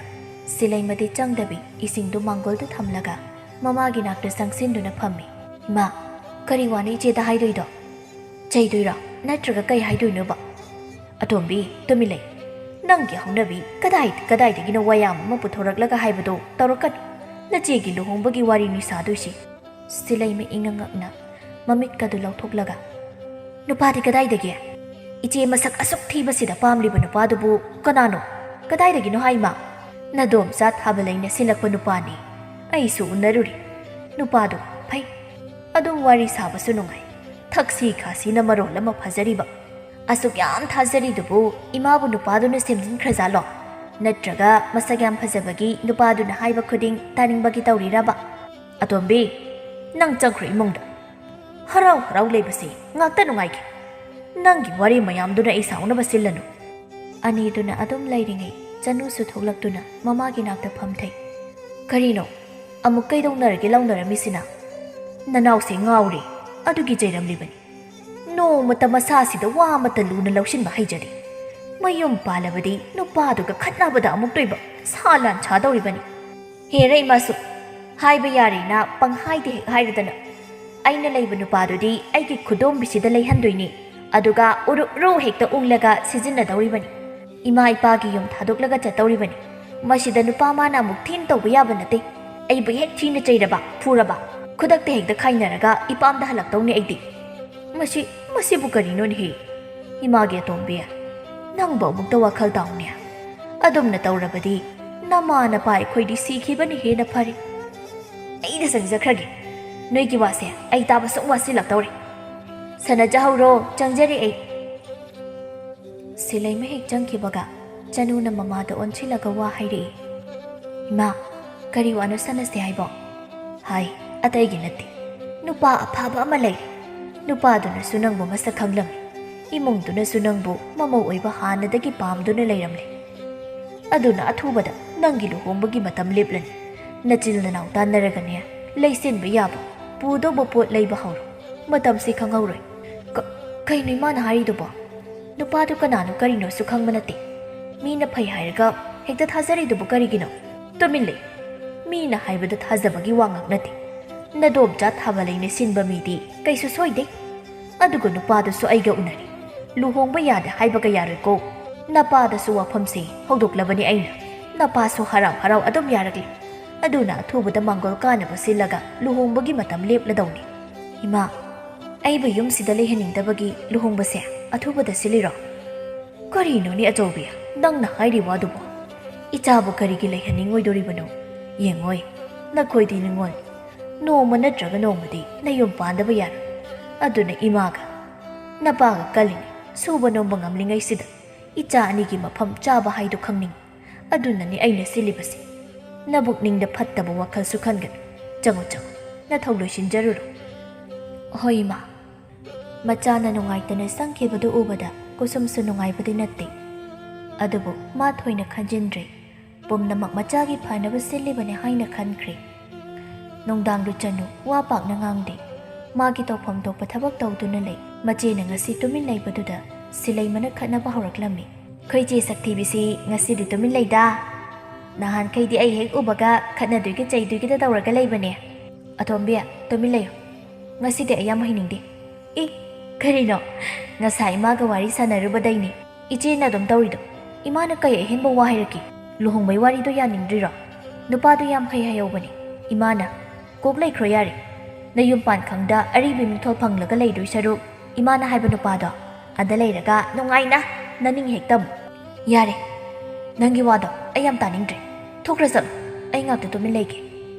ꯁꯤꯂꯩꯃꯗꯤ ꯆꯪꯗꯕꯤ ꯏꯁꯤꯡꯗꯨ ꯃꯥꯡꯒꯣꯜꯗ ꯊꯝꯂꯒ ꯃꯃꯥꯒꯤ ꯅꯥꯛꯇ ꯆꯪꯁꯤꯟꯗꯨꯅ ꯐꯝꯃꯤ ꯏꯃꯥ ꯀꯔꯤ ꯋꯥꯅ ꯏꯆꯦꯗ ꯍꯥꯏꯗꯣꯏꯗꯣ ꯆꯩꯗꯣꯏꯔꯣ ꯅꯠꯇ꯭ꯔꯒ ꯀꯩ ꯍꯥꯏꯗꯣꯏꯅꯣꯕ ꯑꯇꯣꯝꯕꯤ ꯇꯨꯃꯤꯟ ꯂꯩ ꯅꯪꯒꯤ ꯍꯧꯅꯕꯤ ꯀꯗꯥꯏꯗꯒꯤꯅꯣ ꯋꯥꯌꯥꯝ ꯑꯃ ꯄꯨꯊꯣꯔꯛꯂꯒ ꯍꯥꯏꯕꯗꯣ ꯇꯧꯔꯛꯀꯅꯨ ꯅꯆꯦꯒꯤ ꯂꯨꯍꯣꯡꯕꯒꯤ ꯋꯥꯔꯤꯅꯤ ꯁꯥꯗꯣꯏꯁꯤ ꯁꯤꯂꯩꯃ ꯏꯉꯛꯉꯛꯅ ꯃꯃꯤꯠꯀꯗꯨ ꯂꯧꯊꯣꯛꯂꯒ ꯅꯨꯄꯥꯗꯤ ꯀꯗꯥꯏꯗꯒꯤ ꯏꯆꯦ ꯃꯁꯛ ꯑꯁꯨꯛ ꯊꯤꯕꯁꯤꯗ ꯄꯥꯝꯂꯤꯕ ꯅꯨꯄꯥꯗꯨꯕꯨ ꯀꯅꯥꯅꯣ ꯀꯗꯥꯏꯗꯒꯤꯅꯣ ꯍꯥꯏꯃ ꯅꯗꯣꯝꯆꯥ ꯊꯥꯕꯂꯩꯅ ꯁꯤꯜꯂꯛꯄ ꯅꯨꯄꯥꯅꯤ ꯑꯩꯁꯨ ꯎꯅꯔꯨꯔꯤ ꯅꯨꯄꯥꯗꯨ ꯐꯩ ꯑꯗꯨꯝ ꯋꯥꯔꯤ ꯁꯥꯕꯁꯨ ꯅꯨꯡꯉꯥꯏ ꯊꯛꯁꯤ ꯈꯥꯁꯤꯅ ꯃꯔꯣꯜ ꯑꯃ ꯐꯖꯔꯤꯕ ꯑꯁꯨꯛ ꯌꯥꯝ ꯊꯥꯖꯔꯤꯗꯨꯕꯨ ꯏꯃꯥꯕꯨ ꯅꯨꯄꯥꯗꯨꯅ ꯁꯦꯝꯖꯤꯟꯈ꯭ꯔꯖꯥꯠꯂꯣ ꯅꯠꯇ꯭ꯔꯒ ꯃꯁꯛ ꯌꯥꯝ ꯐꯖꯕꯒꯤ ꯅꯨꯄꯥꯗꯨꯅ ꯍꯥꯏꯕ ꯈꯨꯗꯤꯡ ꯇꯥꯅꯤꯡꯕꯒꯤ ꯇꯧꯔꯤꯔꯕ ꯑꯇꯣꯝꯕꯤ ꯅꯪ ꯆꯪꯈ꯭ꯔꯣ ꯏꯃꯨꯡꯗ ꯍꯔꯥꯎ ꯂꯩꯕꯁꯤ ꯉꯥꯛꯇ ꯅꯨꯡꯉꯥꯏꯈꯤ ꯅꯪꯒꯤ ꯋꯥꯔꯤ ꯃꯌꯥꯝꯗꯨꯅ ꯑꯩ ꯁꯥꯎꯅꯕ ꯁꯤꯜꯂꯅꯨ ꯑꯅꯤꯗꯨꯅ ꯑꯗꯨꯝ ꯂꯩꯔꯤꯉꯩ ꯆꯅꯨꯁꯨ ꯊꯣꯛꯂꯛꯇꯨꯅ ꯃꯃꯥꯒꯤ ꯅꯥꯛꯇ ꯐꯝꯊꯩ ꯀꯔꯤꯅꯣ ꯑꯃꯨꯛ ꯀꯩꯗꯧꯅꯔꯒꯦ ꯂꯧꯅꯔꯝꯃꯤꯁꯤꯅ ꯅꯅꯥꯎꯁꯦ ꯉꯥꯎꯔꯦ ꯑꯗꯨꯒꯤ ꯆꯩꯔꯝꯂꯤꯕꯅꯤ ꯅꯣꯡꯃꯇ ꯃꯁꯥꯁꯤꯗ ꯋꯥ ꯑꯃꯠꯇ ꯂꯨꯅ ꯂꯧꯁꯤꯟꯕ ꯍꯩꯖꯗꯦ ꯃꯌꯨꯝ ꯄꯥꯜꯂꯕꯗꯤ ꯅꯨꯄꯥꯗꯨꯒ ꯈꯠꯅꯕꯗ ꯑꯃꯨꯛ ꯇꯣꯏꯕ ꯁꯥ ꯂꯥꯟ ꯁꯥꯗꯧꯔꯤꯕꯅꯤ ꯍꯦꯔ ꯏꯃꯥꯁꯨ ꯍꯥꯏꯕ ꯌꯥꯔꯦꯅ ꯄꯪꯍꯥꯏꯗ ꯍꯦꯛ ꯍꯥꯏꯔꯗꯅ ꯑꯩꯅ ꯂꯩꯕ ꯅꯨꯄꯥꯗꯨꯗꯤ ꯑꯩꯒꯤ ꯈꯨꯗꯣꯝꯕꯤꯁꯤꯗ ꯂꯩꯍꯟꯗꯣꯏꯅꯤ ꯑꯗꯨꯒ ꯎꯔꯨ ꯍꯦꯛꯇ ꯎꯪꯂꯒ ꯁꯤꯖꯤꯟꯅꯗꯧꯔꯤꯕꯅꯤ ꯏꯃꯥ ꯏꯄꯥꯒꯤ ꯌꯨꯝ ꯊꯥꯗꯣꯛꯂꯒ ꯆꯠꯇꯧꯔꯤꯕꯅꯤ ꯃꯁꯤꯗ ꯅꯨꯄꯥ ꯃꯥꯅ ꯑꯃꯨꯛ ꯊꯤꯅ ꯇꯧꯕ ꯌꯥꯕ ꯅꯠꯇꯦ ꯑꯩꯕꯨ ꯍꯦꯛ ꯊꯤꯅ ꯆꯩꯔꯕ ꯐꯨꯔꯕ ꯈꯨꯗꯛꯇ ꯍꯦꯛꯇ ꯈꯥꯏꯅꯔꯒ ꯏꯄꯥꯝꯗ ꯍꯜꯂꯛꯇꯧꯅꯤ ꯑꯩꯗꯤ ꯃꯁꯤꯕꯨ ꯀꯔꯤꯅꯣꯅꯦꯍꯦ ꯏꯃꯥꯒꯤ ꯑꯇꯣꯝꯕꯤ ꯅꯪꯕꯨ ꯑꯃꯨꯛꯇ ꯋꯥꯈꯜ ꯇꯥꯎꯅꯦ ꯑꯗꯨꯝꯅ ꯇꯧꯔꯕꯗꯤ ꯅꯃꯥ ꯅꯄꯥ ꯑꯩꯈꯣꯏꯗꯤ ꯁꯤꯈꯤꯕꯅ ꯍꯦꯟꯅ ꯐꯔꯤ ꯑꯩꯅ ꯆꯪꯖꯈ꯭ꯔꯒꯦ ꯅꯣꯏꯒꯤ ꯋꯥꯁꯦ ꯑꯩ ꯇꯥꯕ ꯁꯨꯝ ꯋꯥꯁꯤꯜꯂꯛꯇꯧꯔꯦ ꯁꯥꯟꯅꯖꯍꯧꯔꯣ ꯆꯪꯖꯔꯦ ꯑꯩ ꯁꯤꯂꯩꯃ ꯍꯦꯛ ꯆꯪꯈꯤꯕꯒ ꯆꯅꯨꯅ ꯃꯃꯥꯗ ꯑꯣꯟꯁꯤꯜꯂꯒ ꯋꯥ ꯍꯥꯏꯔꯛꯏ ꯏꯃꯥ ꯀꯔꯤ ꯋꯥꯅꯣ ꯁꯥꯟꯅꯁꯦ ꯍꯥꯏꯕꯣ ꯍꯥꯏ ꯑꯇꯩꯒꯤ ꯅꯠꯇꯦ ꯅꯨꯄꯥ ꯑꯐꯕ ꯑꯃ ꯂꯩꯔꯦ ꯅꯨꯄꯥꯗꯨꯅꯁꯨ ꯅꯪꯕు ꯃꯁꯛ ꯈꯪꯂꯝꯃꯤ ꯏꯃꯨꯡꯗꯨꯅꯁꯨ ꯅꯪꯕꯨ ꯃꯃꯧ ꯑꯣꯏꯕ ꯍꯥꯟꯅꯗꯒꯤ ꯄꯥꯝꯗꯨꯅ ꯂꯩꯔꯝꯂꯦ ꯑꯗꯨꯅ ꯑꯊꯨꯕꯗ ꯅꯪꯒꯤ ꯂꯨꯍꯣꯡꯕꯒꯤ ꯃꯇꯝ ꯂꯦꯞꯂꯅꯤ ꯅꯆꯤꯜ ꯅꯅꯥꯎ ꯇꯥꯟꯅꯔꯒꯅꯦ ꯂꯩꯁꯤꯟꯕ ꯌꯥꯕ ꯄꯨꯗꯧꯕ ꯄꯣꯠ ꯂꯩꯕ ꯍꯧꯔꯣ ꯃꯇꯝꯁꯤ ꯈꯪꯍꯧꯔꯣꯏ ꯀꯩꯅꯣ ꯏꯃꯥꯅ ꯍꯥꯏꯔꯤꯗꯨꯕꯣ ꯅꯨꯄꯥꯗꯨ ꯀꯅꯥꯅꯣ ꯀꯔꯤꯅꯣꯁꯨ ꯈꯪꯕ ꯅꯠꯇꯦ ꯃꯤꯅ ꯐꯩ ꯍꯥꯏꯔꯒ ꯍꯦꯛꯇ ꯊꯥꯖꯔꯤꯗꯨꯕꯨ ꯀꯔꯤꯒꯤꯅꯣ ꯇꯨꯃꯤꯟ ꯂꯩ ꯃꯤꯅ ꯍꯥꯏꯕꯗ ꯊꯥꯖꯕꯒꯤ ꯋꯥ ꯉꯥꯛ ꯅꯠꯇꯦ ꯅꯗꯣꯝꯆꯥ ꯊꯥꯕꯂꯩꯅ ꯁꯤꯟꯕ ꯃꯤꯗꯤ ꯀꯩꯁꯨ ꯁꯣꯏꯗꯦ ꯑꯗꯨꯒ ꯅꯨꯄꯥꯗꯨꯁꯨ ꯑꯩꯒ ꯎꯅꯔꯤ ꯂꯨꯍꯣꯡꯕ ꯌꯥꯗꯦ ꯍꯥꯏꯕꯒ ꯌꯥꯔꯣꯏꯀꯣ ꯅꯄꯥꯗꯁꯨ ꯋꯥꯐꯝꯁꯦ ꯍꯧꯗꯣꯛꯂꯕꯅꯤ ꯑꯩꯅ ꯅꯄꯥꯁꯨ ꯍꯔꯥꯎ ꯍꯔꯥꯎ ꯑꯗꯨꯝ ꯌꯥꯔꯛꯂꯤ ꯑꯗꯨꯅ ꯑꯊꯨꯕꯗ ꯃꯥꯡꯒꯣꯜ ꯀꯥꯅꯕ ꯁꯤꯜꯂꯒ ꯂꯨꯍꯣꯡꯕꯒꯤ ꯃꯇꯝ ꯂꯦꯞꯂꯗꯧꯅꯤ ꯏꯃꯥ ꯑꯩꯕꯨ ꯌꯨꯝꯁꯤꯗ ꯂꯩꯍꯟꯅꯤꯡꯗꯕꯒꯤ ꯂꯨꯍꯣꯡꯕꯁꯦ ꯑꯊꯨꯕꯗ ꯁꯤꯜꯂꯤꯔꯣ ꯀꯔꯤꯅꯣꯅꯦ ꯑꯆꯧꯕꯤ ꯅꯪꯅ ꯍꯥꯏꯔꯤ ꯋꯥꯗꯨꯕꯣ ꯏꯆꯥꯕꯨ ꯀꯔꯤꯒꯤ ꯂꯩꯍꯟꯅꯤꯡꯉꯣꯏꯗꯣꯔꯤꯕꯅꯣ ꯌꯦꯡꯉꯣꯏ ꯅꯈꯣꯏꯗꯤ ꯅꯤꯡꯉꯣꯜ ꯅꯣꯡꯃ ꯅꯠꯇ꯭ꯔꯒ ꯅꯣꯡꯃꯗꯤ ꯅꯌꯨꯝ ꯄꯥꯟꯗꯕ ꯌꯥꯔꯣꯏ ꯑꯗꯨꯅ ꯏꯃꯥꯒ ꯅꯄꯥꯒ ꯀꯜꯂꯤꯅꯤ ꯁꯨꯕ ꯅꯣꯝꯕ ꯉꯝꯂꯤꯉꯩꯁꯤꯗ ꯏꯆꯥ ꯑꯅꯤꯒꯤ ꯃꯐꯝ ꯆꯥꯕ ꯍꯥꯏꯗꯨ ꯈꯪꯅꯤꯡꯉꯤ ꯑꯗꯨꯅꯅꯤ ꯑꯩꯅ ꯁꯤꯜꯂꯤꯕꯁꯤ ꯅꯕꯨꯛꯅꯤꯡꯗ ꯐꯠꯇꯕ ꯋꯥꯈꯜꯁꯨ ꯈꯟꯒꯅꯨ ꯆꯪꯉꯨ ꯆꯪꯉꯨ ꯅꯊꯧ ꯂꯣꯏꯁꯤꯟꯖꯔꯨꯔꯣ ꯍꯣꯏ ꯏꯃꯥ ꯃꯆꯥꯅ ꯅꯨꯡꯉꯥꯏꯇꯅ ꯆꯪꯈꯤꯕꯗꯨ ꯎꯕꯗ ꯀꯨꯁꯨꯝꯁꯨ ꯅꯨꯡꯉꯥꯏꯕꯗꯤ ꯅꯠꯇꯦ ꯑꯗꯨꯕꯨ ꯃꯥ ꯊꯣꯏꯅ ꯈꯟꯖꯤꯟꯗ꯭ꯔꯦ ꯄꯨꯝꯅꯃꯛ ꯃꯆꯥꯒꯤ ꯐꯅꯕ ꯁꯤꯜꯂꯤꯕꯅꯤ ꯍꯥꯏꯅ ꯈꯟꯈ꯭ꯔꯦ ꯅꯨꯡꯗꯥꯡꯗꯨ ꯆꯅꯨ ꯋꯥ ꯄꯥꯛꯅ ꯉꯥꯡꯗꯦ ꯃꯥꯒꯤ ꯇꯧꯐꯝ ꯊꯣꯛꯄ ꯊꯕꯛ ꯇꯧꯗꯨꯅ ꯂꯩ ꯃꯆꯦꯅ ꯉꯁꯤ ꯇꯨꯃꯤꯟ ꯂꯩꯕꯗꯨꯗ ꯁꯤꯂꯩꯃꯅ ꯈꯠꯅꯕ ꯍꯧꯔꯛꯂꯝꯃꯤ ꯈꯣꯏꯆꯦ ꯁꯛꯊꯤꯕꯤꯁꯤ ꯉꯁꯤꯗꯤ ꯇꯨꯃꯤꯟ ꯂꯩꯗꯥ ꯅꯍꯥꯟꯈꯩꯗꯤ ꯑꯩ ꯍꯦꯛ ꯎꯕꯒ ꯈꯠꯅꯗꯣꯏꯒ ꯆꯩꯗꯣꯏꯒꯗ ꯇꯧꯔꯒ ꯂꯩꯕꯅꯦ ꯑꯊꯣꯝꯕꯤ ꯇꯨꯃꯤꯟ ꯂꯩꯌꯨ ꯉꯁꯤꯗꯤ ꯑꯩ ꯌꯥꯝ ꯍꯩꯅꯤꯡꯗꯦ ꯀꯔꯤꯅꯣ ꯉꯁꯥꯏ ꯏꯃꯥꯒ ꯋꯥꯔꯤ ꯁꯥꯟꯅꯔꯨꯕꯗꯩꯅꯤ ꯏꯆꯦꯅ ꯑꯗꯨꯝ ꯇꯧꯔꯤꯗꯣ ꯏꯃꯥꯅ ꯀꯩ ꯑꯍꯦꯟꯕ ꯋꯥ ꯍꯥꯏꯔꯛꯀꯦ ꯂꯨꯍꯣꯡꯕꯩ ꯋꯥꯔꯤꯗꯣ ꯌꯥꯅꯤꯡꯗ꯭ꯔꯤꯔꯣ ꯅꯨꯄꯥꯗꯣ ꯌꯥꯝ ꯍꯩꯍꯧꯕꯅꯤ ꯏꯃꯥꯅ ꯀꯣꯛ ꯂꯩꯈ꯭ꯔꯣ ꯌꯥꯔꯦ ꯅꯌꯨꯝ ꯄꯥꯟꯈꯪꯗ ꯑꯔꯤꯕꯤ ꯃꯤꯡꯊꯣꯜ ꯐꯪꯂꯒ ꯂꯩꯗꯣꯏ ꯁꯔꯨꯛ ꯏꯃꯥꯅ ꯍꯥꯏꯕ ꯅꯨꯄꯥꯗꯣ ꯑꯗ ꯂꯩꯔꯒ ꯅꯨꯡꯉꯥꯏꯅ ꯅꯅꯤꯡ ꯍꯦꯛ ꯇꯝꯃꯨ ꯌꯥꯔꯦ ꯅꯪꯒꯤ ꯋꯥꯗꯣ ꯑꯩ ꯌꯥꯝ ꯇꯥꯅꯤꯡꯗ꯭ꯔꯦ ꯊꯣꯛꯈ꯭ꯔ ꯆꯠꯂꯨ ꯑꯩ ꯉꯥꯛꯇ ꯇꯨꯃꯤꯟ ꯂꯩꯒꯦ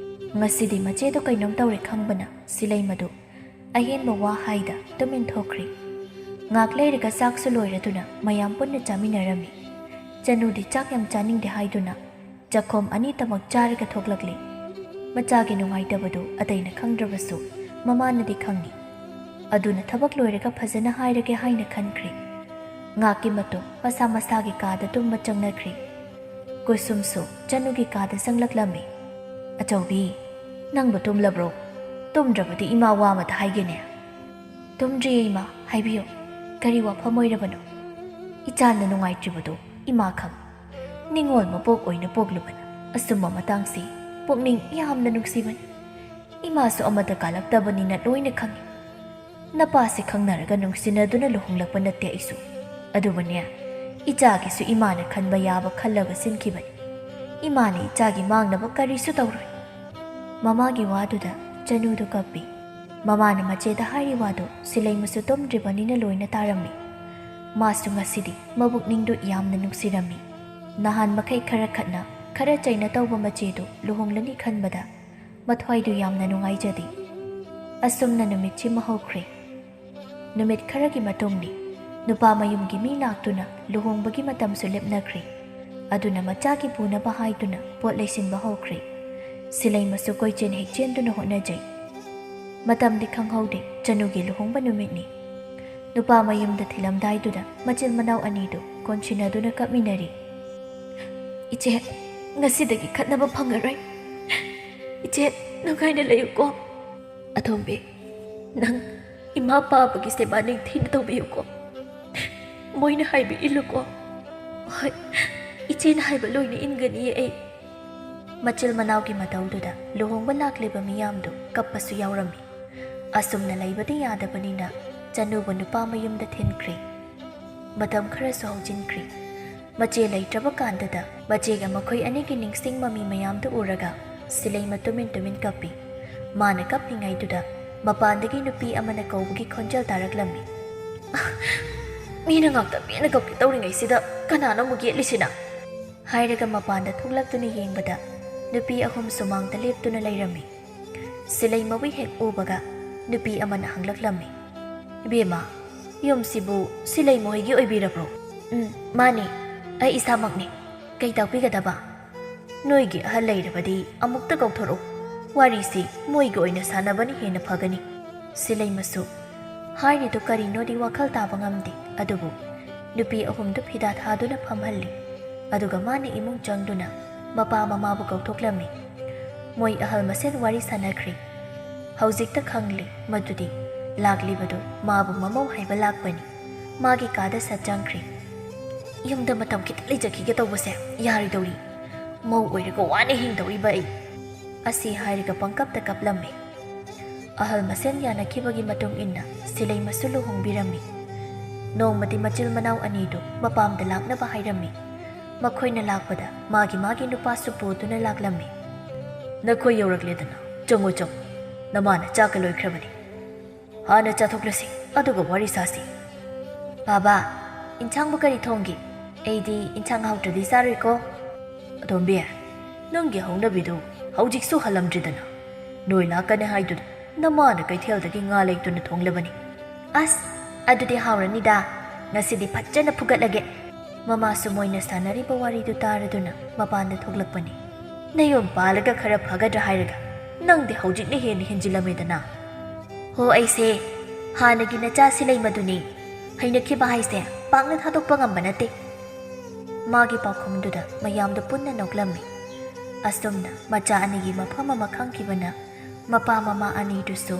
ꯉꯁꯤꯗꯤ ꯃꯆꯦꯗꯣ ꯀꯩꯅꯣꯝ ꯇꯧꯔꯦ ꯈꯪꯕꯅ ꯁꯤꯂꯩꯃꯗꯨ ꯑꯍꯦꯟꯕ ꯋꯥ ꯍꯥꯏꯗ ꯇꯨꯃꯤꯟ ꯊꯣꯛꯈ꯭ꯔꯤ ꯉꯥꯛ ꯂꯩꯔꯒ ꯆꯥꯛꯁꯨ ꯂꯣꯏꯔꯗꯨꯅ ꯃꯌꯥꯝ ꯄꯨꯟꯅ ꯆꯥꯃꯤꯟꯅꯔꯝꯃꯤ ꯆꯅꯨꯗꯤ ꯆꯥꯛ ꯌꯥꯝ ꯆꯥꯅꯤꯡꯗꯦ ꯍꯥꯏꯗꯨꯅ ꯆꯈꯣꯝ ꯑꯅꯤꯇꯃꯛ ꯆꯥꯔꯒ ꯊꯣꯛꯂꯛꯂꯤ ꯃꯆꯥꯒꯤ ꯅꯨꯡꯉꯥꯏꯇꯕꯗꯨ ꯑꯇꯩꯅ ꯈꯪꯗ꯭ꯔꯕꯁꯨ ꯃꯃꯥꯅꯗꯤ ꯈꯪꯉꯤ ꯑꯗꯨꯅ ꯊꯕꯛ ꯂꯣꯏꯔꯒ ꯐꯖꯅ ꯍꯥꯏꯔꯒꯦ ꯍꯥꯏꯅ ꯈꯟꯈ꯭ꯔꯤ ꯉꯥꯛꯀꯤ ꯃꯇꯨꯡ ꯃꯁꯥ ꯃꯁꯥꯒꯤ ꯀꯥꯗ ꯇꯨꯝꯕ ꯆꯪꯅꯈ꯭ꯔꯤ ꯀꯨꯁꯨꯝꯁꯨ ꯆꯅꯨꯒꯤ ꯀꯥꯗ ꯆꯪꯂꯛꯂꯝꯃꯤ ꯑꯆꯧꯕꯤ ꯅꯪꯕꯨ ꯇꯨꯝꯂꯕ꯭ꯔꯣ ꯇꯨꯝꯗ꯭ꯔꯕꯗꯤ ꯏꯃꯥ ꯋꯥ ꯑꯃꯇ ꯍꯥꯏꯒꯦꯅꯦ ꯇꯨꯝꯗ꯭ꯔꯤꯌꯦ ꯏꯃꯥ ꯍꯥꯏꯕꯤꯌꯨ ꯀꯔꯤ ꯋꯥꯐꯝ ꯑꯣꯏꯔꯕꯅꯣ ꯏꯆꯥꯅ ꯅꯨꯡꯉꯥꯏꯇ꯭ꯔꯤꯕꯗꯨ ꯏꯃꯥ ꯈꯪ ꯅꯤꯡꯉꯣꯜ ꯃꯄꯣꯛ ꯑꯣꯏꯅ ꯄꯣꯛꯂꯨꯕꯅ ꯑꯁꯨꯝꯕ ꯃꯇꯥꯡꯁꯤ ꯄꯨꯛꯅꯤꯡ ꯌꯥꯝꯅ ꯅꯨꯡꯁꯤꯕꯅꯤ ꯏꯃꯥꯁꯨ ꯑꯃꯠꯇ ꯀꯥꯜꯂꯛꯇꯕꯅꯤꯅ ꯂꯣꯏꯅ ꯈꯪꯉꯤ ꯅꯄꯥꯁꯦ ꯈꯪꯅꯔꯒ ꯅꯨꯡꯁꯤꯅꯗꯨꯅ ꯂꯨꯍꯣꯡꯂꯛꯄ ꯅꯠꯇꯦ ꯑꯩꯁꯨ ꯑꯗꯨꯕꯨꯅꯦ ꯏꯆꯥꯒꯤꯁꯨ ꯏꯃꯥꯅ ꯈꯟꯕ ꯌꯥꯕ ꯈꯜꯂꯒ ꯁꯤꯟꯈꯤꯕꯅꯤ ꯏꯃꯥꯅ ꯏꯆꯥꯒꯤ ꯃꯥꯡꯅꯕ ꯀꯔꯤꯁꯨ ꯇꯧꯔꯣꯏ ꯃꯃꯥꯒꯤ ꯋꯥꯗꯨꯗ ꯆꯅꯨꯗꯨ ꯀꯞꯄꯤ ꯃꯃꯥꯅ ꯃꯆꯦꯗ ꯍꯥꯏꯔꯤ ꯋꯥꯗꯨ ꯁꯤꯂꯩꯃꯁꯨ ꯇꯨꯝꯗ꯭ꯔꯤꯕꯅꯤꯅ ꯂꯣꯏꯅ ꯇꯥꯔꯝꯃꯤ ꯃꯥꯁꯨ ꯉꯁꯤꯗꯤ ꯃꯕꯨꯛꯅꯤꯡꯗꯨ ꯌꯥꯝꯅ ꯅꯨꯡꯁꯤꯔꯝꯃꯤ ꯅꯍꯥꯟ ꯃꯈꯩ ꯈꯔ ꯈꯠꯅ ꯈꯔ ꯆꯩꯅ ꯇꯧꯕ ꯃꯆꯦꯗꯨ ꯂꯨꯍꯣꯡꯂꯅꯤ ꯈꯟꯕꯗ ꯃꯊ꯭ꯋꯥꯏꯗꯨ ꯌꯥꯝꯅ ꯅꯨꯡꯉꯥꯏꯖꯗꯦ ꯑꯁꯨꯝꯅ ꯅꯨꯃꯤꯠꯁꯤꯃ ꯍꯧꯈ꯭ꯔꯦ ꯅꯨꯃꯤꯠ ꯈꯔꯒꯤ ꯃꯇꯨꯡꯗꯤ ꯅꯨꯄꯥ ꯃꯌꯨꯝꯒꯤ ꯃꯤ ꯂꯥꯛꯇꯨꯅ ꯂꯨꯍꯣꯡꯕꯒꯤ ꯃꯇꯝꯁꯨ ꯂꯦꯞꯅꯈ꯭ꯔꯦ ꯑꯗꯨꯅ ꯃꯆꯥꯒꯤ ꯄꯨꯅꯕ ꯍꯥꯏꯗꯨꯅ ꯄꯣꯠ ꯂꯩꯁꯤꯟꯕ ꯍꯧꯈ꯭ꯔꯦ ꯁꯤꯂꯩꯃꯁꯨ ꯀꯣꯏꯆꯦꯟ ꯍꯦꯛ ꯆꯦꯟꯗꯨꯅ ꯍꯣꯠꯅꯖꯩ ꯃꯇꯝꯗꯤ ꯈꯪꯍꯧꯗꯦ ꯆꯅꯨꯒꯤ ꯂꯨꯍꯣꯡꯕ ꯅꯨꯃꯤꯠꯅꯤ ꯅꯨꯄꯥ ꯃꯌꯨꯝꯗ ꯊꯤꯜꯂꯝꯗꯥꯏꯗꯨꯗ ꯃꯆꯤꯟ ꯃꯅꯥꯎ ꯑꯅꯤꯗꯨ ꯀꯣꯟꯁꯤꯟꯅꯗꯨꯅ ꯀꯞꯃꯤꯟꯅꯔꯤ ꯏꯆꯦ ꯉꯁꯤꯗꯒꯤ ꯈꯠꯅꯕ ꯐꯪꯉꯔꯣꯏ ꯏꯆꯦ ꯅꯨꯡꯉꯥꯏꯅ ꯂꯩꯌꯨꯀꯣ ꯑꯊꯣꯝꯕꯤ ꯅꯪ ꯏꯃꯥ ꯄꯥꯕꯒꯤ ꯁꯦꯕꯥ ꯅꯤꯡꯊꯤꯅ ꯇꯧꯕꯤꯌꯨꯀꯣ ꯃꯣꯏꯅ ꯍꯥꯏꯕ ꯏꯜꯂꯨꯀꯣ ꯍꯣꯏ ꯏꯆꯦꯅ ꯍꯥꯏꯕ ꯂꯣꯏꯅ ꯏꯟꯒꯅꯤꯌꯦ ꯑꯩ ꯃꯆꯤꯜ ꯃꯅꯥꯎꯒꯤ ꯃꯇꯧꯗꯨꯗ ꯂꯨꯍꯣꯡꯕ ꯂꯥꯛꯂꯤꯕ ꯃꯤꯌꯥꯝꯗꯨ ꯀꯞꯄꯁꯨ ꯌꯥꯎꯔꯝꯃꯤ ꯑꯁꯨꯝꯅ ꯂꯩꯕꯗꯤ ꯌꯥꯗꯕꯅꯤꯅ ꯆꯅꯨꯕꯨ ꯅꯨꯄꯥ ꯃꯌꯨꯝꯗ ꯊꯤꯟꯈ꯭ꯔꯤ ꯃꯇꯝ ꯈꯔꯁꯨ ꯍꯧꯖꯤꯟꯈ꯭ꯔꯤ ꯃꯆꯦ ꯂꯩꯇ꯭ꯔꯕ ꯀꯥꯟꯗꯨꯗ ꯃꯆꯦꯒ ꯃꯈꯣꯏ ꯑꯅꯤꯒꯤ ꯅꯤꯡꯁꯤꯡ ꯃꯃꯤ ꯃꯌꯥꯝꯗꯨ ꯎꯔꯒ ꯁꯤꯂꯩꯃ ꯇꯨꯃꯤꯟ ꯇꯨꯃꯤꯟ ꯀꯞꯄꯤ ꯃꯥꯅ ꯀꯞꯂꯤꯉꯩꯗꯨꯗ ꯃꯄꯥꯟꯗꯒꯤ ꯅꯨꯄꯤ ꯑꯃꯅ ꯀꯧꯕꯒꯤ ꯈꯣꯟꯖꯦꯜ ꯇꯥꯔꯛꯂꯝꯃꯤ ꯃꯤꯅ ꯉꯥꯛꯇ ꯀꯞꯀꯦ ꯇꯧꯔꯤꯉꯩꯁꯤꯗ ꯀꯅꯥꯅꯣ ꯑꯃꯨꯛ ꯌꯦꯠꯂꯤꯁꯤꯅ ꯍꯥꯏꯔꯒ ꯃꯄꯥꯟꯗ ꯊꯣꯛꯂꯛꯇꯨꯅ ꯌꯦꯡꯕꯗ ꯅꯨꯄꯤ ꯑꯍꯨꯝ ꯁꯨꯃꯥꯡꯗ ꯂꯦꯞꯇꯨꯅ ꯂꯩꯔꯝꯃꯤ ꯁꯤꯂꯩꯃꯕꯨ ꯍꯦꯛ ꯎꯕꯒ ꯅꯨꯄꯤ ꯑꯃꯅ ꯍꯪꯂꯛꯂꯝꯃꯤ ꯏꯕꯦꯝꯃ ꯌꯨꯝꯁꯤꯕꯨ ꯁꯤꯂꯩꯃ ꯍꯣꯏꯒꯤ ꯑꯣꯏꯕꯤꯔꯕ꯭ꯔꯣ ꯃꯥꯅꯤ ꯑꯩ ꯏꯁꯥꯃꯛꯅꯤ ꯀꯩ ꯇꯥꯛꯄꯤꯒꯗꯕ ꯅꯣꯏꯒꯤ ꯑꯍꯜ ꯂꯩꯔꯕꯗꯤ ꯑꯃꯨꯛꯇ ꯀꯧꯊꯣꯔꯛꯎ ꯋꯥꯔꯤꯁꯤ ꯃꯣꯏꯒ ꯑꯣꯏꯅ ꯁꯥꯟꯅꯕꯅ ꯍꯦꯟꯅ ꯐꯒꯅꯤ ꯁꯤꯂꯩꯃꯁꯨ ꯍꯥꯏꯔꯤꯗꯨ ꯀꯔꯤꯅꯣꯗꯤ ꯋꯥꯈꯜ ꯇꯥꯕ ꯉꯝꯗꯦ ꯑꯗꯨꯕꯨ ꯅꯨꯄꯤ ꯑꯍꯨꯝꯗꯨ ꯐꯤꯗꯥ ꯊꯥꯗꯨꯅ ꯐꯝꯍꯜꯂꯤ ꯑꯗꯨꯒ ꯃꯥꯅ ꯏꯃꯨꯡ ꯆꯪꯗꯨꯅ ꯃꯄꯥ ꯃꯃꯥꯕꯨ ꯀꯧꯊꯣꯛꯂꯝꯃꯤ ꯃꯣꯏ ꯑꯍꯜ ꯃꯁꯦꯟ ꯋꯥꯔꯤ ꯁꯥꯟꯅꯈ꯭ꯔꯤ ꯍꯧꯖꯤꯛꯇ ꯈꯪꯂꯤ ꯃꯗꯨꯗꯤ ꯂꯥꯛꯂꯤꯕꯗꯨ ꯃꯥꯕꯨ ꯃꯃꯧ ꯍꯥꯏꯕ ꯂꯥꯛꯄꯅꯤ ꯃꯥꯒꯤ ꯀꯥꯗ ꯁꯠ ꯆꯪꯈ꯭ꯔꯤ ꯌꯨꯝꯗ ꯃꯇꯝ ꯈꯤꯇ ꯂꯩꯖꯈꯤꯒꯦ ꯇꯧꯕꯁꯦ ꯌꯥꯔꯣꯏꯗꯧꯔꯤ ꯃꯧ ꯑꯣꯏꯔꯒ ꯋꯥꯅ ꯍꯤꯡꯗꯧꯔꯤꯕ ꯑꯩ ꯑꯁꯤ ꯍꯥꯏꯔꯒ ꯄꯪꯀꯞꯇ ꯀꯞꯂꯝꯃꯤ꯫ ꯑꯍꯜ ꯃꯁꯦꯟ ꯌꯥꯅꯈꯤꯕꯒꯤ ꯃꯇꯨꯡ ꯏꯟꯅ ꯁꯤꯂꯩꯃꯁꯨ ꯂꯨꯍꯣꯡꯕꯤꯔꯝꯃꯤ꯫ ꯅꯣꯡꯃꯗꯤ ꯃꯆꯤꯜ ꯃꯅꯥꯎ ꯑꯅꯤꯗꯨ ꯃꯄꯥꯝꯗ ꯂꯥꯛꯅꯕ ꯍꯥꯏꯔꯝꯃꯤ꯫ ꯃꯈꯣꯏꯅ ꯂꯥꯛꯄꯗ ꯃꯥꯒꯤ ꯅꯨꯄꯥꯁꯨ ꯄꯨꯗꯨꯅ ꯂꯥꯛꯂꯝꯃꯤ꯫ ꯅꯈꯣꯏ ꯌꯧꯔꯛꯂꯦꯗꯅ, ꯆꯪꯉꯣ ꯆꯪꯉꯣ, ꯅꯃꯥꯅ ꯆꯥꯛꯀ ꯂꯣꯏꯈ꯭ꯔꯕꯅꯤ꯫ ꯍꯥꯟꯅ ꯆꯥꯊꯣꯛꯂꯁꯤ, ꯑꯗꯨꯒ ꯋꯥꯔꯤ ꯁꯥꯁꯤ꯫ ꯕꯥꯕꯥ, ꯏꯟꯁꯥꯡꯕꯨ ꯀꯔꯤ ꯊꯣꯡꯒꯦ? ꯑꯩꯗꯤ ꯏꯟꯁꯥꯡ ꯍꯥꯎꯇ꯭ꯔꯗꯤ ꯆꯥꯔꯣꯏꯀꯣ꯫ ꯑꯇꯣꯝꯕꯤ, ꯅꯪꯒꯤ ꯍꯧꯅꯕꯤꯗꯨ ꯍꯧꯖꯤꯛꯁꯨ ꯍꯜꯂꯝꯗ꯭ꯔꯤꯗꯅ꯫ ꯅꯣꯏ ꯂꯥꯛꯀꯅꯤ ꯍꯥꯏꯗꯨꯅ ꯅꯃꯥꯅ ꯀꯩꯊꯦꯜꯗꯒꯤ ꯉꯥ ꯂꯩꯇꯨꯅ ꯊꯣꯡꯂꯕꯅꯤ꯫ ꯑꯁ, ꯑꯗꯨꯗꯤ ꯍꯥꯎꯔꯅꯤꯗ, ꯉꯁꯤꯗꯤ ꯐꯖꯅ ꯐꯨꯒꯠꯂꯒꯦ꯫ ꯃꯃꯥꯁꯨ ꯃꯣꯏꯅ ꯁꯥꯟꯅꯔꯤꯕ ꯋꯥꯔꯤꯗꯨ ꯇꯥꯔꯗꯨꯅ ꯃꯄꯥꯟꯗ ꯊꯣꯛꯂꯛꯄꯅꯤ꯫ ꯅꯌꯨꯝ ꯄꯥꯜꯂꯒ ꯈꯔ ꯐꯒꯗ꯭ꯔꯥ ꯍꯥꯏꯔꯒ ꯅꯪꯗꯤ ꯍꯧꯖꯤꯛꯅ ꯍꯦꯟꯅ ꯍꯦꯟꯖꯤꯜꯂꯝꯃꯦꯗꯅ꯫ ꯍꯣ, ꯑꯩꯁꯦ ꯍꯥꯟꯅꯒꯤ ꯅꯆꯥ ꯁꯤꯂꯩꯃꯗꯨꯅꯤ꯫ ꯍꯩꯅꯈꯤꯕ ꯍꯥꯏꯁꯦ ꯄꯥꯛꯅ ꯊꯥꯗꯣꯛꯄ ꯉꯝꯕ ꯅꯠꯇꯦ꯫ ꯃꯥꯒꯤ ꯄꯥꯎꯈꯨꯝꯗꯨꯗ ꯃꯌꯥꯝꯗꯨ ꯄꯨꯟꯅ ꯅꯣꯛꯂꯝꯃꯤ꯫ ꯑꯁꯨꯝꯅ ꯃꯆꯥ ꯑꯅꯤꯒꯤ ꯃꯐꯝ ꯑꯃ ꯈꯪꯈꯤꯕꯅ ꯃꯄꯥ ꯃꯃꯥ ꯑꯅꯤꯗꯨꯁꯨ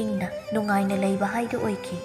ꯏꯪꯅ ꯅꯨꯡꯉꯥꯏꯅ ꯂꯩꯕ ꯍꯥꯏꯗꯨ ꯑꯣꯏꯈꯤ꯫